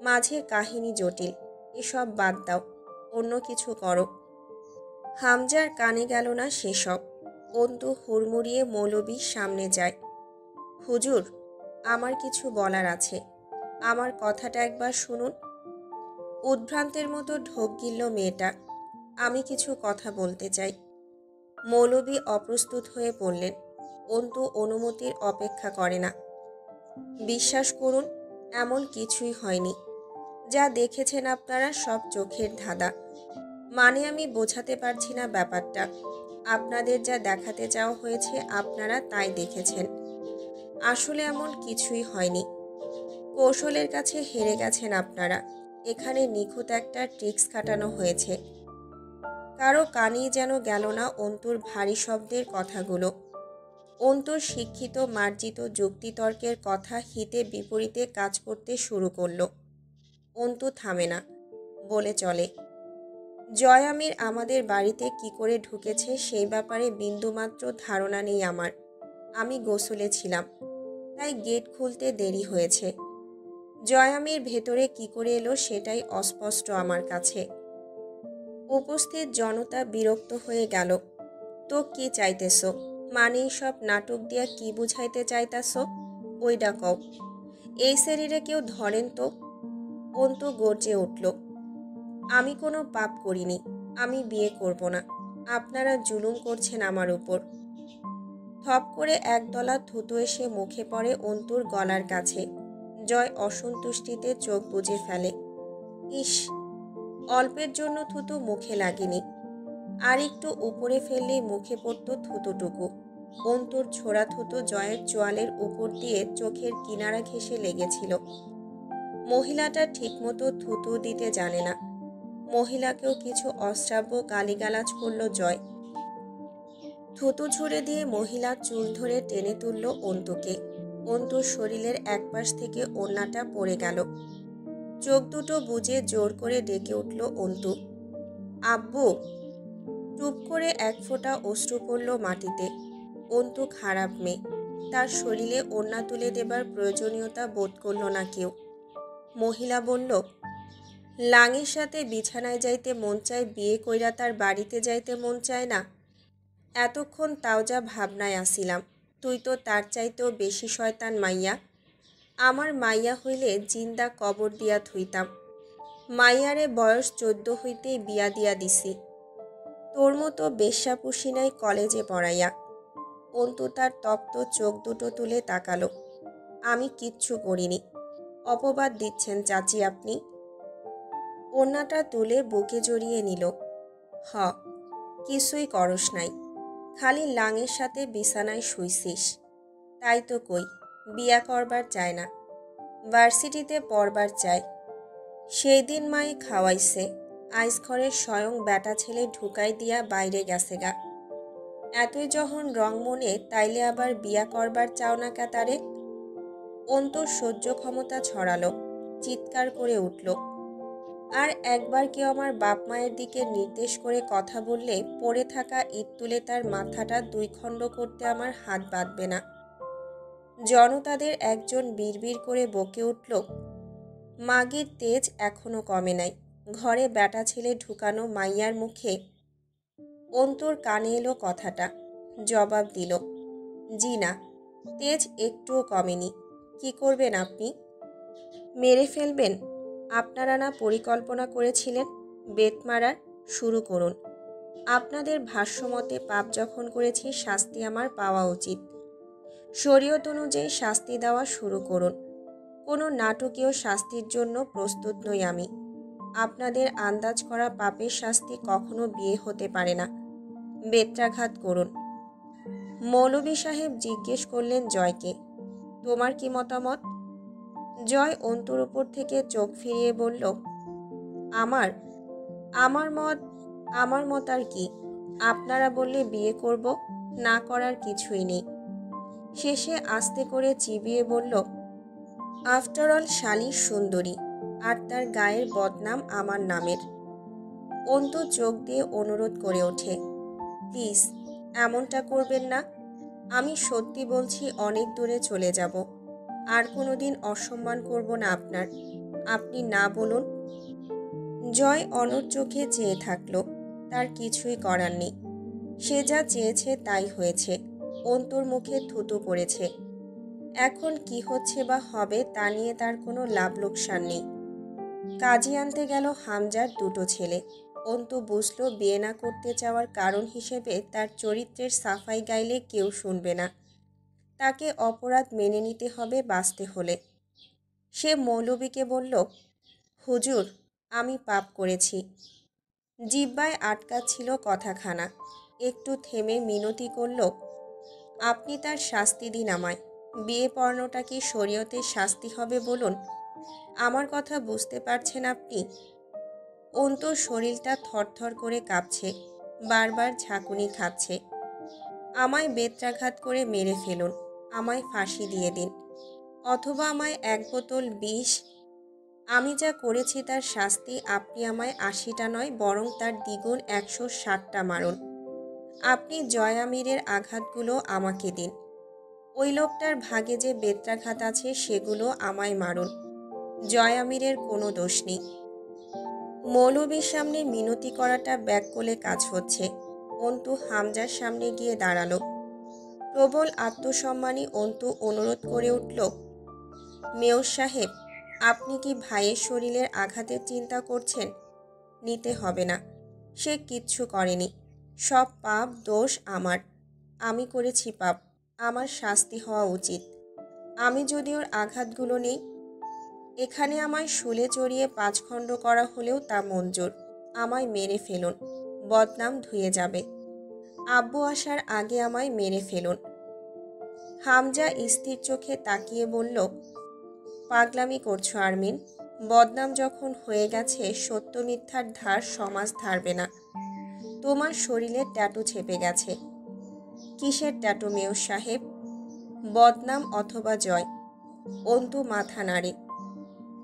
মাঝে কাহিনী জটিল। এসব বাদ দাও, অন্য কিছু করো। হামজার কানে গেল না সেসব। অন্তু হুড়মুড়িয়ে মৌলভীর সামনে যায়। হুজুর, আমার কিছু বলার আছে, আমার কথাটা একবার শুনুন। উদ্ভ্রান্তের মতো ঢোক গিলল মেয়েটা। আমি কিছু কথা বলতে চাই। মৌলভী অপ্রস্তুত হয়ে পড়লেন। অন্তু অনুমতির অপেক্ষা করে না। বিশ্বাস করুন, এমন কিছুই হয়নি। যা দেখেছেন আপনারা সব চোখের ধাঁধা। মানে আমি বোঝাতে পারছি না ব্যাপারটা। আপনাদের যা দেখাতে চাওয়া হয়েছে আপনারা তাই দেখেছেন। আসলে এমন কিছুই হয়নি। কৌশলের কাছে হেরে গেছেন আপনারা। এখানে নিখুঁত একটা ট্রিক্স খাটানো হয়েছে। কারো কানেই যেন গেল না অন্তুর ভারী শব্দের কথাগুলো। অন্তুর শিক্ষিত মার্জিত যুক্তিতর্কের কথা হিতে বিপরীতে কাজ করতে শুরু করলো। অন্তু থামে না, বলে চলে। জয় আমির আমাদের বাড়িতে কি করে ঢুকেছে সেই ব্যাপারে বিন্দুমাত্র ধারণা নেই আমার। আমি গোসলে ছিলাম, তাই গেট খুলতে দেরি হয়েছে। জয় আমির ভেতরে কি করে এলো সেটাই অস্পষ্ট আমার কাছে। উপস্থিত জনতা বিরক্ত হয়ে গেল। তো কি চাইতেছ? মানে সব নাটক দিয়া কি বুঝাইতে চাইতাছ? ওইডা কও। এই শরীরে কেউ ধরেন তো? অন্তু গর্জে উঠল। আমি কোনো পাপ করিনি, আমি বিয়ে করব না। আপনারা জুলুম করছেন আমার উপর। থপ করে একদলা থুতু এসে মুখে পড়ে অন্তুর গলার কাছে। জয় অসন্তুষ্টিতে চোখ বুজে ফেলে। ইস, অল্পের জন্য থুতু মুখে লাগেনি, আর একটু উপরে ফেললেই মুখে পড়ত থুতুটুকু। অন্তুর ছোড়া থুতু জয়ের চোয়ালের উপর দিয়ে চোখের কিনারা ঘেঁষে লেগেছিল। মহিলাটা ঠিকমতো থুতু দিতে জানে না। মহিলাকেও কিছু অশ্রাব্য গালিগালাজ করল জয়। থুতু ছুঁড়ে দিয়ে মহিলা চুল ধরে টেনে তুলল অন্তুকে। অন্তুর শরীরের একপাশ থেকে ওড়নাটা পড়ে গেল। চোখ দুটো বুজে জোর করে ডেকে উঠল অন্তু, আব্বু। টুপ করে এক ফোঁটা অশ্রু পড়ল মাটিতে। অন্তু খারাপ মেয়ে, তার শরীরে ওড়না তুলে দেবার প্রয়োজনীয়তা বোধ করল না কেউ। মহিলা বলল, লাঙের সাথে বিছানায় যাইতে মন চায়, বিয়ে কইরা তার বাড়িতে যাইতে মন চায় না। এতক্ষণ তাও যা ভাবনায় আসিলাম, তুই তো তার চাইতেও বেশি শয়তান মাইয়া। আমার মাইয়া হইলে জিন্দা কবর দিয়া থুইতাম। মাইয়ারে বয়স 14 হইতেই বিয়া দিয়া দিছি। তোর মতো বেশ্যা পুষি নাই কলেজে পড়াইয়া। অন্তু তার তপ্ত চোখ দুটো তুলে তাকালো। আমি কিচ্ছু করিনি। অপবাদ দিচ্ছেন চাচি আপনি। ওড়নাটা তুলে বুকে জড়িয়ে নিল। হ, কিছুই করস নাই, খালি লাঙের সাথে বিছানায় শুইছিস। তাই তো কই, বিয়া করবার চায় না, ভার্সিটিতে পড়বার চায়। সেই দিন মাই খাওয়াইছে, আইস ঘরে স্বয়ং বেটা ছেলে ঢুকাই দিয়া বাইরে গেছে গা। এতই যখন রং মনে, তাইলে আবার বিয়া করবার চাও না কা তারে? অন্তর সহ্য ক্ষমতা ছড়ালো, চিৎকার করে উঠল। আর একবার কেউ আমার বাপ মায়ের দিকে নির্দেশ করে কথা বললে পড়ে থাকা ইট তুলে তার মাথাটা 2 খণ্ড করতে আমার হাত বাঁধবে না। জনতাদের একজন বিড়বিড় করে বকে উঠল, মাগির তেজ এখনো কমে নাই, ঘরে বেটা ছেলে ঢুকানো মাইয়ার মুখে। অন্তুর কানে এলো কথাটা, জবাব দিল, জি না, তেজ একটুও কমেনি। কি করবেন আপনি? মেরে ফেলবেন? আপনারা না পরিকল্পনা করেছিলেন বেত মারার? শুরু করুন। আপনাদের ভাষ্যমতে পাপ যখন করেছি, শাস্তি আমার পাওয়া উচিত। শরীয়ত অনুযায়ী শাস্তি দেওয়া শুরু করুন। কোনো নাটকীয় শাস্তির জন্য প্রস্তুত নই আমি। আপনাদের আন্দাজ করা পাপের শাস্তি কখনো বিয়ে হতে পারে না। বেত্রাঘাত করুন। মৌলভী সাহেব জিজ্ঞেস করলেন জয়কে, তোমার কি মতামত? জয় অন্তুর উপর থেকে চোখ ফিরিয়ে বলল, আমার আমার মত আমার মত আর কি? আপনারা বললে বিয়ে করব, না করার কিছুই নেই। শেষে আস্তে করে চিবিয়ে বলল, আফটার অল শালী সুন্দরী, আর তার গায়ের বদনাম আমার নামের। অন্তু চোখ দিয়ে অনুরোধ করে ওঠে, প্লিজ এমনটা করবেন না। আমি সত্যি বলছি, অনেক দূরে চলে যাব, আর কোনোদিন অসম্মান করব না আপনার। আপনি না বলুন। জয় অনড় চোখে চেয়ে থাকল। তার কিছুই করার নেই। সে যা চেয়েছে তাই হয়েছে। অন্তুর মুখে থুতু পড়েছে। এখন কি হচ্ছে বা হবে তা নিয়ে তার কোনো লাভ লোকসান নেই। কাজী আনতে গেল হামজার 2টো ছেলে। অন্তু বুঝল বিয়ে না করতে চাওয়ার কারণ হিসেবে তার চরিত্রের সাফাই গাইলে কেউ শুনবে না। তাকে অপরাধ মেনে নিতে হবে বাঁচতে হলে। সে মৌলবীকে বলল, হুজুর, আমি পাপ করেছি। জিহ্বায় আটকাচ্ছিল কথাখানা। একটু থেমে মিনতি করল, আপনি তার শাস্তি দিন আমায়। বিয়ে পড়ানোটা কি শরীয়তের শাস্তি হবে বলুন? আমার কথা বুঝতে পারছেন আপনি? অন্তুর শরীরটা থরথর করে কাঁপছে, বারবার ঝাঁকুনি খাচ্ছে। আমায় বেত্রাঘাত করে মেরে ফেলুন, আমায় ফাঁসি দিয়ে দিন, অথবা আমায় এক বোতল বিষ। আমি যা করেছি তার শাস্তি আপনি আমায় ৮০টা নয় বরং তার দ্বিগুণ ১৬০টা মারুন। আপনি জয়ামিরের আঘাতগুলো আমাকে দিন। ওই লোকটার ভাগে যে বেত্রাঘাত আছে সেগুলো আমায় মারুন। জয়ামিরের কোনো দোষ নেই। মৌলবীর সামনে মিনতি করাটা ব্যাককলে কাজ হচ্ছে। অন্তু হামজার সামনে গিয়ে দাঁড়ালো। প্রবল আত্মসম্মানী অন্তু অনুরোধ করে উঠল, মেয়র সাহেব, আপনি কি ভাইয়ের শরীরের আঘাতের চিন্তা করছেন? নিতে হবে না, সে কিচ্ছু করেনি। সব পাপ দোষ আমার। আমি করেছি পাপ, আমার শাস্তি হওয়া উচিত। আমি যদি ওর আঘাতগুলো নেই, এখানে আমায় শুলে চড়িয়ে ৫ খণ্ড করা হলেও তা মঞ্জুর। আমায় মেরে ফেলুন, বদনাম ধুয়ে যাবে। আব্বু আসার আগে আমায় মেরে ফেলুন। হামজা স্থির চোখে তাকিয়ে বলল, পাগলামি করছো আরমিন। বদনাম যখন হয়ে গেছে সত্য মিথ্যার ধার সমাজ ধারবে না। তোমার শরীরে ট্যাটু ছেপে গেছে। কিসের ট্যাটু মেয়র সাহেব? বদনাম অথবা জয়? অন্তু মাথা নাড়ে।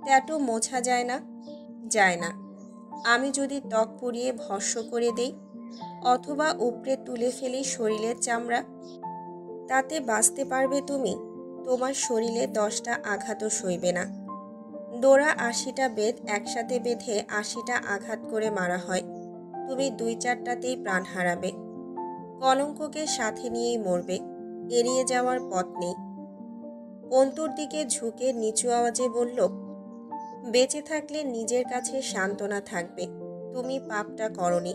ট্যাটু মোছা যায় না? যায় না। আমি যদি ত্বক পুড়িয়ে ভস্ম করে দেই অথবা উপড়ে তুলে ফেলি শরীরের চামড়া, তাতে বাঁচতে পারবে তুমি? তোমার শরীরে 10টা আঘাতও সইবে না। ডোরা 80টা বেদ একসাথে বেঁধে 80টা আঘাত করে মারা হয়। তুমি 2-4টাতেই প্রাণ হারাবে। কলঙ্ককে সাথে নিয়েই মরবে, এড়িয়ে যাওয়ার পথ নেই। অন্তুর দিকে ঝুঁকে নিচু আওয়াজে বলল, বেঁচে থাকলে নিজের কাছে সান্ত্বনা থাকবে, তুমি পাপটা করনি।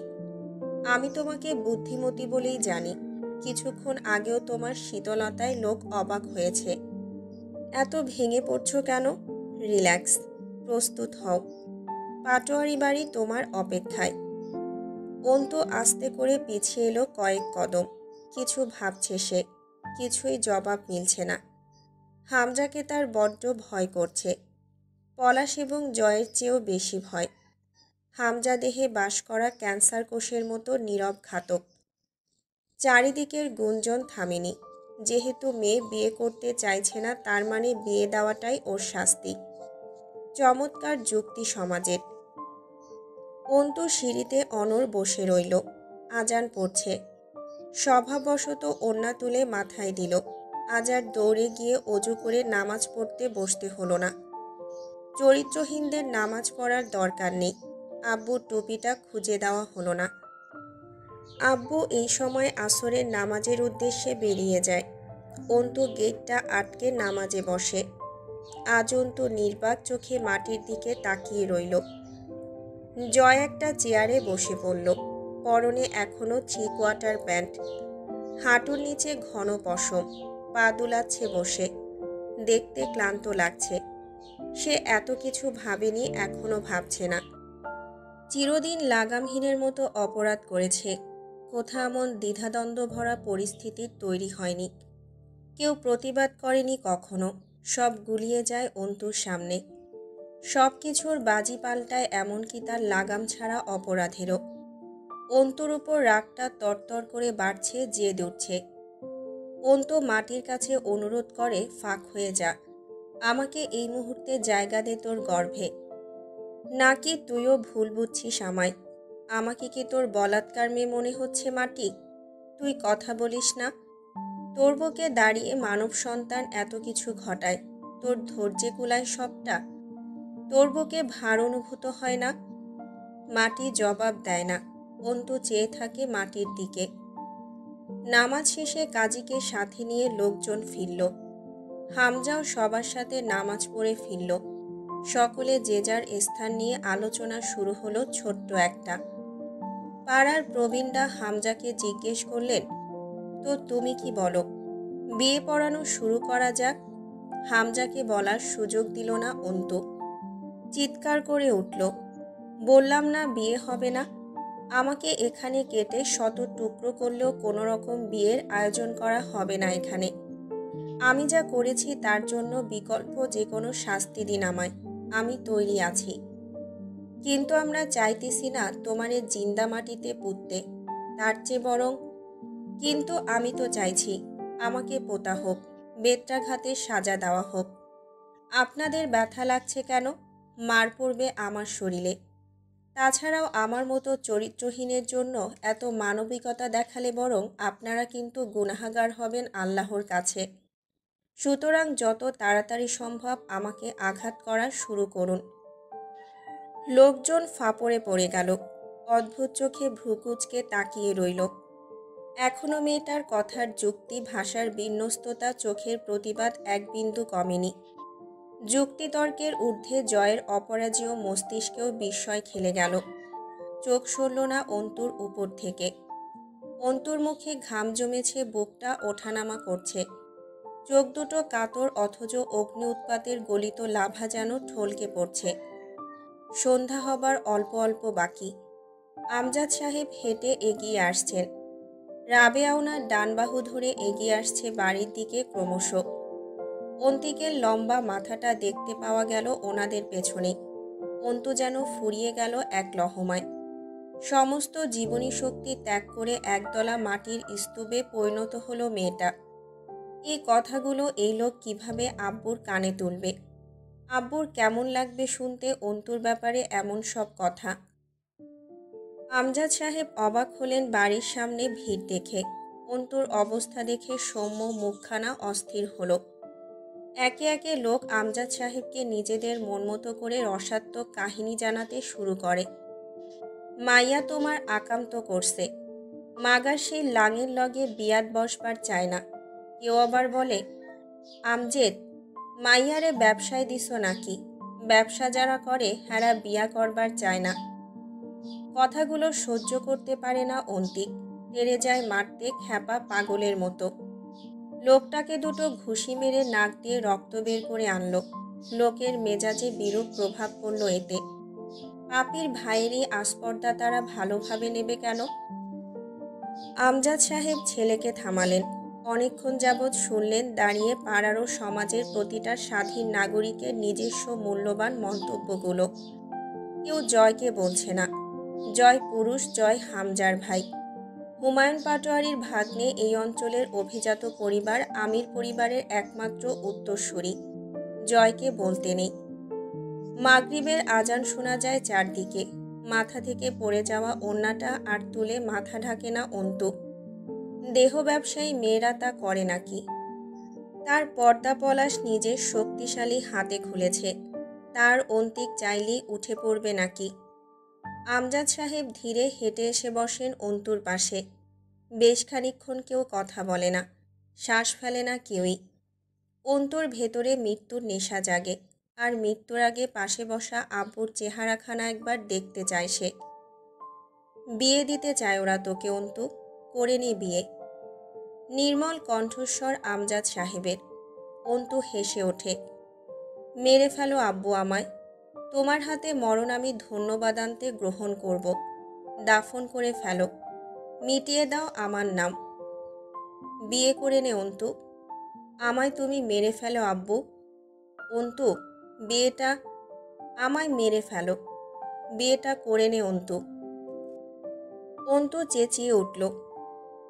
আমি তোমাকে বুদ্ধিমতী বলেই জানি। কিছুক্ষণ আগেও তোমার শীতলতায় লোক অবাক হয়েছে। এত ভেঙে পড়ছো কেন? রিল্যাক্স, প্রস্তুত হও। পাটোয়ারি বাড়ি তোমার অপেক্ষায়। অন্তু আস্তে করে পিছিয়ে এলো কয়েক কদম। কিছু ভাবছে সে, কিছুই জবাব মিলছে না। হামজাকে তার বড্ড ভয় করছে। পলাশ এবং জয়ের চেয়েও বেশি ভয়। হামজা দেহে বাস করা ক্যান্সার কোষের মতো নীরব ঘাতক। চারিদিকের গুঞ্জন থামেনি। যেহেতু মেয়ে বিয়ে করতে চাইছে না তার মানে বিয়ে দেওয়াটাই ওর শাস্তি। চমৎকার যুক্তি সমাজের। অন্তু সিঁড়িতে অনড় বসে রইল। আজান পড়ছে। স্বভাববশত ওড়না তুলে মাথায় দিল। আজ আর দৌড়ে গিয়ে অজু করে নামাজ পড়তে বসতে হলো না। চরিত্রহীনদের নামাজ পড়ার দরকার নেই। আব্বুর টুপিটা খুঁজে দেওয়া হলো না। আব্বু এই সময় আসরের নামাজের উদ্দেশ্যে বেরিয়ে যায়। অন্তু গেটটা আটকে নামাজে বসে। আজ অন্তু নির্বাক চোখে মাটির দিকে তাকিয়ে রইল। জয় একটা চেয়ারে বসে পড়ল। পরনে এখনো 3 কোয়ার্টার প্যান্ট। হাঁটুর নিচে ঘন পশম। পা দুলাচ্ছে বসে। দেখতে ক্লান্ত লাগছে। সে এত কিছু ভাবেনি, এখনো ভাবছে না। চিরদিন লাগামহীনের মতো অপরাধ করেছে। কোথাও এমন দ্বিধাদ্বন্দ্ব ভরা পরিস্থিতির তৈরি হয়নি। কেউ প্রতিবাদ করেনি কখনো। সব গুলিয়ে যায় অন্তুর সামনে। সব কিছুর বাজি পাল্টায়, এমনকি তার লাগাম ছাড়া অপরাধেরও। অন্তুর উপর রাগটা তরতর করে বাড়ছে, জেদ উঠছে। অন্তু মাটির কাছে অনুরোধ করে, ফাঁক হয়ে যা। আমাকে এই মুহূর্তে জায়গা দে তোর গর্ভে। নাকি তুইও ভুল বুঝছিস আমায়? আমাকে কি তোর বলাৎকার মেয়ে মনে হচ্ছে মাটি? তুই কথা বলিস না। তোর বুকে দাঁড়িয়ে মানব সন্তান এত কিছু ঘটায়, তোর ধৈর্যে কুলায় সবটা? তোর বুকে ভার অনুভূত হয় না? মাটি জবাব দেয় না। অন্তু চেয়ে থাকে মাটির দিকে। নামাজ শেষে কাজীকে সাথে নিয়ে লোকজন ফিরল। হামজাও সবার সাথে নামাজ পড়ে ফিরল। সকলে যে যার স্থান নিয়ে আলোচনা শুরু হলো ছোট্ট একটা। পাড়ার প্রবীণরা হামজাকে জিজ্ঞেস করলেন, তো তুমি কি বলো, বিয়ে পড়ানো শুরু করা যাক? হামজাকে বলার সুযোগ দিল না অন্তু। চিৎকার করে উঠল, বললাম না বিয়ে হবে না? আমাকে এখানে কেটে শত টুকরো করলেও কোনো রকম বিয়ের আয়োজন করা হবে না এখানে। আমি যা করেছি তার জন্য বিকল্প যে কোনো শাস্তি দিন আমায়, আমি তৈরি আছি। কিন্তু আমরা চাইতেছি না তোমারে জিন্দা মাটিতে পুঁততে, তার চেয়ে বরং। কিন্তু আমি তো চাইছি আমাকে পোতা হোক, বেত্রাঘাতের সাজা দেওয়া হোক। আপনাদের ব্যথা লাগছে কেন? মার পড়বে আমার শরীরে। তাছাড়াও আমার মতো চরিত্রহীনের জন্য এত মানবিকতা দেখালে বরং আপনারা কিন্তু গুনাহগার হবেন আল্লাহর কাছে। সুতরাং যত তাড়াতাড়ি সম্ভব আমাকে আঘাত করা শুরু করুন। লোকজন ফাঁপড়ে পড়ে গেল। অদ্ভুত চোখে ভ্রুকুচকে তাকিয়ে রইল। এখনো মেয়েটার কথার যুক্তি, ভাষার বিন্যস্ততা, চোখের প্রতিবাদ এক বিন্দু কমেনি। যুক্তিতর্কের ঊর্ধ্বে জয়ের অপরাজেয় মস্তিষ্কেও বিস্ময় খেলে গেল। চোখ সরল না অন্তুর উপর থেকে। অন্তুর মুখে ঘাম জমেছে, বুকটা ওঠানামা করছে। চোখ দুটো কাতর, অথচ অগ্নি উৎপাতের গলিত লাভা যেন ঠলকে পড়ছে। সন্ধ্যা হবার অল্প অল্প বাকি। আমজাদ সাহেব হেঁটে এগিয়ে আসছেন। রাবেয়া ওনার ডান বাহু ধরে এগিয়ে আসছে বাড়ির দিকে ক্রমশ। অন্তিকের লম্বা মাথাটা দেখতে পাওয়া গেল ওনাদের পেছনে। অন্তু যেন ফুরিয়ে গেল এক লহমায়। সমস্ত জীবনী শক্তি ত্যাগ করে একদলা মাটির স্তূপে পরিণত হলো মেয়েটা। এই কথাগুলো এই লোক কিভাবে আব্বুর কানে তুলবে? আব্বুর কেমন লাগবে শুনতে অন্তুর ব্যাপারে এমন সব কথা? আমজাদ সাহেব অবাক হলেন বাড়ির সামনে ভিড় দেখে। অন্তুর অবস্থা দেখে সৌম্য মুখখানা অস্থির হলো। একে একে লোক আমজাদ সাহেবকে নিজেদের মন মতো করে রসাত্মক কাহিনী জানাতে শুরু করে। মাইয়া তোমার আকান্ত করছে, মাগার সেই লাঙের লগে বিয়াত বসবার চায় না। কেউ আবার বলে, আমজেদ মাইয়ারে ব্যবসায় দিস নাকি? ব্যবসা যারা করে হারা বিয়া করবার চায় না। কথাগুলো সহ্য করতে পারে না অন্তিক। তেড়ে যায় মারতে খ্যাপা পাগলের মতো। লোকটাকে দুটো ঘুষি মেরে নাক দিয়ে রক্ত বের করে আনলো। লোকের মেজাজে বিরূপ প্রভাব পড়ল এতে। পাপির ভাইয়েরই আস্পর্ধা তারা ভালোভাবে নেবে কেন? আমজাদ সাহেব ছেলেকে থামালেন। অনেকক্ষণ যাবৎ শুনলেন দাঁড়িয়ে পাড়ার ও সমাজের প্রতিটা স্বাধীন নাগরিকের নিজস্ব মূল্যবান মন্তব্যগুলো। কেউ জয়কে বলছে না। জয় পুরুষ, জয় হামজার ভাই। হুমায়ুন পাটোয়ারির ভাগ্নে এই অঞ্চলের অভিজাত পরিবার আমির পরিবারের একমাত্র উত্তরসূরি। জয়কে বলতে নেই। মাগরিবের আজান শোনা যায় চারদিকে। মাথা থেকে পড়ে যাওয়া ওড়নাটা আর তুলে মাথা ঢাকে না অন্তু। দেহ ব্যবসায়ী মেয়েরা তা করে নাকি? তার পর্দা পলাশ নিজের শক্তিশালী হাতে খুলেছে। তার অন্তিক চাইলেই উঠে পড়বে নাকি? আমজাদ সাহেব ধীরে হেঁটে এসে বসেন অন্তুর পাশে। বেশ খানিকক্ষণ কেউ কথা বলে না, শ্বাস ফেলে না কেউই। অন্তুর ভেতরে মৃত্যুর নেশা জাগে, আর মৃত্যুর আগে পাশে বসা আব্বুর চেহারাখানা একবার দেখতে চায় সে। বিয়ে দিতে চায় ওরা তোকে অন্তু, করে নি বিয়ে। নির্মল কণ্ঠস্বর আমজাদ সাহেবের। অন্তু হেসে ওঠে। মেরে ফেলো আব্বু আমায়। তোমার হাতে মরণ আমি ধন্যবাদান্তে গ্রহণ করব। দাফন করে ফেলো, মিটিয়ে দাও আমার নাম। বিয়ে করে নে অন্তু। আমায় তুমি মেরে ফেলো আব্বু। অন্তু, বিয়েটা আমায় মেরে ফেলো, বিয়েটা করে নে অন্তু। অন্তু চেঁচিয়ে উঠল,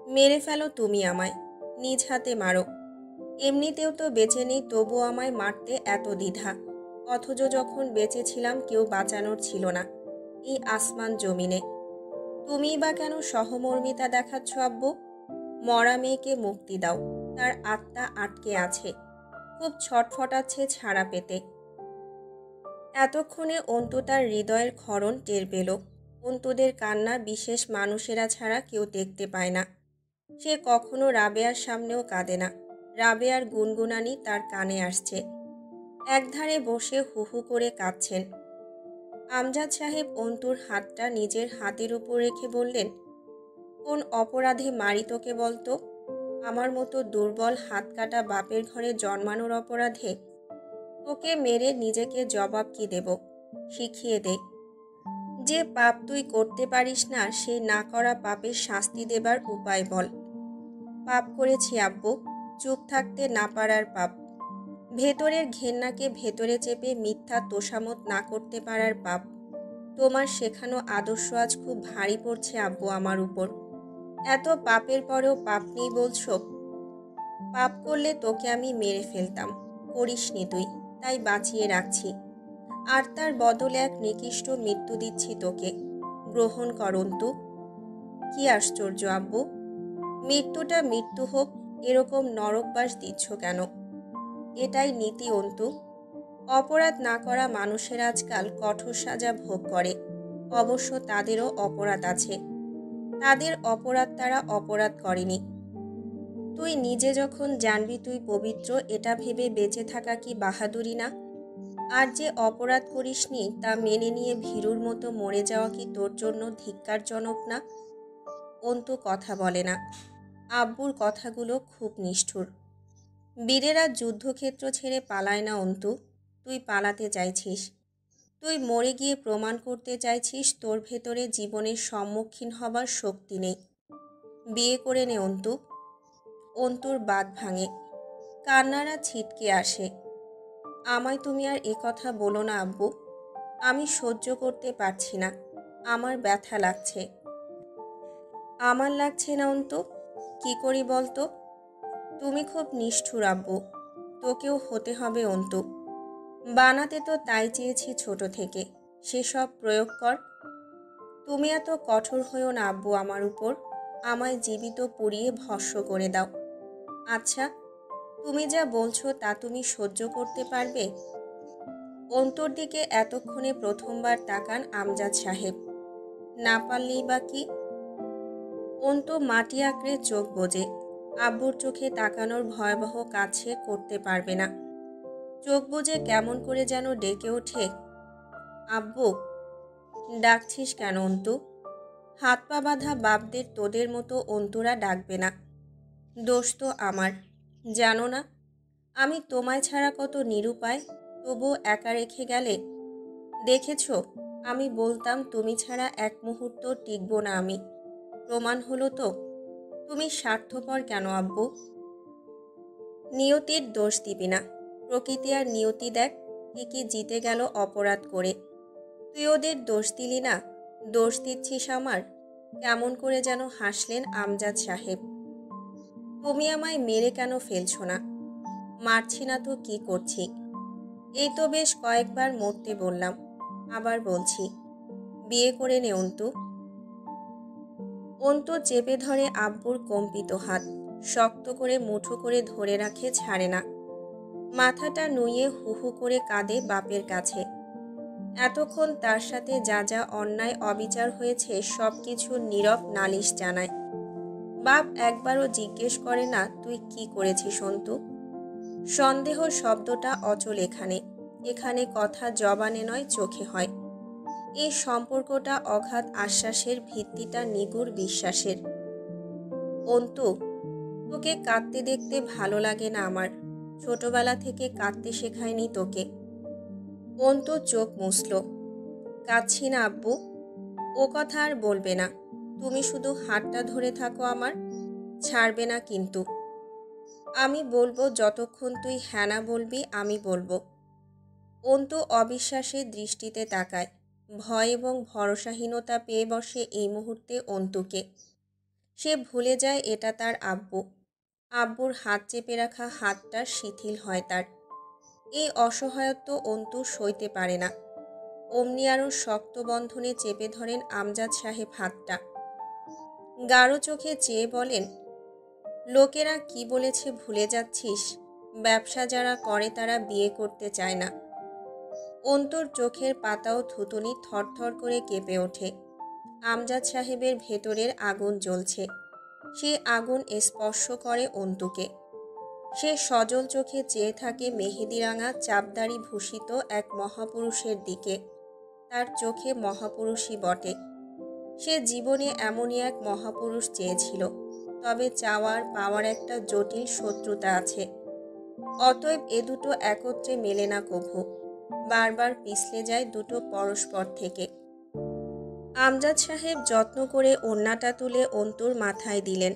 মেরে ফেলো তুমি আমায়, নিজ হাতে মারো। এমনিতেও তো বেঁচে নেই, তবু আমায় মারতে এত দ্বিধা। অথচ যখন বেঁচে ছিলাম কেউ বাঁচানোর ছিল না এই আসমান জমিনে। তুমিই বা কেন সহমর্মিতা দেখাচ্ছ আব্বু? মরা মেয়েকে মুক্তি দাও, তার আত্মা আটকে আছে, খুব ছটফটাচ্ছে ছাড়া পেতে। এতক্ষণে অন্তু তার হৃদয়ের ক্ষরণ টের পেল। অন্তুদের কান্না বিশেষ মানুষেরা ছাড়া কেউ দেখতে পায় না। সে কখনো রাবেয়ার সামনেও কাঁদে না। রাবেয়ার গুনগুনানি তার কানে আসছে। একধারে বসে হু হু করে কাঁদছেন। আমজাদ সাহেব অন্তুর হাতটা নিজের হাতের উপর রেখে বললেন, কোন অপরাধে মারি তোকে বলতো? আমার মতো দুর্বল হাত কাটা বাপের ঘরে জন্মানোর অপরাধে? তোকে মেরে নিজেকে জবাব কি দেব? শিখিয়ে দে। যে পাপ তুই করতে পারিস না, সেই না করা পাপের শাস্তি দেবার উপায় বল। পাপ করেছি আব্বু, চুপ থাকতে না পারার পাপ। ভেতরের ঘেন্নাকে ভেতরে চেপে মিথ্যা তোষামত না করতে পারার পাপ। তোমার শেখানো আদর্শ আজ খুব ভারী পড়ছে আব্বু আমার উপর। এত পাপের পরেও পাপ নেই বলছো? পাপ করলে তোকে আমি মেরে ফেলতাম, করিসনি তুই, তাই বাঁচিয়ে রাখছি। আর তার বদলে এক নিকৃষ্ট মৃত্যু দিচ্ছি তোকে, গ্রহণ কর অন্তু। কি আশ্চর্য আব্বু, মৃত্যুটা মৃত্যু হোক, এরকম নরকবাস দিচ্ছ কেন? এটাই নীতি অন্তু। অপরাধ না করা মানুষের আজকাল কঠোর সাজা ভোগ করে। অবশ্য তাদেরও অপরাধ আছে, তাদের অপরাধ তারা অপরাধ করেনি। তুই নিজে যখন জানবি তুই পবিত্র, এটা ভেবে বেঁচে থাকা কি বাহাদুরি না? আর যে অপরাধ করিসনি তা মেনে নিয়ে ভীরুর মতো মরে যাওয়া কি তোর জন্য ধিক্কারজনক না? অন্তু কথা বলে না। আব্বুর কথাগুলো খুব নিষ্ঠুর। বীরেরা যুদ্ধক্ষেত্র ছেড়ে পালায় না অন্তু, তুই পালাতে চাইছিস। তুই মরে গিয়ে প্রমাণ করতে চাইছিস তোর ভেতরে জীবনের সম্মুখীন হবার শক্তি নেই। বিয়ে করে নে অন্তু। অন্তুর বাঁধ ভাঙে, কান্নারা ছিটকে আসে। আমায় তুমি আর কথা বলো না আব্বু, আমি সহ্য করতে পারছি না, আমার ব্যথা লাগছে। আমার লাগছে না অন্তু, কি করি বলতো? তুমি খুব নিষ্ঠুর আব্বু, তোকেও হতে হবে অন্তু। বানাতে তো তাই চেয়েছি ছোট থেকে, সেসব প্রয়োগ কর। তুমি এত কঠোর হইও না আব্বু আমার উপর, আমায় জীবিত পুড়িয়ে ভস্ম করে দাও। আচ্ছা, তুমি যা বলছো তা তুমি সহ্য করতে পারবে? অন্তর দিকে এতক্ষণে প্রথমবার তাকান আমজাদ সাহেব। না পারলেই বা কি? অন্তু মাটি আঁকড়ে চোখ বোজে। আব্বুর চোখে তাকানোর ভয়াবহ কাছে করতে পারবে না। চোখ বুজে কেমন করে যেন ডেকে ওঠে, আব্বু। ডাকছিস কেন অন্তু? হাত পা বাঁধা বাপদের তোদের মতো অন্তুরা ডাকবে না। দোষ তো আমার, জানো না? আমি তোমায় ছাড়া কত নিরুপায়, তবু একা রেখে গেলে। দেখেছ, আমি বলতাম তুমি ছাড়া এক মুহূর্ত টিকব না আমি, প্রমাণ হলো তো। তুমি স্বার্থপর কেন আব্বু? নিয়তির দোষ দিবি না, প্রকৃতি আর নিয়তি দেখ ঠিকই জিতে গেল অপরাধ করে। তুই ওদের দোষ দিলি না, দোষ দিচ্ছিস আমার। কেমন করে যেন হাসলেন আমজাদ সাহেব। তুমি আমায় মেরে কেন ফেলছো না? মারছি না তো কি করছি? এই তো বেশ কয়েকবার মরতে বললাম, আবার বলছি, বিয়ে করে নে অন্তু। অন্তু চেপে ধরে আব্বুর কম্পিত হাত, শক্ত করে মুঠো করে ধরে রাখে, ছাড়ে না। মাথাটা নুয়ে হু হু করে কাঁদে বাপের কাছে। এতক্ষণ তার সাথে যা যা অন্যায় অবিচার হয়েছে সব কিছু নীরব নালিশ জানায়। বাপ একবারও জিজ্ঞেস করে না তুই কি করেছিস অন্তু। সন্দেহ শব্দটা অচল এখানে, এখানে কথা জবানে নয় চোখে হয়। এই সম্পর্কটা অগাধ আশ্বাসের, ভিত্তিটা নিগুড় বিশ্বাসের। অন্তু, তোকে কাঁদতে দেখতে ভালো লাগে না আমার, ছোটবেলা থেকে কাঁদতে শেখায়নি তোকে। অন্তু চোখ মুছল। কাঁদছি না আব্বু, ও কথা আর বলবে না। তুমি শুধু হাতটা ধরে থাকো আমার, ছাড়বে না কিন্তু। আমি বলবো যতক্ষণ তুই হ্যাঁ না বলবি আমি বলবো। অন্তু অবিশ্বাসের দৃষ্টিতে তাকায়, ভয় এবং ভরসাহীনতা পেয়ে বসে এই মুহূর্তে অন্তুকে। সে ভুলে যায় এটা তার আব্বু। আব্বুর হাত চেপে রাখা হাতটা শিথিল হয় তার। এই অসহায়ত্ব অন্তু সইতে পারে না। অমনি আরও শক্ত বন্ধনে চেপে ধরেন আমজাদ সাহেব হাতটা। গাঢ় চোখে চেয়ে বলেন, লোকেরা কি বলেছে ভুলে যাচ্ছিস? ব্যবসা যারা করে তারা বিয়ে করতে চায় না। অন্তুর চোখের পাতাও থুতুনি থরথর করে কেঁপে ওঠে। আমজাদ সাহেবের ভেতরের আগুন জ্বলছে, সে আগুন স্পর্শ করে অন্তুকে। সে সজল চোখে চেয়ে থাকে মেহেদিরাঙা চাপদাড়ি ভূষিত এক মহাপুরুষের দিকে। তার চোখে মহাপুরুষই বটে। সে জীবনে এমনই এক মহাপুরুষ চেয়েছিল, তবে চাওয়ার পাওয়ার একটা জটিল শত্রুতা আছে। অতএব এ দুটো একত্রে মেলে না কভু, বারবার পিছলে যায় দুটো পরস্পর থেকে। আমজাদ সাহেব যত্ন করে ওড়নাটা তুলে অন্তুর মাথায় দিলেন।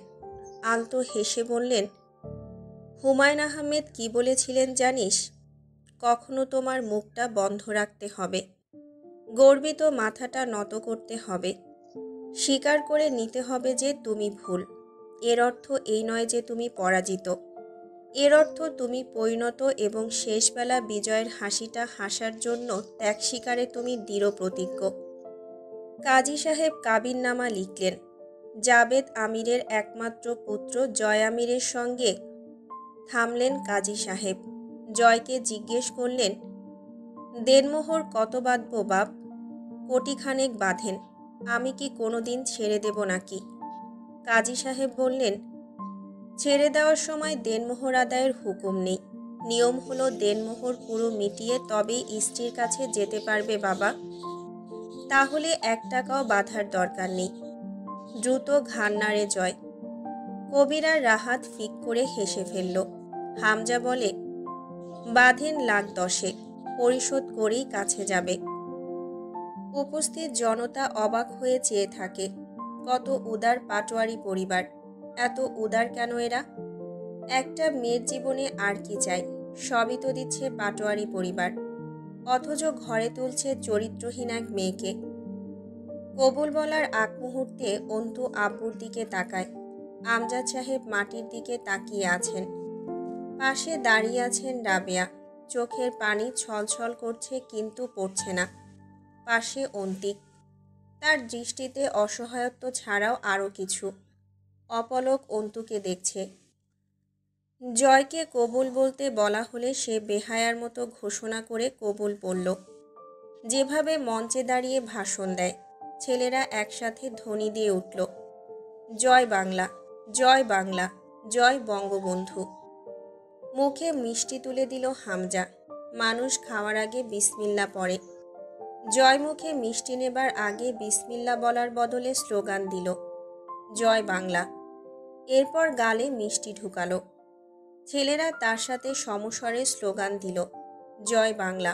আলতো হেসে বললেন, হুমায়ুন আহমেদ কি বলেছিলেন জানিস? কখনো তোমার মুখটা বন্ধ রাখতে হবে। গর্বিত মাথাটা নত করতে হবে। স্বীকার করে নিতে হবে যে তুমি ভুল। এর অর্থ এই নয় যে তুমি পরাজিত। এর অর্থ তুমি পরিণত এবং শেষবেলা বিজয়ের হাসিটা হাসার জন্য ত্যাগ স্বীকারে তুমি দৃঢ় প্রতিজ্ঞ। কাজী সাহেব কাবিননামা লিখলেন। জাবেদ আমিরের একমাত্র পুত্র জয় আমিরের সঙ্গে থামলেন কাজী সাহেব। জয়কে জিজ্ঞেস করলেন, দেনমোহর কত বাঁধব বাপ? কোটিখানেক বাঁধেন। আমি কি কোনোদিন ছেড়ে দেব নাকি? কাজী সাহেব বললেন, ছেড়ে দেওয়ার সময় দেনমোহর আদায়ের হুকুম নেই। নিয়ম হলো দেনমোহর পুরো মিটিয়ে তবেই স্ত্রীর কাছে যেতে পারবে বাবা। তাহলে 1 টাকাও বাঁধার দরকার নেই। দ্রুত ঘাড় নাড়ে জয়। কবির আর রাহাত ফিক করে হেসে ফেলল। হামজা বলে, বাঁধেন লাখ 10, পরিশোধ করেই কাছে যাবে। উপস্থিত জনতা অবাক হয়ে চেয়ে থাকে। কত উদার পাটোয়ারি পরিবার! এত উদার কেন এরা? একটা মেয়ের জীবনে আর কি চাই? সবই তো দিচ্ছে পাটোয়ারি পরিবার, অথচ ঘরে তুলছে চরিত্রহীন এক মেয়েকে। কবুল বলার আগ মুহূর্তে অন্তু আব্বুর দিকে তাকায়। আমজাদ সাহেব মাটির দিকে তাকিয়ে আছেন। পাশে দাঁড়িয়ে আছেন রাবেয়া। চোখের পানি ছলছল করছে কিন্তু পড়ছে না। পাশে অন্তিক। তার দৃষ্টিতে অসহায়ত্ব ছাড়াও আরও কিছু। অপলক অন্তুকে দেখছে। জয়কে কবুল বলতে বলা হলে সে বেহায়ার মতো ঘোষণা করে কবুল বলল। যেভাবে মঞ্চে দাঁড়িয়ে ভাষণ দেয়, ছেলেরা একসাথে ধ্বনি দিয়ে উঠল, জয় বাংলা, জয় বাংলা, জয় বঙ্গবন্ধু। মুখে মিষ্টি তুলে দিল হামজা। মানুষ খাওয়ার আগে বিসমিল্লা পড়ে। জয় মুখে মিষ্টি নেবার আগে বিসমিল্লা বলার বদলে স্লোগান দিল, জয় বাংলা। এরপর গালে মিষ্টি ঢুকালো। ছেলেরা তার সাথে সমস্বরে স্লোগান দিল, জয় বাংলা।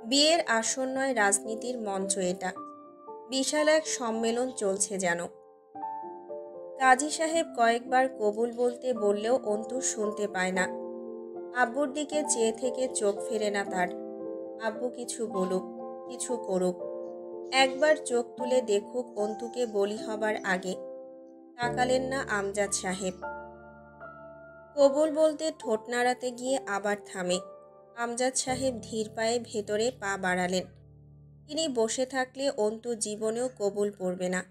বিয়ের আসন্নয় রাজনীতির মঞ্চ এটা। বিশাল এক সম্মেলন চলছে যেন। কাজী সাহেব কয়েকবার কবুল বলতে বললেও অন্তু শুনতে পায় না। আব্বুর দিকে চেয়ে থেকে চোখ ফেরে না তার। আব্বু কিছু বলুক, কিছু করুক, একবার চোখ তুলে দেখুক অন্তুকে বলি হবার আগে। তাকালেন না আমজাদ সাহেব। কবুল বলতে ঠোঁট নাড়াতে গিয়ে আবার থামে। আমজাদ সাহেব ধীর পায়ে ভেতরে পা বাড়ালেন। তিনি বসে থাকলে অন্তু জীবনেও কবুল পড়বে না।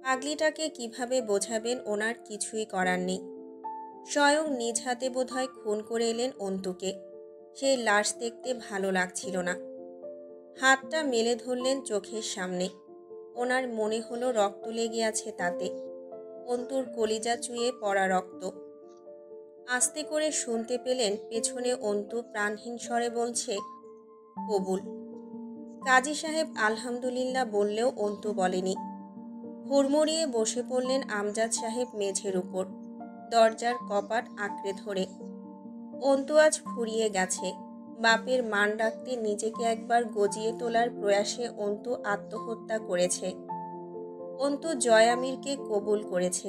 পাগলিটাকে কিভাবে বোঝাবেন ওনার কিছুই করার নেই। স্বয়ং নিজ হাতে বোধহয় খুন করে এলেন অন্তুকে। সেই লাশ দেখতে ভালো লাগছিল না। হাতটা মেলে ধরলেন চোখের সামনে। ওনার মনে হলো রক্ত লেগে আছে তাতে। অন্তুর কলিজা চুইয়ে পড়া রক্ত। আস্তে করে শুনতে পেলেন পেছনে অন্তু প্রাণহীন স্বরে বলছে, কবুল। কাজী সাহেব আলহামদুলিল্লাহ বললেও অন্তু বলেনি। হুড়মুড়িয়ে বসে পড়লেন আমজাদ সাহেব মেঝের উপর, দরজার কপাট আঁকড়ে ধরে। অন্তু আজ ফুরিয়ে গেছে। বাপের মান রাখতে নিজেকে একবার গজিয়ে তোলার প্রয়াসে অন্তু আত্মহত্যা করেছে। অন্তু জয় আমিরকে কবুল করেছে।